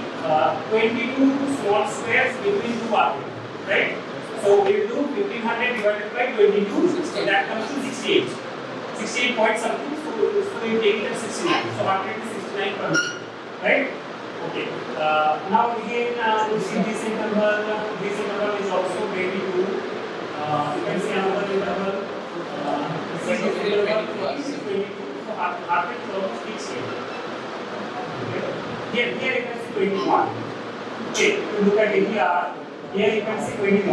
Speaker 6: 22 small squares between two arteries, right? So we will do 1500 divided by 22, so that comes to 68. 68 point something, so you take it as 69. So 169 per minute, right? Okay. Now again, you see this interval is also very good. You can see another interval. This is 22. So heart rate is almost fixed here. Here you can see 21. Okay, if you look at ADR, here you can see 21,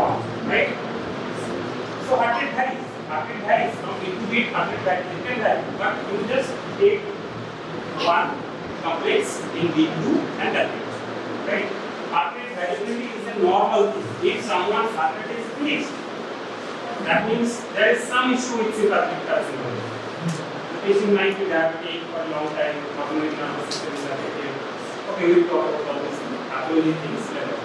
Speaker 6: right? So heart rate varies. From beat to beat, heart rate varies. It can vary, but you just take one complex in B2 and that it, right? Heart rate variability is a normal thing. If someone's heart rate is fixed, that means there is some issue with sympathetic carcinoma. The patient might be diabetic for a long time, autonomic nervous system is affected. Okay, we will talk about all these pathology things later.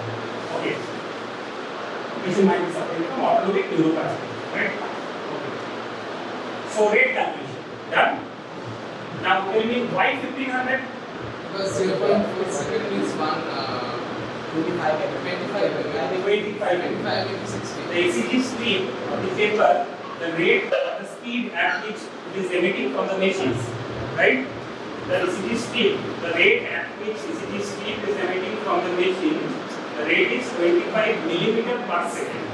Speaker 6: Okay. The patient might be suffering from autonomic neuropathy, right? Okay. So rate calculation, done? Now tell me why 1500?
Speaker 2: Because 0.47 means 25 into 60.
Speaker 6: The ECG stream of the paper, the rate, the speed at which it is emitting from the machines, right? The ECG stream, the rate at which ECG stream is emitting from the machine, the rate is 25 millimeter per second.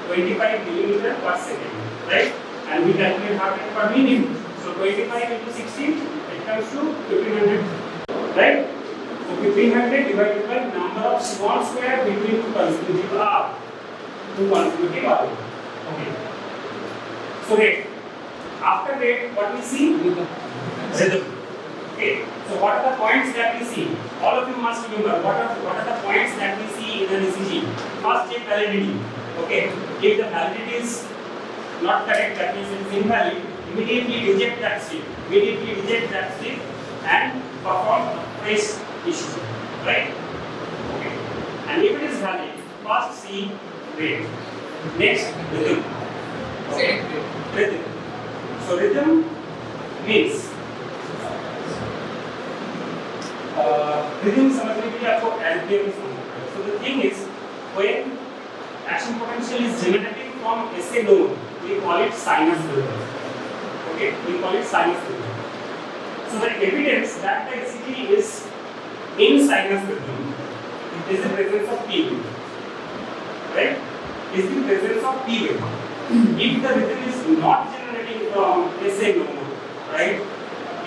Speaker 6: 25 millimeter per second, right? And we calculate heart rate per minute. So 25 into 60, it comes to 1500, right? So 1500 divided by number of small square between two consecutive arms. Okay. So rate. After rate, what we see? Rhythm. Okay. So what are the points that we see? All of you must remember what are the points that we see in an ECG. First, check validity. Okay. If the validity is not correct, that means it is invalid. Immediately reject that strip. And perform fresh issue. Right? Okay. And if it is valid, first see rate. Next, rhythm. Okay. Rhythm. So rhythm means rhythm समझने के लिए आपको arrhythmia भी समझना है. So the thing is, when action potential is generating from SA node, we call it sinus rhythm. Okay, we call it sinus rhythm. So the evidence that the ECG is in sinus rhythm is the presence of P wave, right? Is the presence of P wave. If the rhythm is not generating from SA node, right?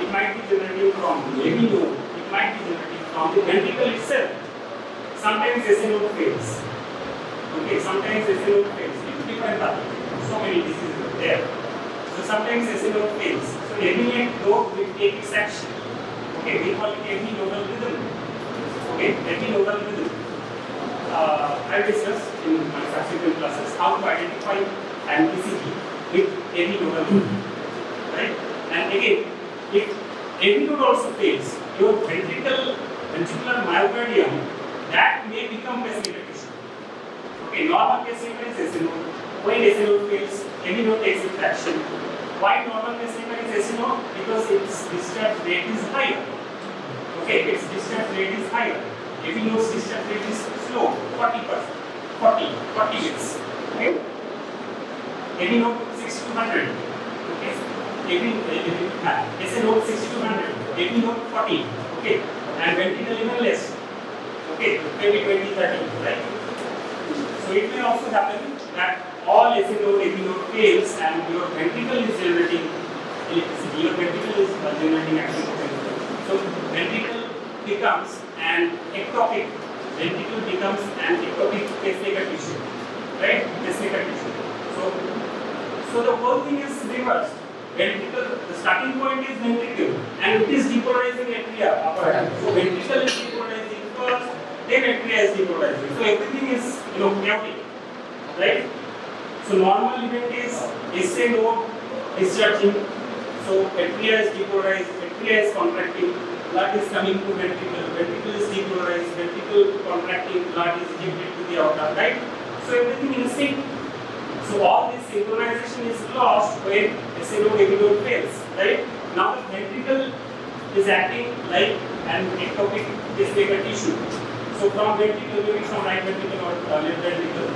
Speaker 6: It might be generating from AB node. It might be generating from the ventricle itself. Sometimes SA node fails. Okay, sometimes SA node fails. It's different pathogens. So many diseases are there. So sometimes SA node fails. So every node will take its action. Okay, we call it every nodal rhythm. Okay, every nodal rhythm. I discussed in my subsequent classes how to identify an ECG with every nodal rhythm. Right? And again, if every node also fails, your ventricular myocardium, that may become pacemaker tissue. Okay, normal pacemaker is SA node. When SA node fails, every node takes its action. Why normal pacemaker is SA node? Because its discharge rate is higher. Okay, its discharge rate is higher. Every node's discharge rate is slow, 40%, 40 minutes. Okay? Every node 6200. Okay? SA node 6200. Every node 40. Okay? And ventricle even less. Okay? Maybe 20, 30, right? So it may also happen that all SA node, AB node fails and your ventricle is generating electricity. Your ventricle is generating action potential. So ventricle becomes an ectopic. Ventricle becomes an ectopic pacemaker tissue. Right? Pacemaker tissue. So the whole thing is reversed. Ventricle, the starting point is ventricle and it is depolarizing atria upper hand. So ventricle is depolarizing first, then atria is depolarizing. So everything is chaotic. Right? So normal event is SA node discharging. So atria is depolarized, atria is contracting, blood is coming to ventricle, ventricle is depolarized, ventricle contracting, blood is ejected to the outer, right? So everything in sync. So all this synchronization is lost when SNO-AV node fails, right? Now the ventricle is acting like an ectopic pacemaker tissue. So from ventricle, maybe from right ventricle or left ventricle,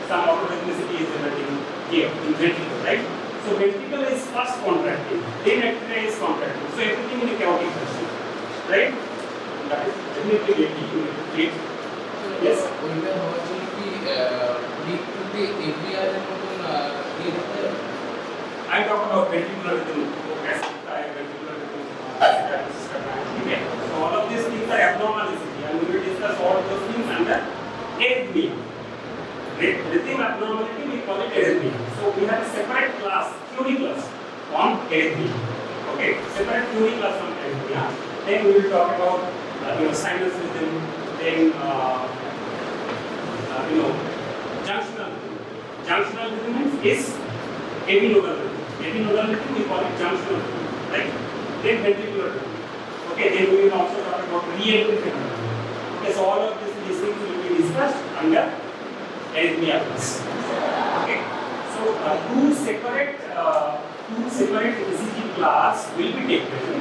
Speaker 6: some autorhythmicity is emerging here in ventricle, right? So ventricle is first contracting, then atria is contracting. So everything in a chaotic fashion, right? That is definitely great. Yes.
Speaker 2: ওইটা হওয়ার জন্য কি lead to the AVR এর মতন
Speaker 6: I talk about ventricular rhythm, ventricular rhythm, okay. So all of these things are abnormality, and we will discuss all those things under arrhythmia. Rhythm abnormality, we call it arrhythmia. So we have a separate class, theory class on arrhythmia. Okay, separate theory class on arrhythmia. Then we will talk about sinus rhythm, then junctional rhythm. Junctional rhythm is epinodal rhythm. Epinodal rhythm we call it junctional rhythm, right? Then ventricular rhythm. Okay, then we will also talk about re-entry phenomenon. Okay, so all of these things will be discussed under arrhythmia class. Okay, so two separate ECG class will be taken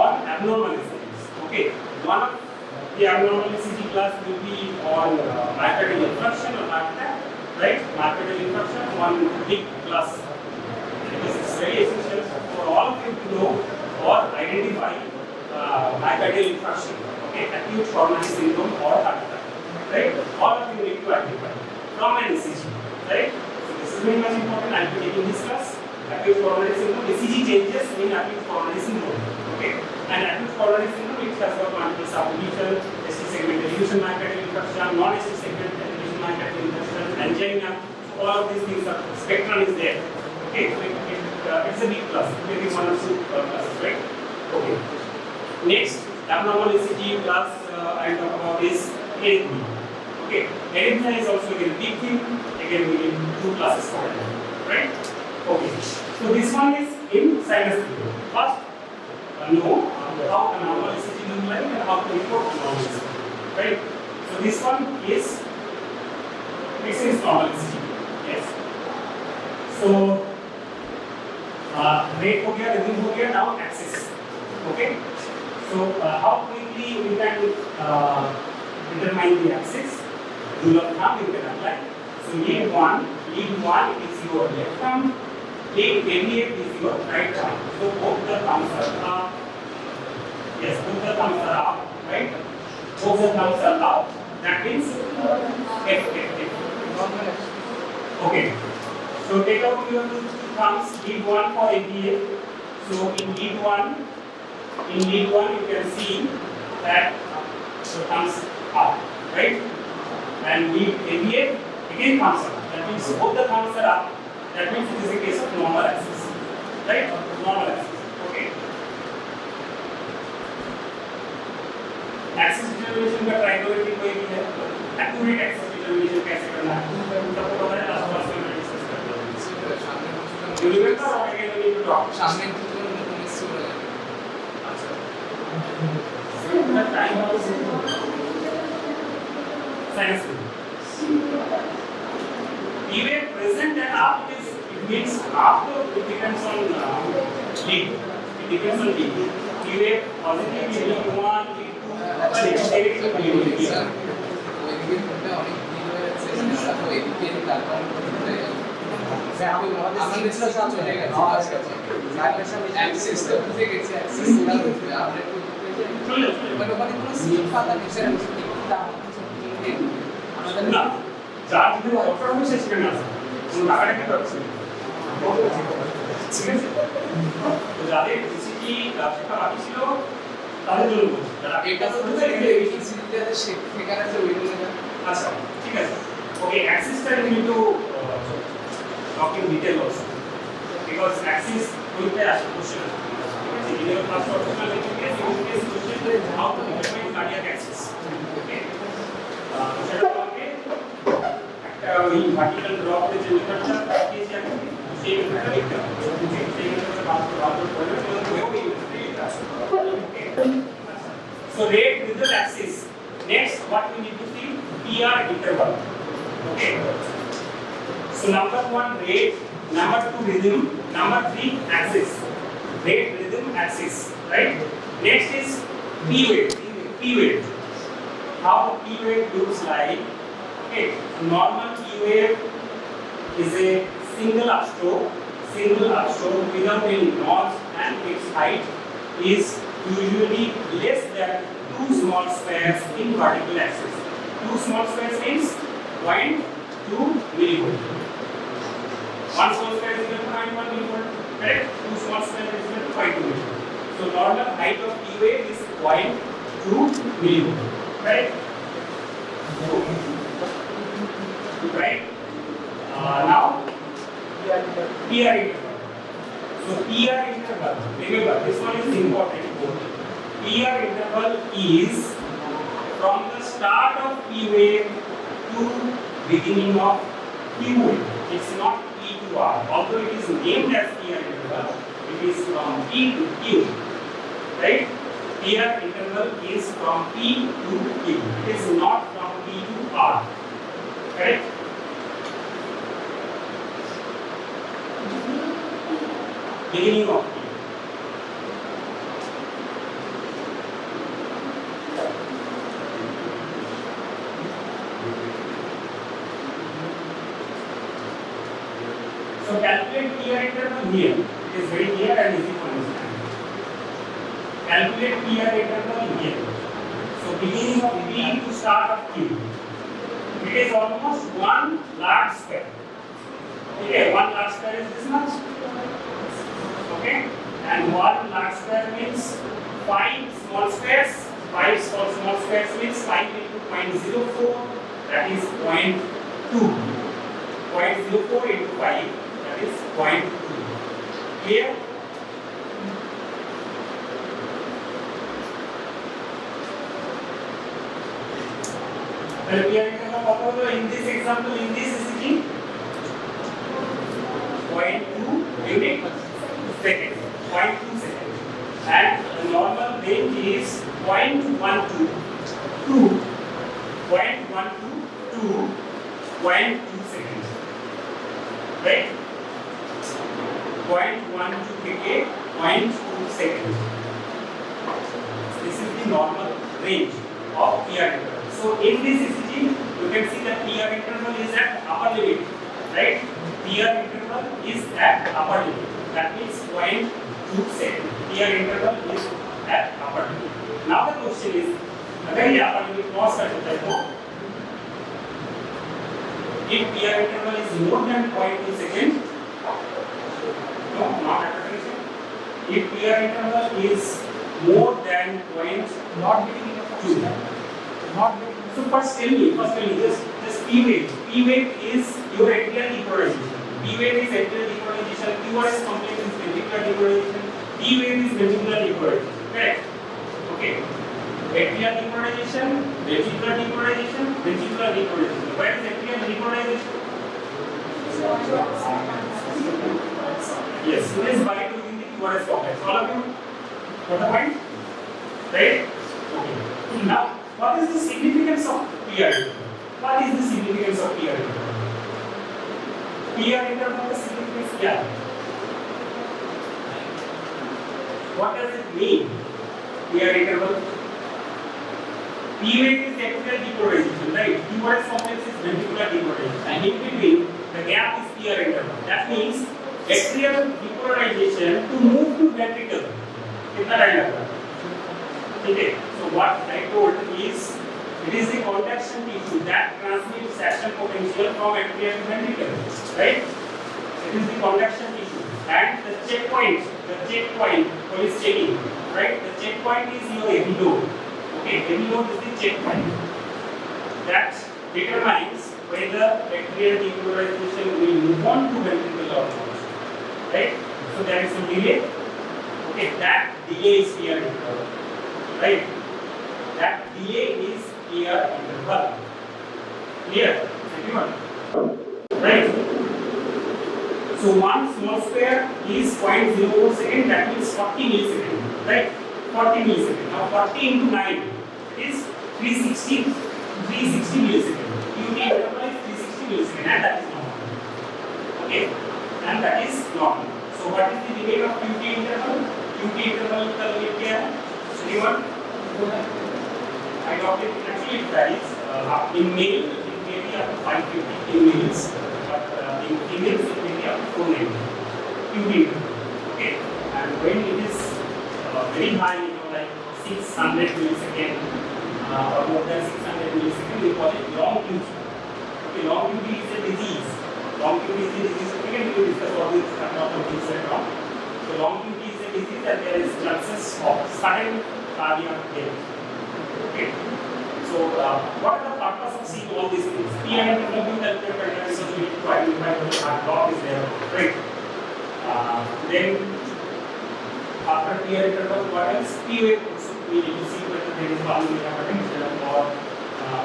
Speaker 6: on abnormal ECGs. Okay, one of the abnormal ECG class will be on myocardial infarction or MACTA, right? Myocardial infarction, one big class. Because it's very essential for all of you to know or identify myocardial infarction, okay, acute coronary syndrome or heart attack, right? All of you need to identify from an ECG, right? So this is very much important. I will be taking this class. Acute coronary syndrome, ECG changes in acute coronary syndrome, okay? And acute coronary syndrome, it has got multiple subdivision, ST segment dilution myocardial infarction, non-ST segment dilution myocardial infarction, angina. So all of these things are spectrum is there. Okay, so it's a big class, maybe one or two classes, right? Okay. Next, abnormal ECG class I talk about is arrhythmia. Okay, arrhythmia is also a big thing. Again, we need two classes for it, right? Okay, so this one is in sinus rhythm. First, know how a normal ECG looks like and how to report normal ECG, right? So this one is normal ECG. Yes. So rate हो गया, rhythm हो गया, now axis. Okay. So how quickly we can determine the axis? Rule of thumb you can apply. So lead one is your left arm, lead AV8 is your right arm. So both the thumbs are up. Yes, both the thumbs are up, right? Both the thumbs are up. That means F. Okay. So take out your two thumbs, lead one for AV8. So in lead one you can see that the thumbs up, right? And lead AV8 again thumbs up. That means both the thumbs are up. That means it is a case of normal axis, right? Normal axis. Okay. Axis determination का trigonometry कोई भी है? Accurate axis determination कैसे करना है? सबको पता है लास्ट क्लास में डिस्कस करते हैं. You remember or again we need to talk? सामने कुछ तो मिस हो रहा है. अच्छा. So the time was sinus. Even present and up it means after it depends on lead. It depends on lead. Even positive lead 1, lead 2, negative lead 3. যার যদি operation শেষ করে না কোন টাকাটা কি করছে ঠিক আছে তো যাদের ইসিজি শেখা বাকি ছিল তাদের জন্য বলছি যারা এটা তো বুঝে গেলে ইসিজিটা শেখার আছে ওই জন্য আচ্ছা ঠিক আছে ওকে অ্যাক্সিসটা you need to talk in detail also because axis will be asked question okay in your class professional case you will face question how to determine cardiac axis okay সেটা হবে একটা ওই ভার্টিক্যাল ড্রপ এর যে মেথডটা দেখিয়েছি আমি সেই মেথডটা লিখতে হবে সেই মেথডটা ভালো করে পড়লে okay so rate result axis next what we need to see PR interval okay So number 1 rate, number 2 rhythm, number 3 axis. Rate, rhythm, axis, right? Next is P weight. P weight. How P weight looks like? Okay, normal P weight is a single upstroke without any knots, and its height is usually less than 2 small squares in vertical axis. 2 small squares means 0.2 millivolt. 1 small square is equal to 0.1 millivolt. Correct? 2 small squares is equal to 0.2 millivolt. So normal height of P wave is 0.2 millivolt. Right? Right? Now, PR interval. So PR interval, remember this one is important. PR interval is from the start of P wave to beginning of Q wave. It's not P to R. Although it is named as PR interval, it is from P to Q. Right? PR interval is from P to Q. It is not from P to R. Correct? Beginning of P. So calculate PR interval here. It is very clear and easy to understand. Calculate PR interval here. So beginning of P to start of Q. It is almost one large square. Okay, one large square is this much. Okay, and one large square means 5 small squares. 5 small squares means 5 into 0.04. That is 0.2. 0.04 into 5. That is 0.2. Clear? We are in this example, in this ECG, 0.2 unit second, 0.2 seconds, and the normal range is 0.12 to 0.12 to 0.2 seconds, right? 0.12 to 0.2 seconds. This is the normal range of PR interval. So in this ECG, you can see that PR interval is at upper limit, right? PR interval is at upper limit. That means 0.2 seconds. PR interval is at upper limit. Now the question is, अगर ये upper limit cross कर देता है तो if PR interval is more than 0.2 seconds, no, not at attention. If PR interval is more than 0.2, not beginning of 2. So first tell me, just P wave. P wave is your atrial depolarization. P wave is atrial depolarization. Tuberous complex is ventricular depolarization. P wave is ventricular depolarization. Correct? Okay. Atrial depolarization, ventricular depolarization, ventricular depolarization. Where is atrial depolarization? Yes, it is by using the tuberous complex. All of you got the point? Right? Okay. Now, what is the significance of PR interval? What is the significance of PR interval? PR interval का significance क्या है? What does it mean? PR interval. P wave is atrial depolarization, right? Tuberous complex is ventricular depolarization, and in between the gap is PR interval. That means atrial depolarization to move to ventricle. कितना time लगता है? ठीक है. So what I told is, it is the conduction tissue that transmits action potential from atrial to ventricle, right? It is the conduction tissue, and the checkpoint police checking, right? The checkpoint is your heavy load. Okay, heavy load is the checkpoint that determines whether atrial depolarization will move on to ventricle or not, right? So there is some delay. Okay, that delay is PR interval, right? That delay is PR interval. Clear? Everyone? Right? So one small square is 0.04 second, that means 40 milliseconds, right? 40 milliseconds. Now 40 into 9 is 360 milliseconds. UT interval is 360 milliseconds, and that is normal. Okay, and that is normal. So what is the limit of QT interval? QT interval का limit क्या है? Anyone? I got it. Actually, it varies. In male, it may be up to 550 in males, but in females, it may be up to 490 QT interval. Okay, and when it is very high, you know, like 600 millisecond or more than 600 millisecond, we call it long QT. Okay, long QT is a disease. Long QT is a disease. We can discuss all these things later on. So long QT is a disease and there is chances of sudden cardiac death. Okay. So what are the purpose of seeing all these things? P and interval that we are because we need to identify whether heart block is there, right? Then after P and interval, what else? P wave also we need to see whether there is pulmonary hypertension or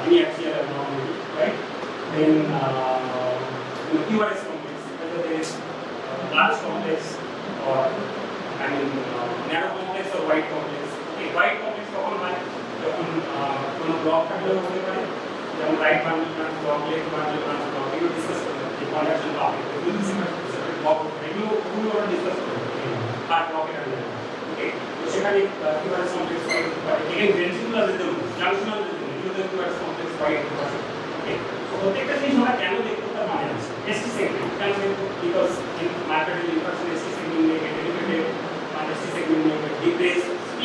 Speaker 6: any axial abnormality, right? Then Tuberous complex, whether there is large complex or narrow complex or wide complex. Okay, wide complex কখন হয় যখন কোনো block থাকলে হতে পারে যেমন right bundle trans block left bundle trans block এগুলো discuss করব যে কন্ডাকশন ব্লক এগুলো সেপারেট ব্লক এগুলো আমরা ডিসকাস করব আর ব্লকের আন্ডারে ওকে তো সেখানে Tuberous complex হয় এখানে ভেন্ট্রিকুলার রিদম জাংশনাল রিদম এগুলো Tuberous complex হয় ওকে তো প্রত্যেকটা জিনিস আমরা কেন দেখতে তার মানে আছে ST segment কেন দেখব because in myocardial infarction ST segment may get elevated and ST segment may get depressed P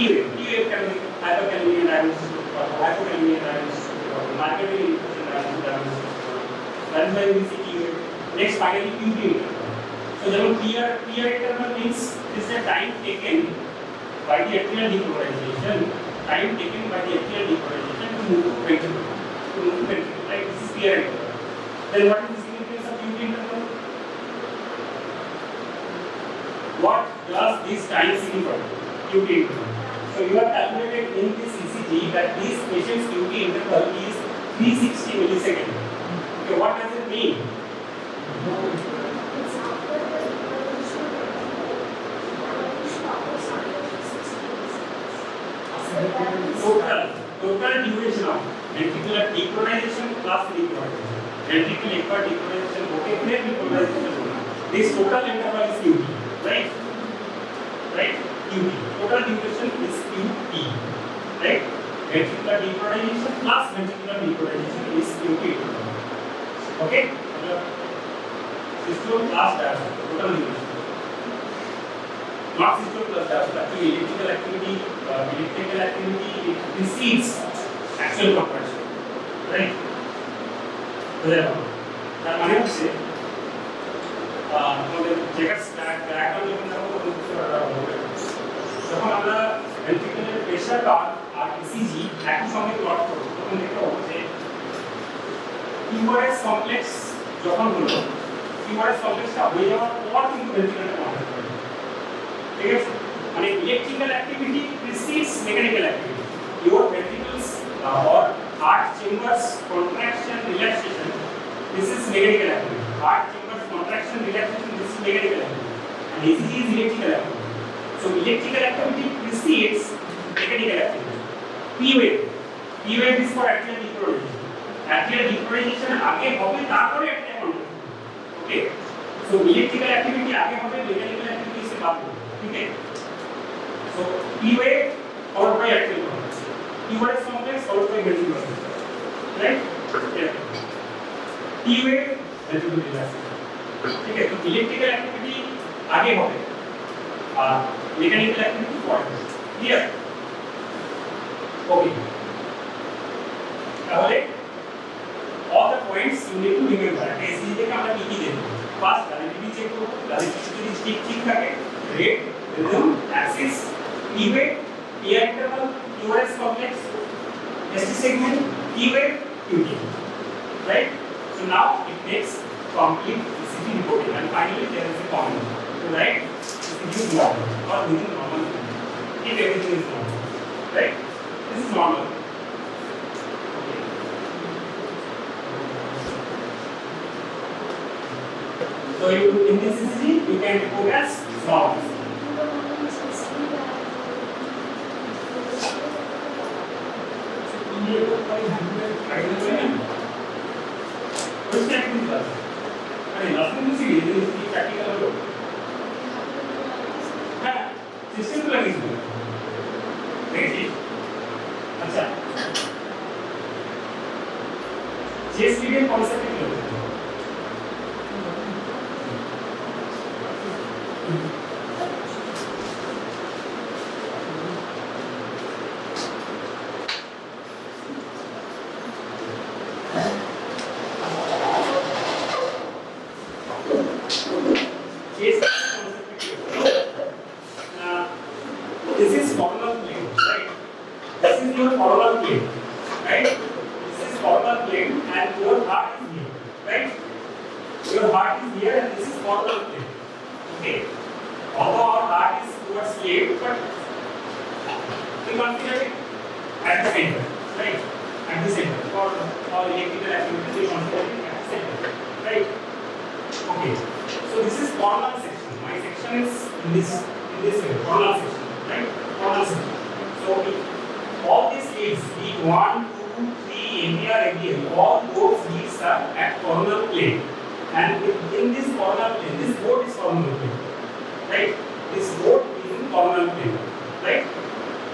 Speaker 6: wave can be hyperkalemia diagnosis or hypokalemia diagnosis or markedly infection diagnosis. That is why we see P wave. Next, finally, QT interval. So, the PR interval means this is the time taken by the atrial depolarization. Time taken by the atrial depolarization to move to ventricle. Right? This is PR interval. Then, what is the significance of QT interval? What does this time signify? QT interval. So you have calculated in this ECG that this patient's QT interval is 360 milliseconds. Okay, what does it mean? Total duration of ventricular depolarization plus repolarization. Ventricular depolarization okay, फिर repolarization होना. This total interval is QT, right? Right? QT. Total duration is QT, right? Ventricular depolarization plus ventricular depolarization is QT. Okay? Systole plus diastole, total duration. Not systole plus diastole. Actually, electrical activity it precedes axial compression, right? তার মানে হচ্ছে আমাদের checkers diagram যখন আমরা বুঝতে পারবো যখন আমরা ভেন্ট্রিকুলার প্রেসার আর ইসিজি একই সঙ্গে প্লট করব তখন দেখতে পাবো যে Tuberous কমপ্লেক্স যখন হলো Tuberous কমপ্লেক্সটা হয়ে যাওয়ার পর কিন্তু ভেন্ট্রিকুলারটা কমপ্লিট হবে ঠিক আছে মানে electrical activity precedes mechanical activity your ventricles or heart chambers contraction relaxation this is mechanical activity heart chambers contraction relaxation this is mechanical activity and ECG is electrical activity. So electrical activity precedes mechanical activity. P wave is for atrial depolarization. Atrial depolarization आगे होगे तारपरे atrial contraction. Okay. So electrical activity आगे होगे mechanical activity से बाद होगे. ठीक है. So P wave followed by atrial contraction. Tuberous complex followed by ventricular contraction. Right? Yeah. P wave ventricular relaxation. ठीक है. तो electrical activity आगे होगे. Mechanical activity points. Clear? Okay. তাহলে all the points you need to remember. SG থেকে আমরা কি কি দেব? First validity check করব. Validity যদি ঠিক থাকে, rate, rhythm, axis, P wave, PR interval, Tuberous complex, ST segment, P wave, QT. Right? So now it takes complete ECG reporting and finally there is a comment. Right? This is normal or within normal if everything is normal, right? This is normal. Okay. So in this ECG you can report as normal. Which activity class? I mean, last time you see लगी हुई देखिए। अच्छा chest region कौन सा होता है? This is coronal plane, right? This is your coronal plane, right? This is coronal plane, and your heart is here, right? Your heart is here, and this is coronal plane. Okay. Although our heart is towards left, but we consider it at the center, right? At the center. For electrical activities, we consider it at the center, right? Okay. So this is coronal section. My section is in this way, coronal section, right? Coronal section. So all these leads, lead 1, 2, 3, MBR, MBL, all those leads are at coronal plane. And in this coronal plane, this board is coronal plane, right? This board is in coronal plane, right?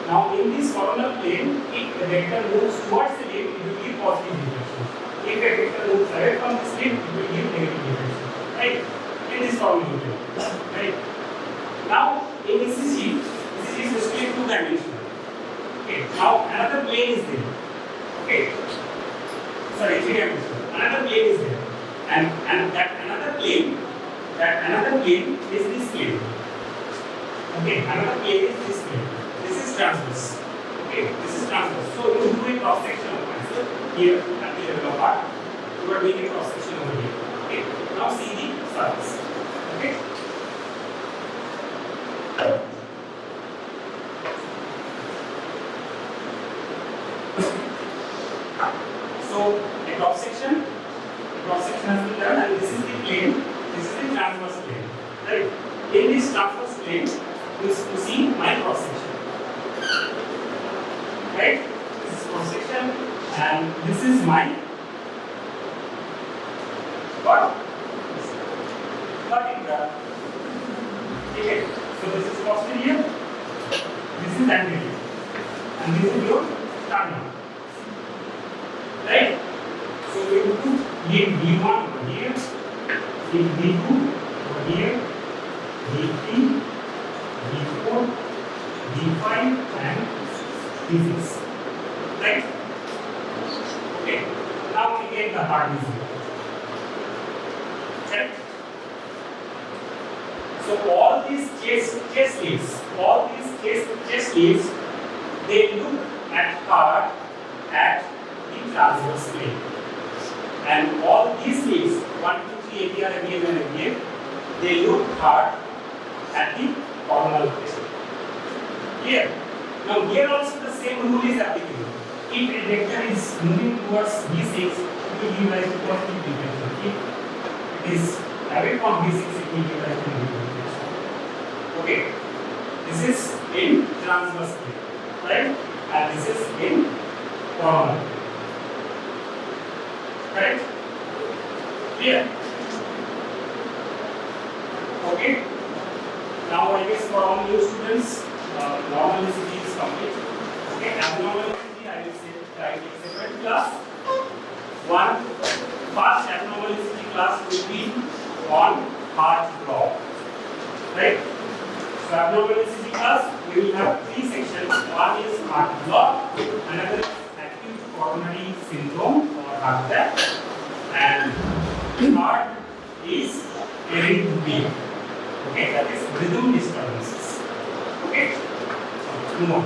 Speaker 6: Now in this coronal plane, if the vector moves towards the left, it will give positive deflection. If a vector moves away from this left, it will give negative deflection, right? In this coronal plane, right? Now in ECG is basically two-dimensional. Okay. Now another plane is there. Okay. Sorry, three-dimensional. Another plane is there, and that another plane is this plane. Okay. Another plane is this plane. This is transverse. Okay. This is transverse. So you do a cross section of myself here at the level of heart. You are doing a cross section over here. Okay. Now see the surface. Okay. So a cross section has been done, and this is the plane, this is the transverse plane, right? In this transverse plane, you see my cross section, right? This is cross section, and this is my what? Vertebra. Okay. So this is posterior, this is anterior, and this is your sternum, right? So we have to lead D1 over here, lead D2 over here, D3, D4, D5, and D6, right? Okay. Now we get the heart disease, right? So all these chest leads, they look at heart at the transverse plane, and all these leads, 1, 2, 3, ABR, ABM, and ABM, they look hard at the coronal plane. Here, now here also the same rule is applicable. If a vector is moving towards B6, it will give rise to positive deflection. If it is away from B6, it will give rise to negative deflection. Okay, this is in transverse plane, right? And this is in coronal plane. Right? Clear? Okay. Now I guess for all new students, normal ECG is complete. Okay, abnormal ECG I will say in separate class. One first abnormal ECG class will be on heart block. Right? So abnormal ECG class we will have 3 sections. One is heart block, another is acute coronary syndrome or heart attack, and third is arrhythmia. Okay, that is rhythm disturbances. Okay, move on.